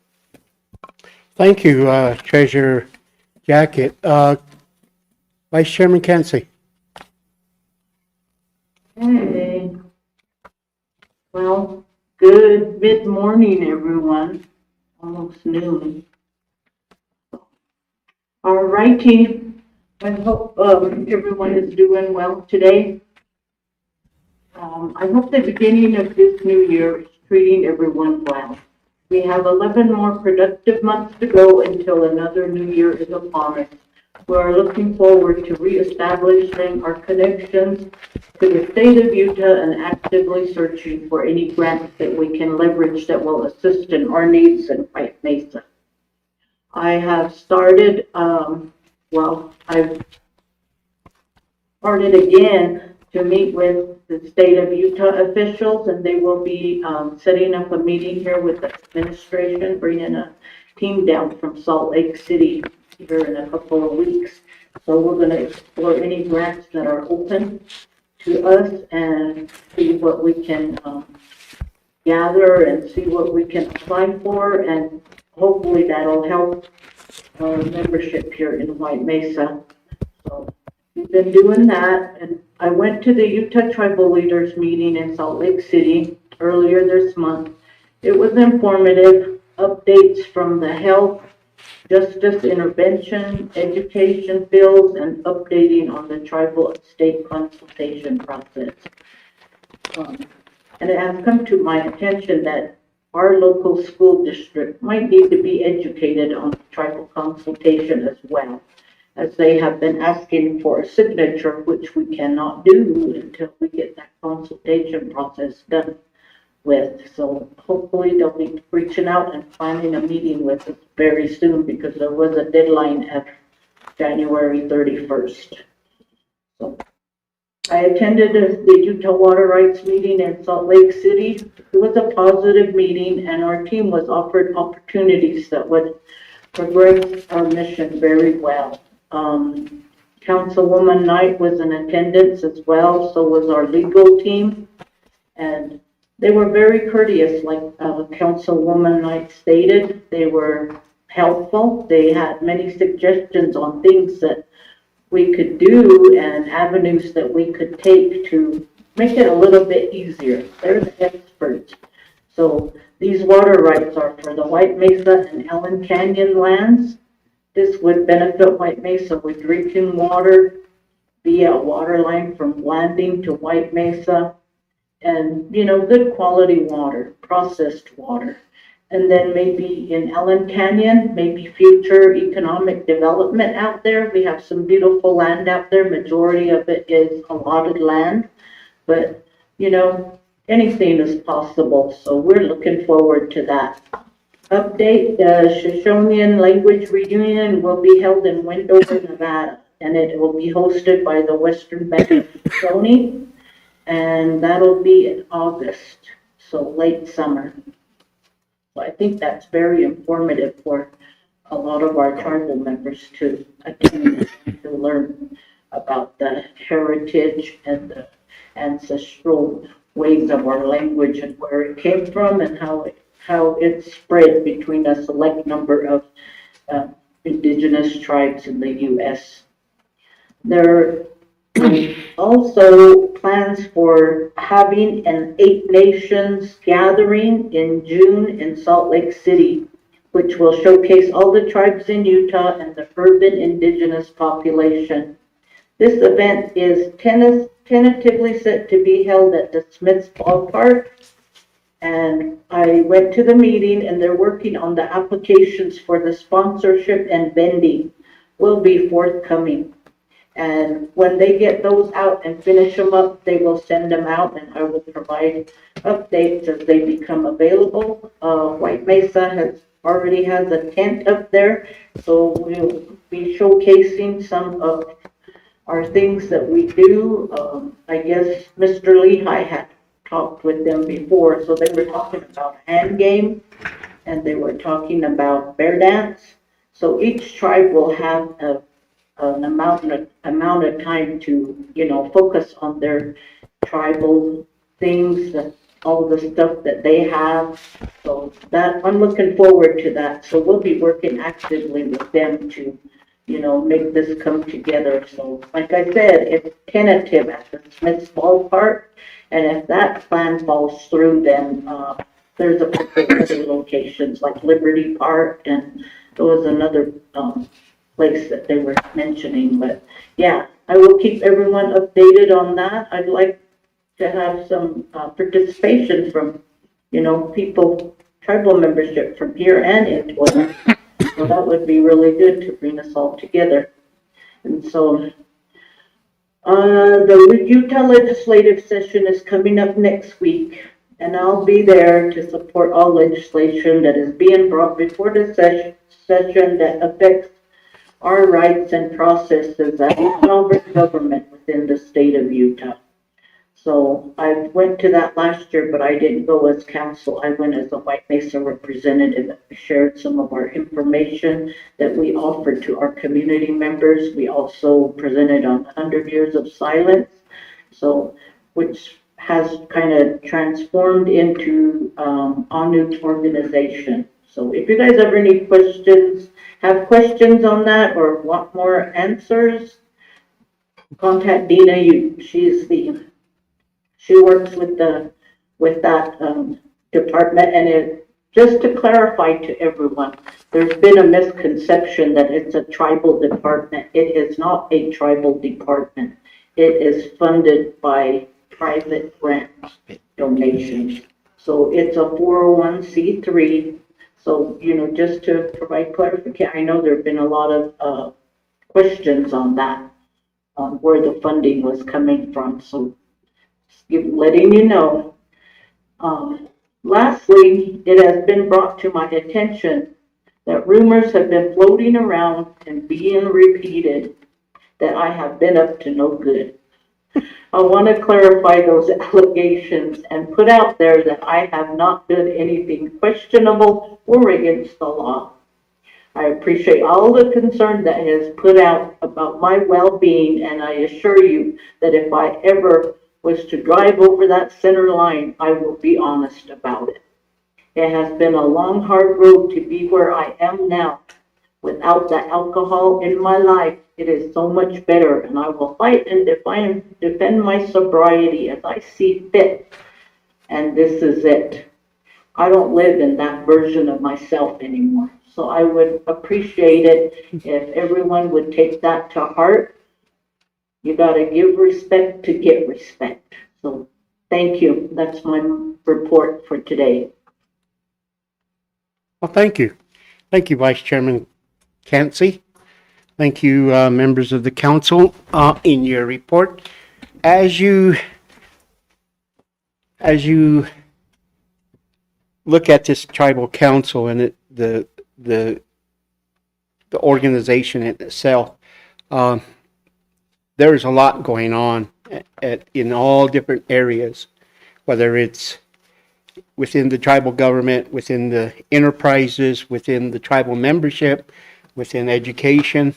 Thank you, Treasurer Jacket. Vice Chairman Kenzie. Hey, well, good mid-morning, everyone. Almost noon. All righty. I hope everyone is doing well today. I hope the beginning of this new year is treating everyone well. We have 11 more productive months to go until another new year is upon us. We are looking forward to reestablishing our connections to the state of Utah and actively searching for any grants that we can leverage that will assist in our needs in White Mesa. I have started, I've started again to meet with the state of Utah officials, and they will be setting up a meeting here with the administration, bringing a team down from Salt Lake City here in a couple of weeks. So we're going to explore any grants that are open to us and see what we can gather and see what we can apply for, and hopefully that'll help our membership here in White Mesa. So we've been doing that, and I went to the Utah Tribal Leaders meeting in Salt Lake City earlier this month. It was informative, updates from the health, justice, intervention, education fields, and updating on the tribal and state consultation process. And it has come to my attention that our local school district might need to be educated on tribal consultation as well, as they have been asking for a signature, which we cannot do until we get that consultation process done with. So hopefully they'll be reaching out and planning a meeting with us very soon, because there was a deadline of January 31st. So I attended the Utah Water Rights meeting in Salt Lake City. It was a positive meeting, and our team was offered opportunities that would progress our mission very well. Councilwoman Knight was in attendance as well, so was our legal team, and they were very courteous, like Councilwoman Knight stated. They were helpful. They had many suggestions on things that we could do and avenues that we could take to make it a little bit easier. They're the experts. So these water rights are for the White Mesa and Ellen Canyon lands. This would benefit White Mesa with drinking water via a water line from Blanding to White Mesa, and, you know, good quality water, processed water. And then maybe in Ellen Canyon, maybe future economic development out there. We have some beautiful land out there. Majority of it is allotted land, but, you know, anything is possible. So we're looking forward to that. Update, the Shoshonean Language Reunion will be held in Wendover, Nevada. and it will be hosted by the Western Bank of Sony, and that'll be in August, so late summer. So I think that's very informative for a lot of our tribal members to attend, to learn about the heritage and the ancestral ways of our language and where it came from and how it spread between a select number of indigenous tribes in the U.S. There are also plans for having an 8 Nations gathering in June in Salt Lake City, which will showcase all the tribes in Utah and the urban indigenous population. This event is tentatively set to be held at the Smiths Ballpark. And I went to the meeting and they're working on the applications for the sponsorship and vending will be forthcoming. And when they get those out and finish them up, they will send them out and I will provide updates as they become available. White Mesa already has a tent up there, so we'll be showcasing some of our things that we do. I guess Mr. Lehigh had talked with them before, so they were talking about hand game and they were talking about bear dance. So each tribe will have an amount of time to, focus on their tribal things, all the stuff that they have. So that I'm looking forward to that. So we'll be working actively with them to, make this come together. So like I said, it's tentative at the Smiths Ballpark. And if that plan falls through, then there's a couple of other locations like Liberty Park, and there was another place that they were mentioning. But yeah, I will keep everyone updated on that. I'd like to have some participation from, people, tribal membership from here and in Toyota. So that would be really good to bring us all together. And so the Utah legislative session is coming up next week, and I'll be there to support all legislation that is being brought before the session that affects our rights and processes as sovereign government within the state of Utah. So I went to that last year, but I didn't go as counsel. I went as a White Mesa representative. I shared some of our information that we offered to our community members. We also presented on 100 Years of Silence, so which has kind of transformed into Anu's organization. So if you guys have any questions, have questions on that or want more answers, contact Dina. She works with that department, and just to clarify to everyone, there's been a misconception that it's a tribal department. It is not a tribal department. It is funded by private grant donations. So it's a 401c3. So, just to provide clarification, I know there have been a lot of questions on that, where the funding was coming from. So letting you know. Lastly, it has been brought to my attention that rumors have been floating around and being repeated that I have been up to no good. I want to clarify those allegations and put out there that I have not done anything questionable or against the law. I appreciate all the concern that is put out about my well-being, and I assure you that if I ever was to drive over that center line, I will be honest about it. It has been a long, hard road to be where I am now. Without the alcohol in my life, it is so much better, and I will fight and defend my sobriety as I see fit. And this is it. I don't live in that version of myself anymore. So I would appreciate it if everyone would take that to heart. You gotta give respect to get respect. So thank you. That's my report for today. Well, thank you. Thank you, Vice Chairman Cansey. Thank you, members of the council, in your report. As you look at this tribal council and the organization in itself, there's a lot going on in all different areas, whether it's within the tribal government, within the enterprises, within the tribal membership, within education.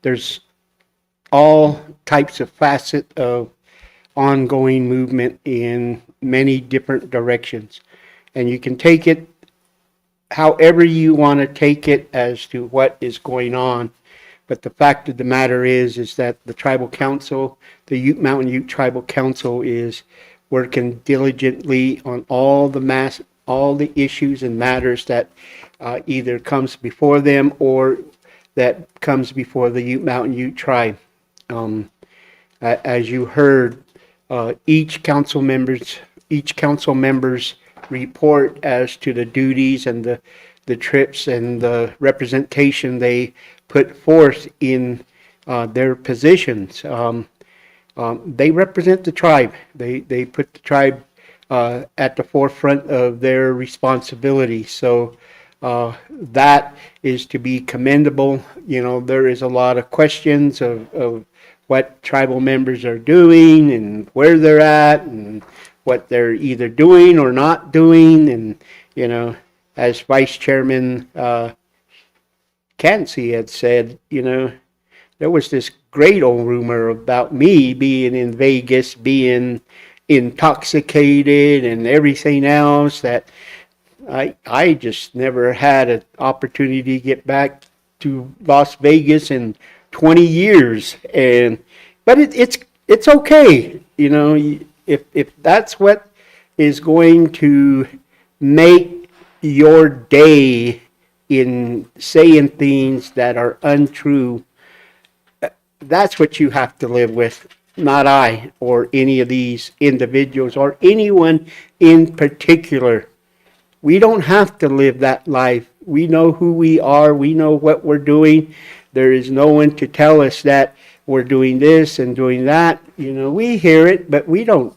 There's all types of facet of ongoing movement in many different directions. And you can take it however you want to take it as to what is going on. But the fact of the matter is that the tribal council, the Ute Mountain Ute Tribal Council, is working diligently on all the issues and matters that either comes before them or that comes before the Ute Mountain Ute Tribe. As you heard, each council member's report as to the duties and the trips and the representation they put forth in their positions. They represent the tribe. They put the tribe at the forefront of their responsibility. So that is to be commendable. You know, there is a lot of questions of what tribal members are doing and where they're at and what they're either doing or not doing. And, you know, as Vice Chairman Cansey had said, you know, there was this great old rumor about me being in Vegas, being intoxicated and everything else, that I just never had an opportunity to get back to Las Vegas in 20 years. But it's okay. You know, if that's what is going to make your day in saying things that are untrue, that's what you have to live with, not I or any of these individuals or anyone in particular. We don't have to live that life. We know who we are. We know what we're doing. There is no one to tell us that we're doing this and doing that. You know, we hear it, but we don't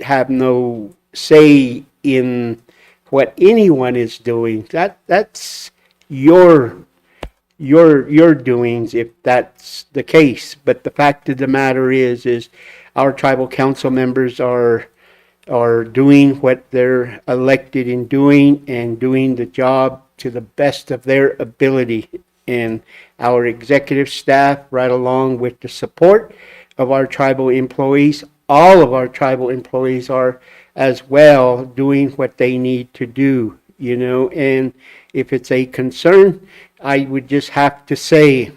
have no say in what anyone is doing. That's your doings if that's the case. But the fact of the matter is our tribal council members are doing what they're elected in doing and doing the job to the best of their ability. And our executive staff, right along with the support of our tribal employees, all of our tribal employees are as well doing what they need to do, you know. And if it's a concern, I would just have to say,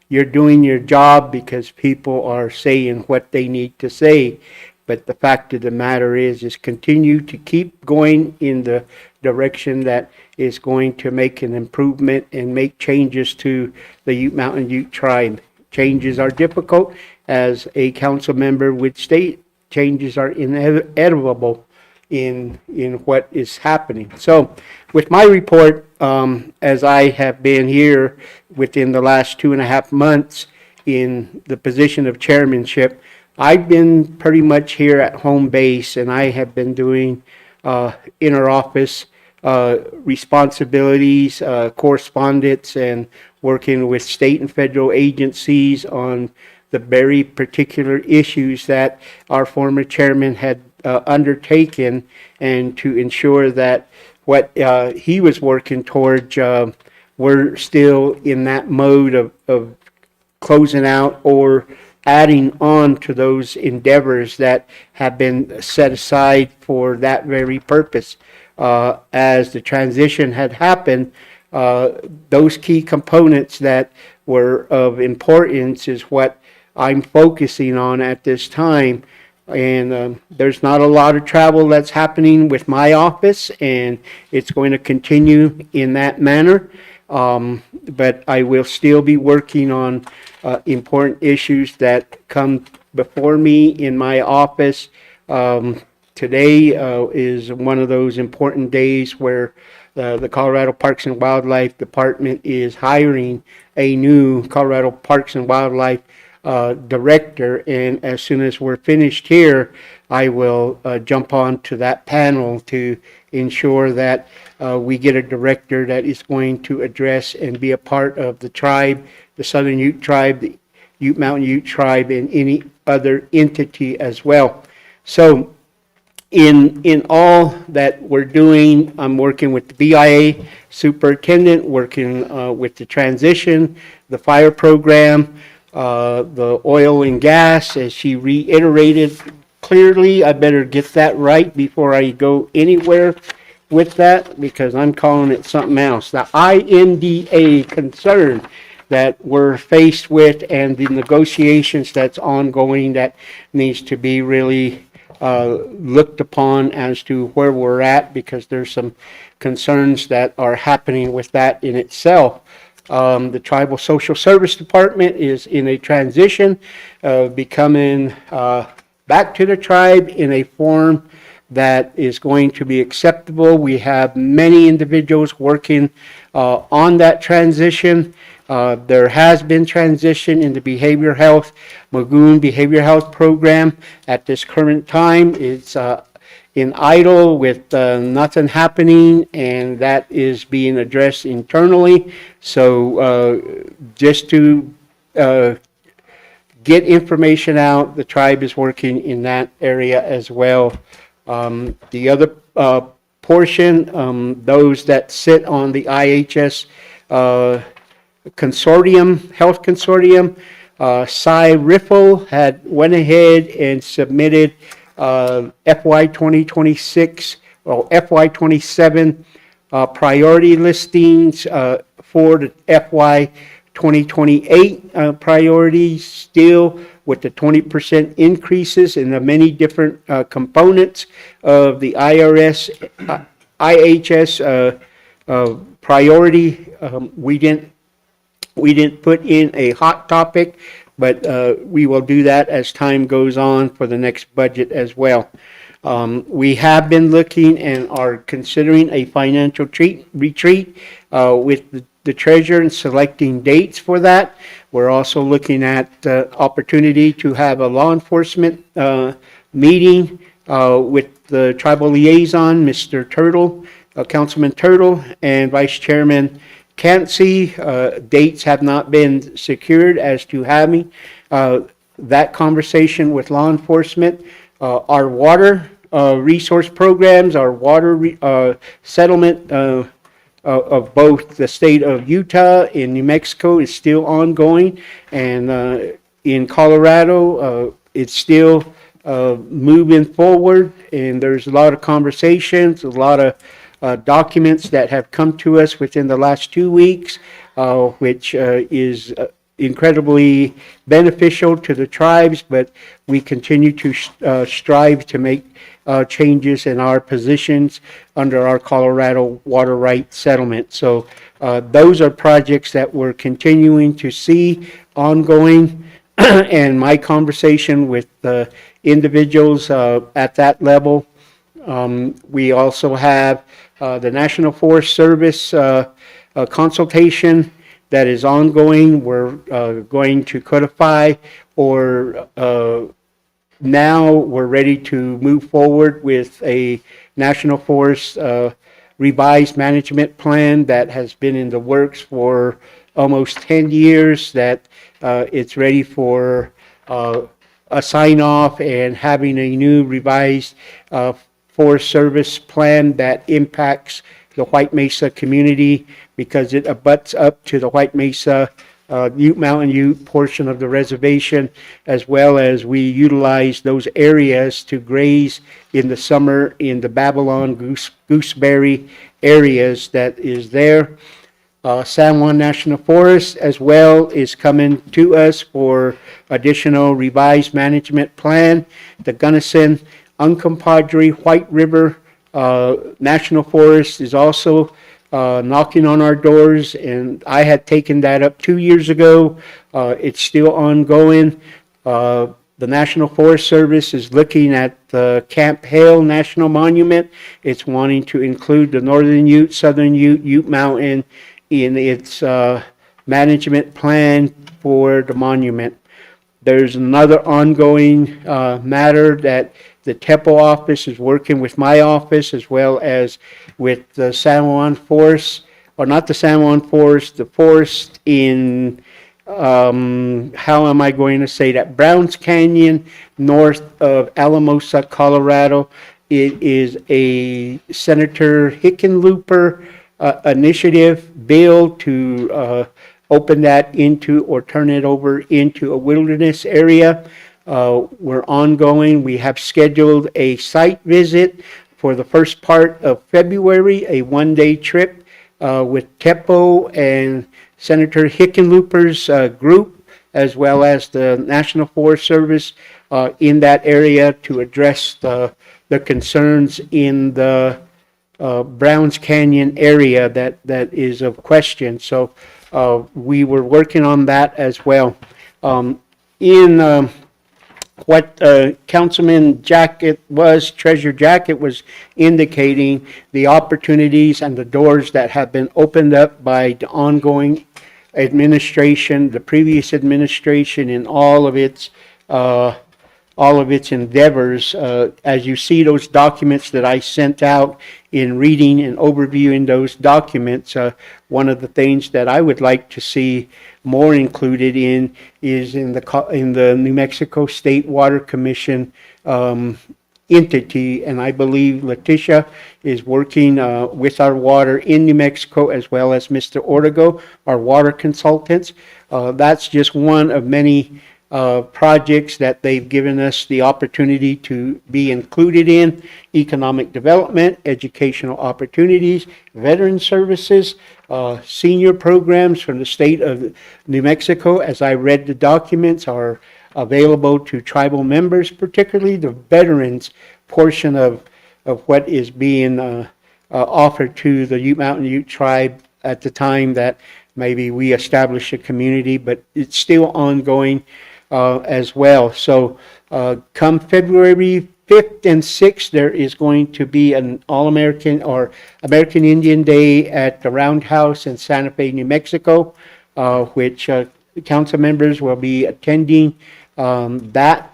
you're doing your job because people are saying what they need to say. But the fact of the matter is continue to keep going in the direction that is going to make an improvement and make changes to the Ute Mountain Ute Tribe. Changes are difficult. As a council member would state, changes are inevitable in what is happening. So with my report, as I have been here within the last 2.5 months in the position of chairmanship, I've been pretty much here at home base, and I have been doing inter-office responsibilities, correspondence, and working with state and federal agencies on the very particular issues that our former chairman had undertaken, and to ensure that what he was working towards, we're still in that mode of closing out or adding on to those endeavors that have been set aside for that very purpose. As the transition had happened, those key components that were of importance is what I'm focusing on at this time. And there's not a lot of travel that's happening with my office, and it's going to continue in that manner. But I will still be working on important issues that come before me in my office. Today is one of those important days where the Colorado Parks and Wildlife Department is hiring a new Colorado Parks and Wildlife director, and as soon as we're finished here, I will jump on to that panel to ensure that we get a director that is going to address and be a part of the tribe, the Southern Ute Tribe, the Ute Mountain Ute Tribe and any other entity as well. So in all that we're doing, I'm working with the BIA superintendent, working with the transition, the fire program, the oil and gas, as she reiterated clearly. I better get that right before I go anywhere with that, because I'm calling it something else. The INDA concern that we're faced with and the negotiations that's ongoing that needs to be really looked upon as to where we're at, because there's some concerns that are happening with that in itself. The Tribal Social Service Department is in a transition of becoming back to the tribe in a form that is going to be acceptable. We have many individuals working on that transition. There has been transition in the behavioral health, Magoon Behavioral Health Program. At this current time, it's in idle with nothing happening, and that is being addressed internally. So just to get information out, the tribe is working in that area as well. The other portion, those that sit on the IHS consortium, health consortium, Cy Riffle had went ahead and submitted FY 2026 or FY 27 priority listings for the FY 2028 priorities, still with the 20% increases in the many different components of the IHS priority. We didn't put in a hot topic, but we will do that as time goes on for the next budget as well. We have been looking and are considering a financial retreat with the treasurer and selecting dates for that. We're also looking at opportunity to have a law enforcement meeting with the tribal liaison, Mr. Turtle, Councilman Turtle, and Vice Chairman Cansey. Dates have not been secured as to having that conversation with law enforcement. Our water resource programs, our water settlement of both the state of Utah and New Mexico is still ongoing, and in Colorado it's still moving forward, and there's a lot of conversations, a lot of documents that have come to us within the last 2 weeks, which is incredibly beneficial to the tribes, but we continue to strive to make changes in our positions under our Colorado water rights settlement. So those are projects that we're continuing to see ongoing, and my conversation with the individuals at that level. We also have the National Forest Service consultation that is ongoing. We're going to codify, or now we're ready to move forward with a National Forest revised management plan that has been in the works for almost 10 years, that it's ready for a sign off and having a new revised Forest Service plan that impacts the White Mesa community, because it abuts up to the White Mesa Ute Mountain Ute portion of the reservation, as well as we utilize those areas to graze in the summer in the Babylon gooseberry areas that is there. San Juan National Forest as well is coming to us for additional revised management plan. The Gunnison Uncompahgre White River National Forest is also knocking on our doors, and I had taken that up 2 years ago. It's still ongoing. The National Forest Service is looking at the Camp Hale National Monument. It's wanting to include the Northern Ute, Southern Ute, Ute Mountain in its management plan for the monument. There's another ongoing matter that the TEPO office is working with my office, as well as with the San Juan Forest, or not the San Juan Forest, the forest in how am I going to say that? Browns Canyon, north of Alamosa, Colorado. It is a Senator Hickenlooper initiative bill to open that into or turn it over into a wilderness area. We're ongoing. We have scheduled a site visit for the first part of February, a one-day trip with TEPO and Senator Hickenlooper's group, as well as the National Forest Service in that area to address the concerns in the Browns Canyon area that is of question. So we were working on that as well. In what Councilman Treasurer Jacket was indicating, the opportunities and the doors that have been opened up by the ongoing administration, the previous administration, in all of its endeavors. As you see those documents that I sent out, in reading and overviewing those documents, one of the things that I would like to see more included in is in the New Mexico State Water Commission entity, and I believe Leticia is working with our water in New Mexico, as well as Mr. Ortego, our water consultants. That's just one of many projects that they've given us the opportunity to be included in: economic development, educational opportunities, veteran services, senior programs from the state of New Mexico. As I read the documents, are available to tribal members, particularly the veterans portion of what is being offered to the Ute Mountain Ute tribe at the time that maybe we establish a community, but it's still ongoing as well. So come February 5th and 6th, there is going to be an All-American or American Indian Day at the Roundhouse in Santa Fe, New Mexico, which council members will be attending that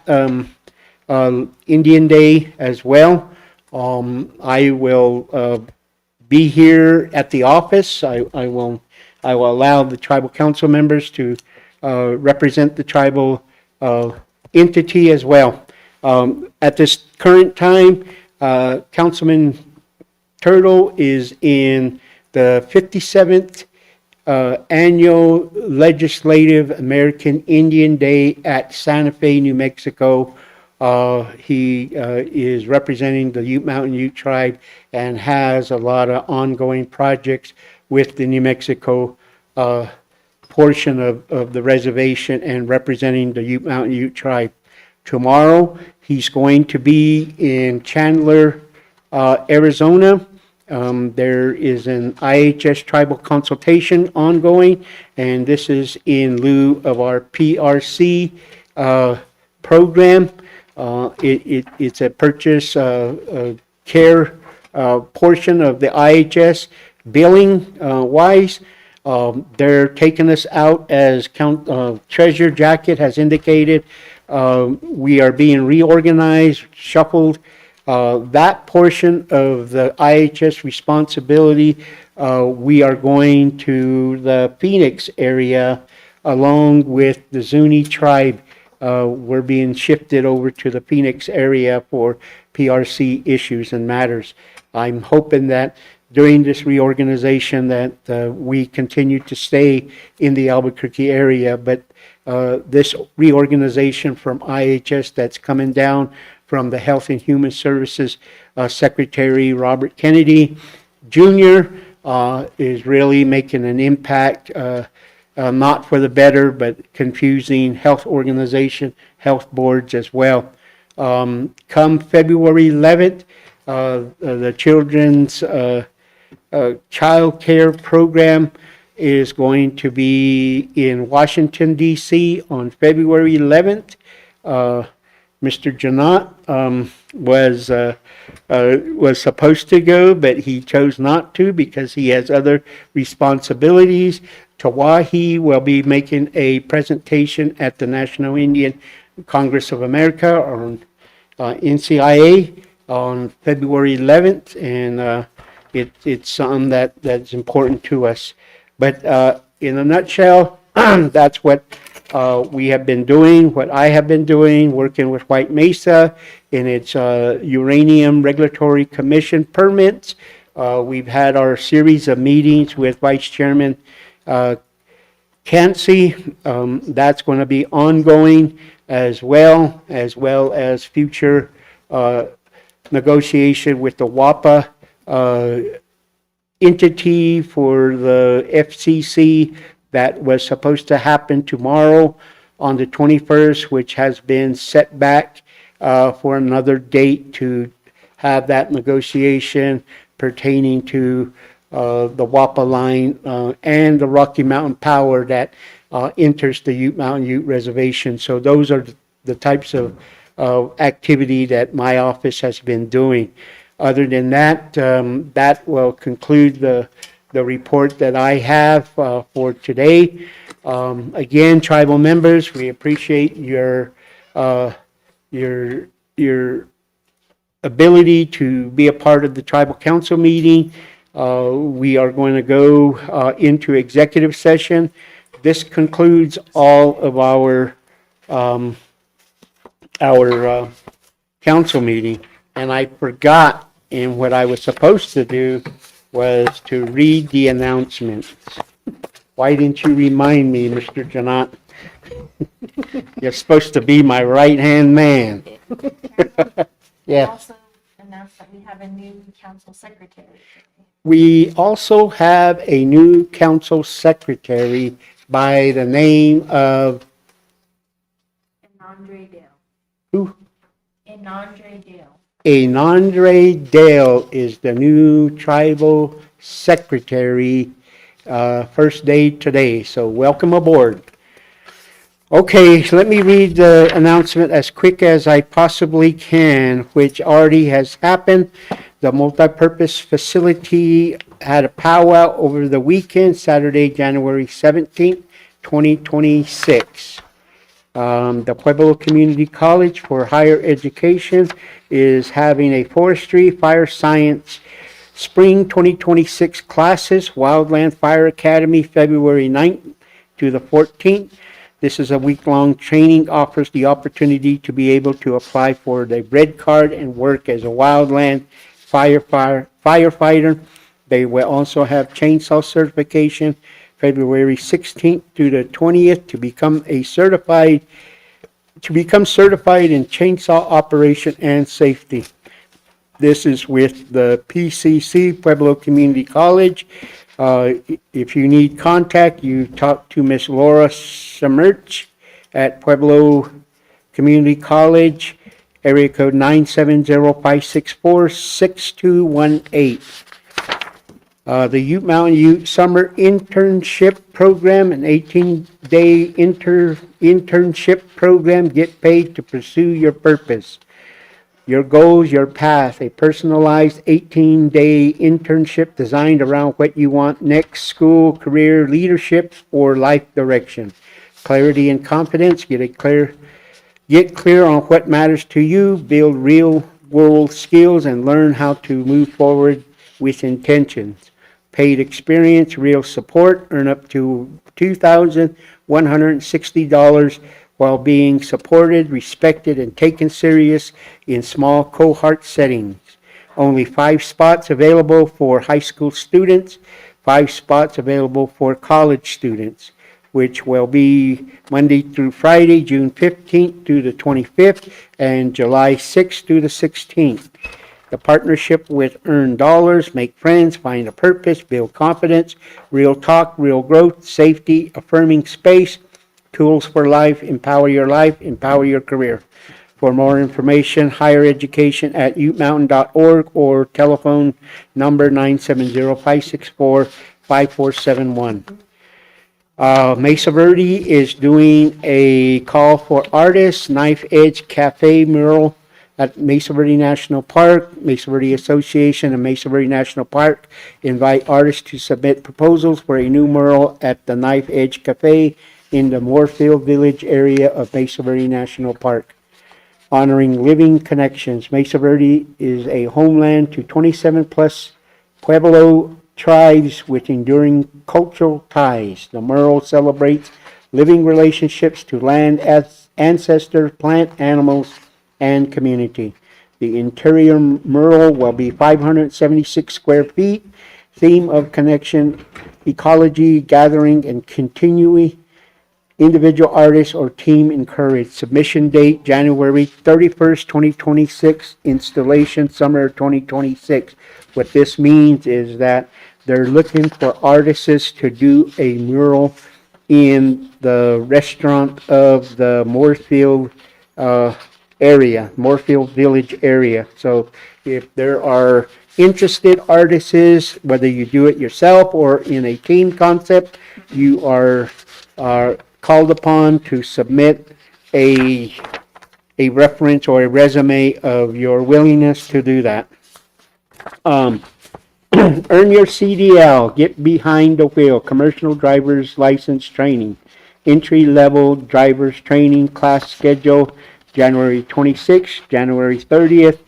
Indian Day as well. I will be here at the office. I will allow the tribal council members to represent the tribal entity as well. At this current time, Councilman Turtle is in the 57th annual Legislative American Indian Day at Santa Fe, New Mexico. He is representing the Ute Mountain Ute tribe and has a lot of ongoing projects with the New Mexico portion of the reservation and representing the Ute Mountain Ute tribe. Tomorrow, he's going to be in Chandler, Arizona. There is an IHS tribal consultation ongoing, and this is in lieu of our PRC program. It's a purchase care portion of the IHS billing wise. They're taking us out, as Treasurer Jacket has indicated. We are being reorganized, shuffled. That portion of the IHS responsibility, we are going to the Phoenix area along with the Zuni tribe. We're being shifted over to the Phoenix area for PRC issues and matters. I'm hoping that during this reorganization that we continue to stay in the Albuquerque area, but this reorganization from IHS that's coming down from the Health and Human Services Secretary Robert Kennedy Jr. Is really making an impact, not for the better, but confusing health organization, health boards as well. Come February 11th, the Children's Child Care Program is going to be in Washington, D.C. on February 11th. Mr. Janot was supposed to go, but he chose not to because he has other responsibilities. Tawahi will be making a presentation at the National Indian Congress of America on NCIA on February 11th, and it's something that's important to us. But in a nutshell, That's what we have been doing, what I have been doing, working with White Mesa in its Uranium Regulatory Commission permits. We've had our series of meetings with Vice Chairman Cansey. That's going to be ongoing as well as future negotiation with the WAPA entity for the FCC that was supposed to happen tomorrow on the 21st, which has been set back for another date to have that negotiation pertaining to the WAPA line and the Rocky Mountain Power that enters the Ute Mountain Ute Reservation. So those are the types of activity that my office has been doing. Other than that, that will conclude the report that I have for today. Again, tribal members, we appreciate your ability to be a part of the tribal council meeting. We are going to go into executive session. This concludes all of our council meeting. And I forgot, and what I was supposed to do was to read the announcements. Why didn't you remind me, Mr. Janat? You're supposed to be my right-hand man. Yeah. Also announced that we have a new council secretary. We also have a new council secretary by the name of Andre Dale. who? Andre Dale. Andre Dale is the new tribal secretary, first day today, so welcome aboard. Okay, so let me read the announcement as quick as I possibly can, which already has happened. The multipurpose facility had a powwow over the weekend, Saturday, January 17th, 2026. The Pueblo Community College for Higher Education is having a forestry, fire science, spring 2026 classes, Wildland Fire Academy, February 9th to the 14th. This is a week-long training, offers the opportunity to be able to apply for the red card and work as a wildland firefighter. They will also have chainsaw certification, February 16th through the 20th to become certified in chainsaw operation and safety. This is with the PCC, Pueblo Community College. If you need contact, you talk to Miss Laura Semerch at Pueblo Community College, area code 970-564-6218. The Ute Mountain Ute Summer Internship Program, an 18-day internship program. Get paid to pursue your purpose, your goals, your path. A personalized 18-day internship designed around what you want next: school, career, leadership, or life direction. Clarity and confidence. Get clear on what matters to you. Build real-world skills and learn how to move forward with intentions. Paid experience, real support, earn up to $2,160 while being supported, respected, and taken serious in small cohort settings. Only 5 spots available for high school students, 5 spots available for college students, which will be Monday through Friday, June 15th through the 25th, and July 6th through the 16th. The partnership with Earn Dollars, make friends, find a purpose, build confidence, real talk, real growth, safety, affirming space, tools for life, empower your career. For more information, higher education at utemountain.org or telephone number 970-564-5471. Mesa Verde is doing a call for artists, Knife Edge Cafe mural at Mesa Verde National Park. Mesa Verde Association and Mesa Verde National Park invite artists to submit proposals for a new mural at the Knife Edge Cafe in the Moorfield Village area of Mesa Verde National Park. Honoring living connections. Mesa Verde is a homeland to 27 plus Pueblo tribes with enduring cultural ties. The mural celebrates living relationships to land, ancestors, plant, animals, and community. The interior mural will be 576 square feet. Theme of connection, ecology, gathering, and continuing. Individual artist or team encouraged. Submission date, January 31st, 2026. Installation, summer 2026. What this means is that they're looking for artists to do a mural in the restaurant of the Moorefield area, Moorefield Village area. So if there are interested artists, whether you do it yourself or in a team concept, you are called upon to submit a reference or a resume of your willingness to do that. Earn your CDL, get behind the wheel, commercial driver's license training, entry-level driver's training class schedule, January 26th, January 30th,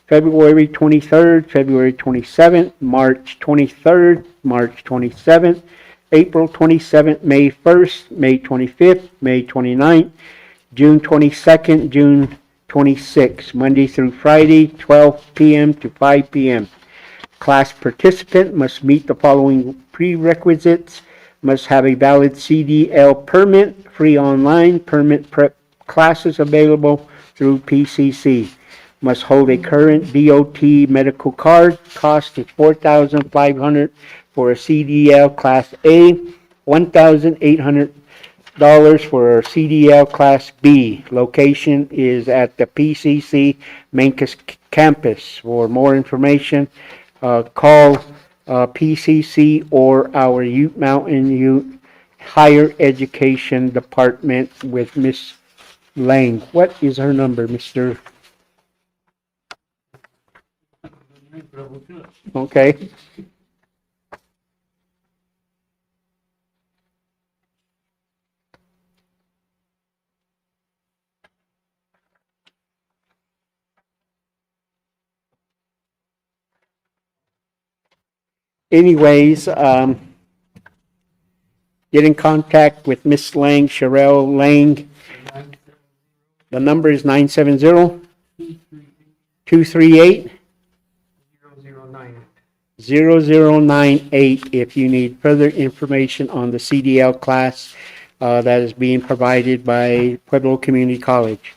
February 23rd, February 27th, March 23rd, March 27th, April 27th, May 1st, May 25th, May 29th, June 22nd, June 26th, Monday through Friday, 12 p.m. to 5 p.m. Class participant must meet the following prerequisites: must have a valid CDL permit, free online, permit prep classes available through PCC. Must hold a current DOT medical card. Cost is $4,500 for a CDL Class A, $1,800 for a CDL Class B. Location is at the PCC Mancos campus. For more information, call PCC or our Ute Mountain Ute Higher Education Department with Miss Lang. What is her number, Mr.? Okay. Anyways, get in contact with Miss Lang, Sherelle Lang. The number is 970-238-0098 if you need further information on the CDL class that is being provided by Pueblo Community College.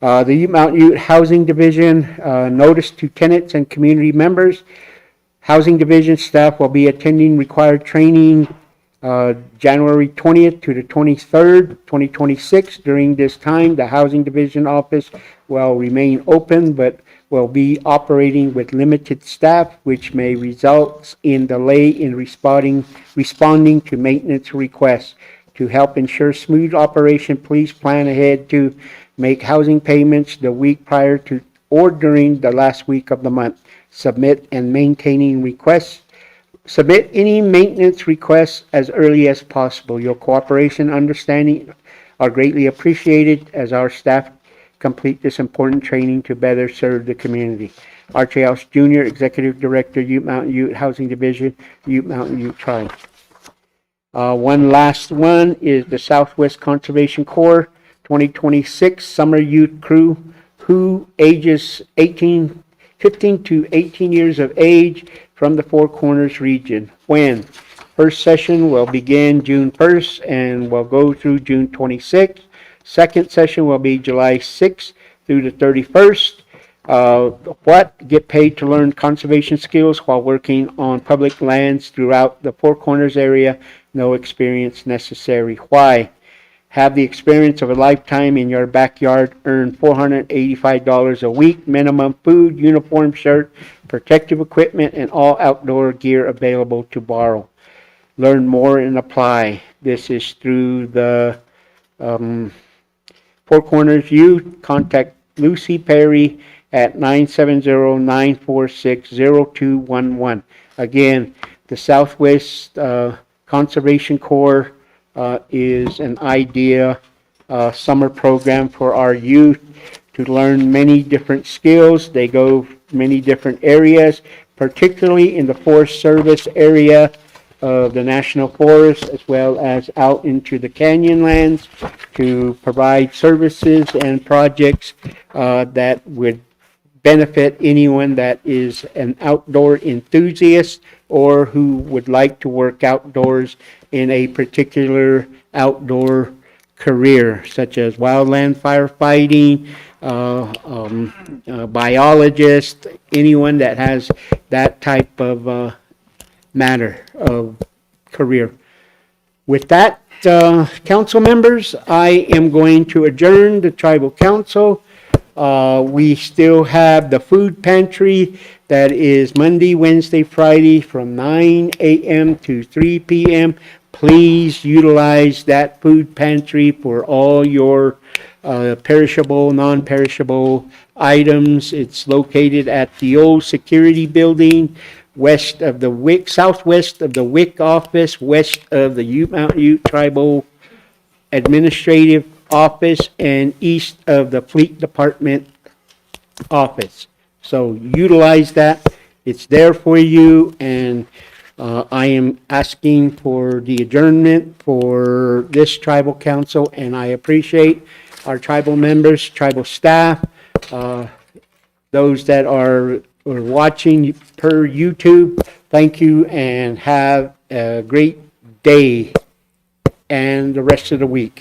The Ute Mountain Ute Housing Division, notice to tenants and community members. Housing Division staff will be attending required training January 20th to the 23rd, 2026. During this time, the Housing Division office will remain open, but will be operating with limited staff, which may result in delay in responding to maintenance requests. To help ensure smooth operation, please plan ahead to make housing payments the week prior to or during the last week of the month. Submit any maintenance requests as early as possible. Your cooperation and understanding are greatly appreciated as our staff complete this important training to better serve the community. Archie House Jr., Executive Director, Ute Mountain Ute Housing Division, Ute Mountain Ute Tribe. One last one is the Southwest Conservation Corps 2026 Summer Youth Crew, who ages 15 to 18 years of age from the Four Corners region. When? First session will begin June 1st and will go through June 26th. Second session will be July 6th through the 31st. Get paid to learn conservation skills while working on public lands throughout the Four Corners area. No experience necessary. Why? Have the experience of a lifetime in your backyard. Earn $485 a week. Minimum food, uniform, shirt, protective equipment, and all outdoor gear available to borrow. Learn more and apply. This is through the Four Corners Youth. Contact Lucy Perry at 970-946-0211. Again, the Southwest Conservation Corps is an idea summer program for our youth to learn many different skills. They go many different areas, particularly in the Forest Service area. of the National Forest as well as out into the Canyonlands to provide services and projects that would benefit anyone that is an outdoor enthusiast or who would like to work outdoors in a particular outdoor career, such as wildland firefighting, biologist, anyone that has that type of matter of career. With that, council members, I am going to adjourn the tribal council. We still have the food pantry that is Monday, Wednesday, Friday from 9 a.m. to 3 p.m. Please utilize that food pantry for all your perishable, non-perishable items. It's located at the old security building, west of the WIC, southwest of the WIC office, west of the Ute Mountain Ute Tribal Administrative Office, and east of the Fleet Department office. So utilize that. It's there for you, and I am asking for the adjournment for this tribal council, and I appreciate our tribal members, tribal staff, those that are watching per YouTube. Thank you, and have a great day and the rest of the week.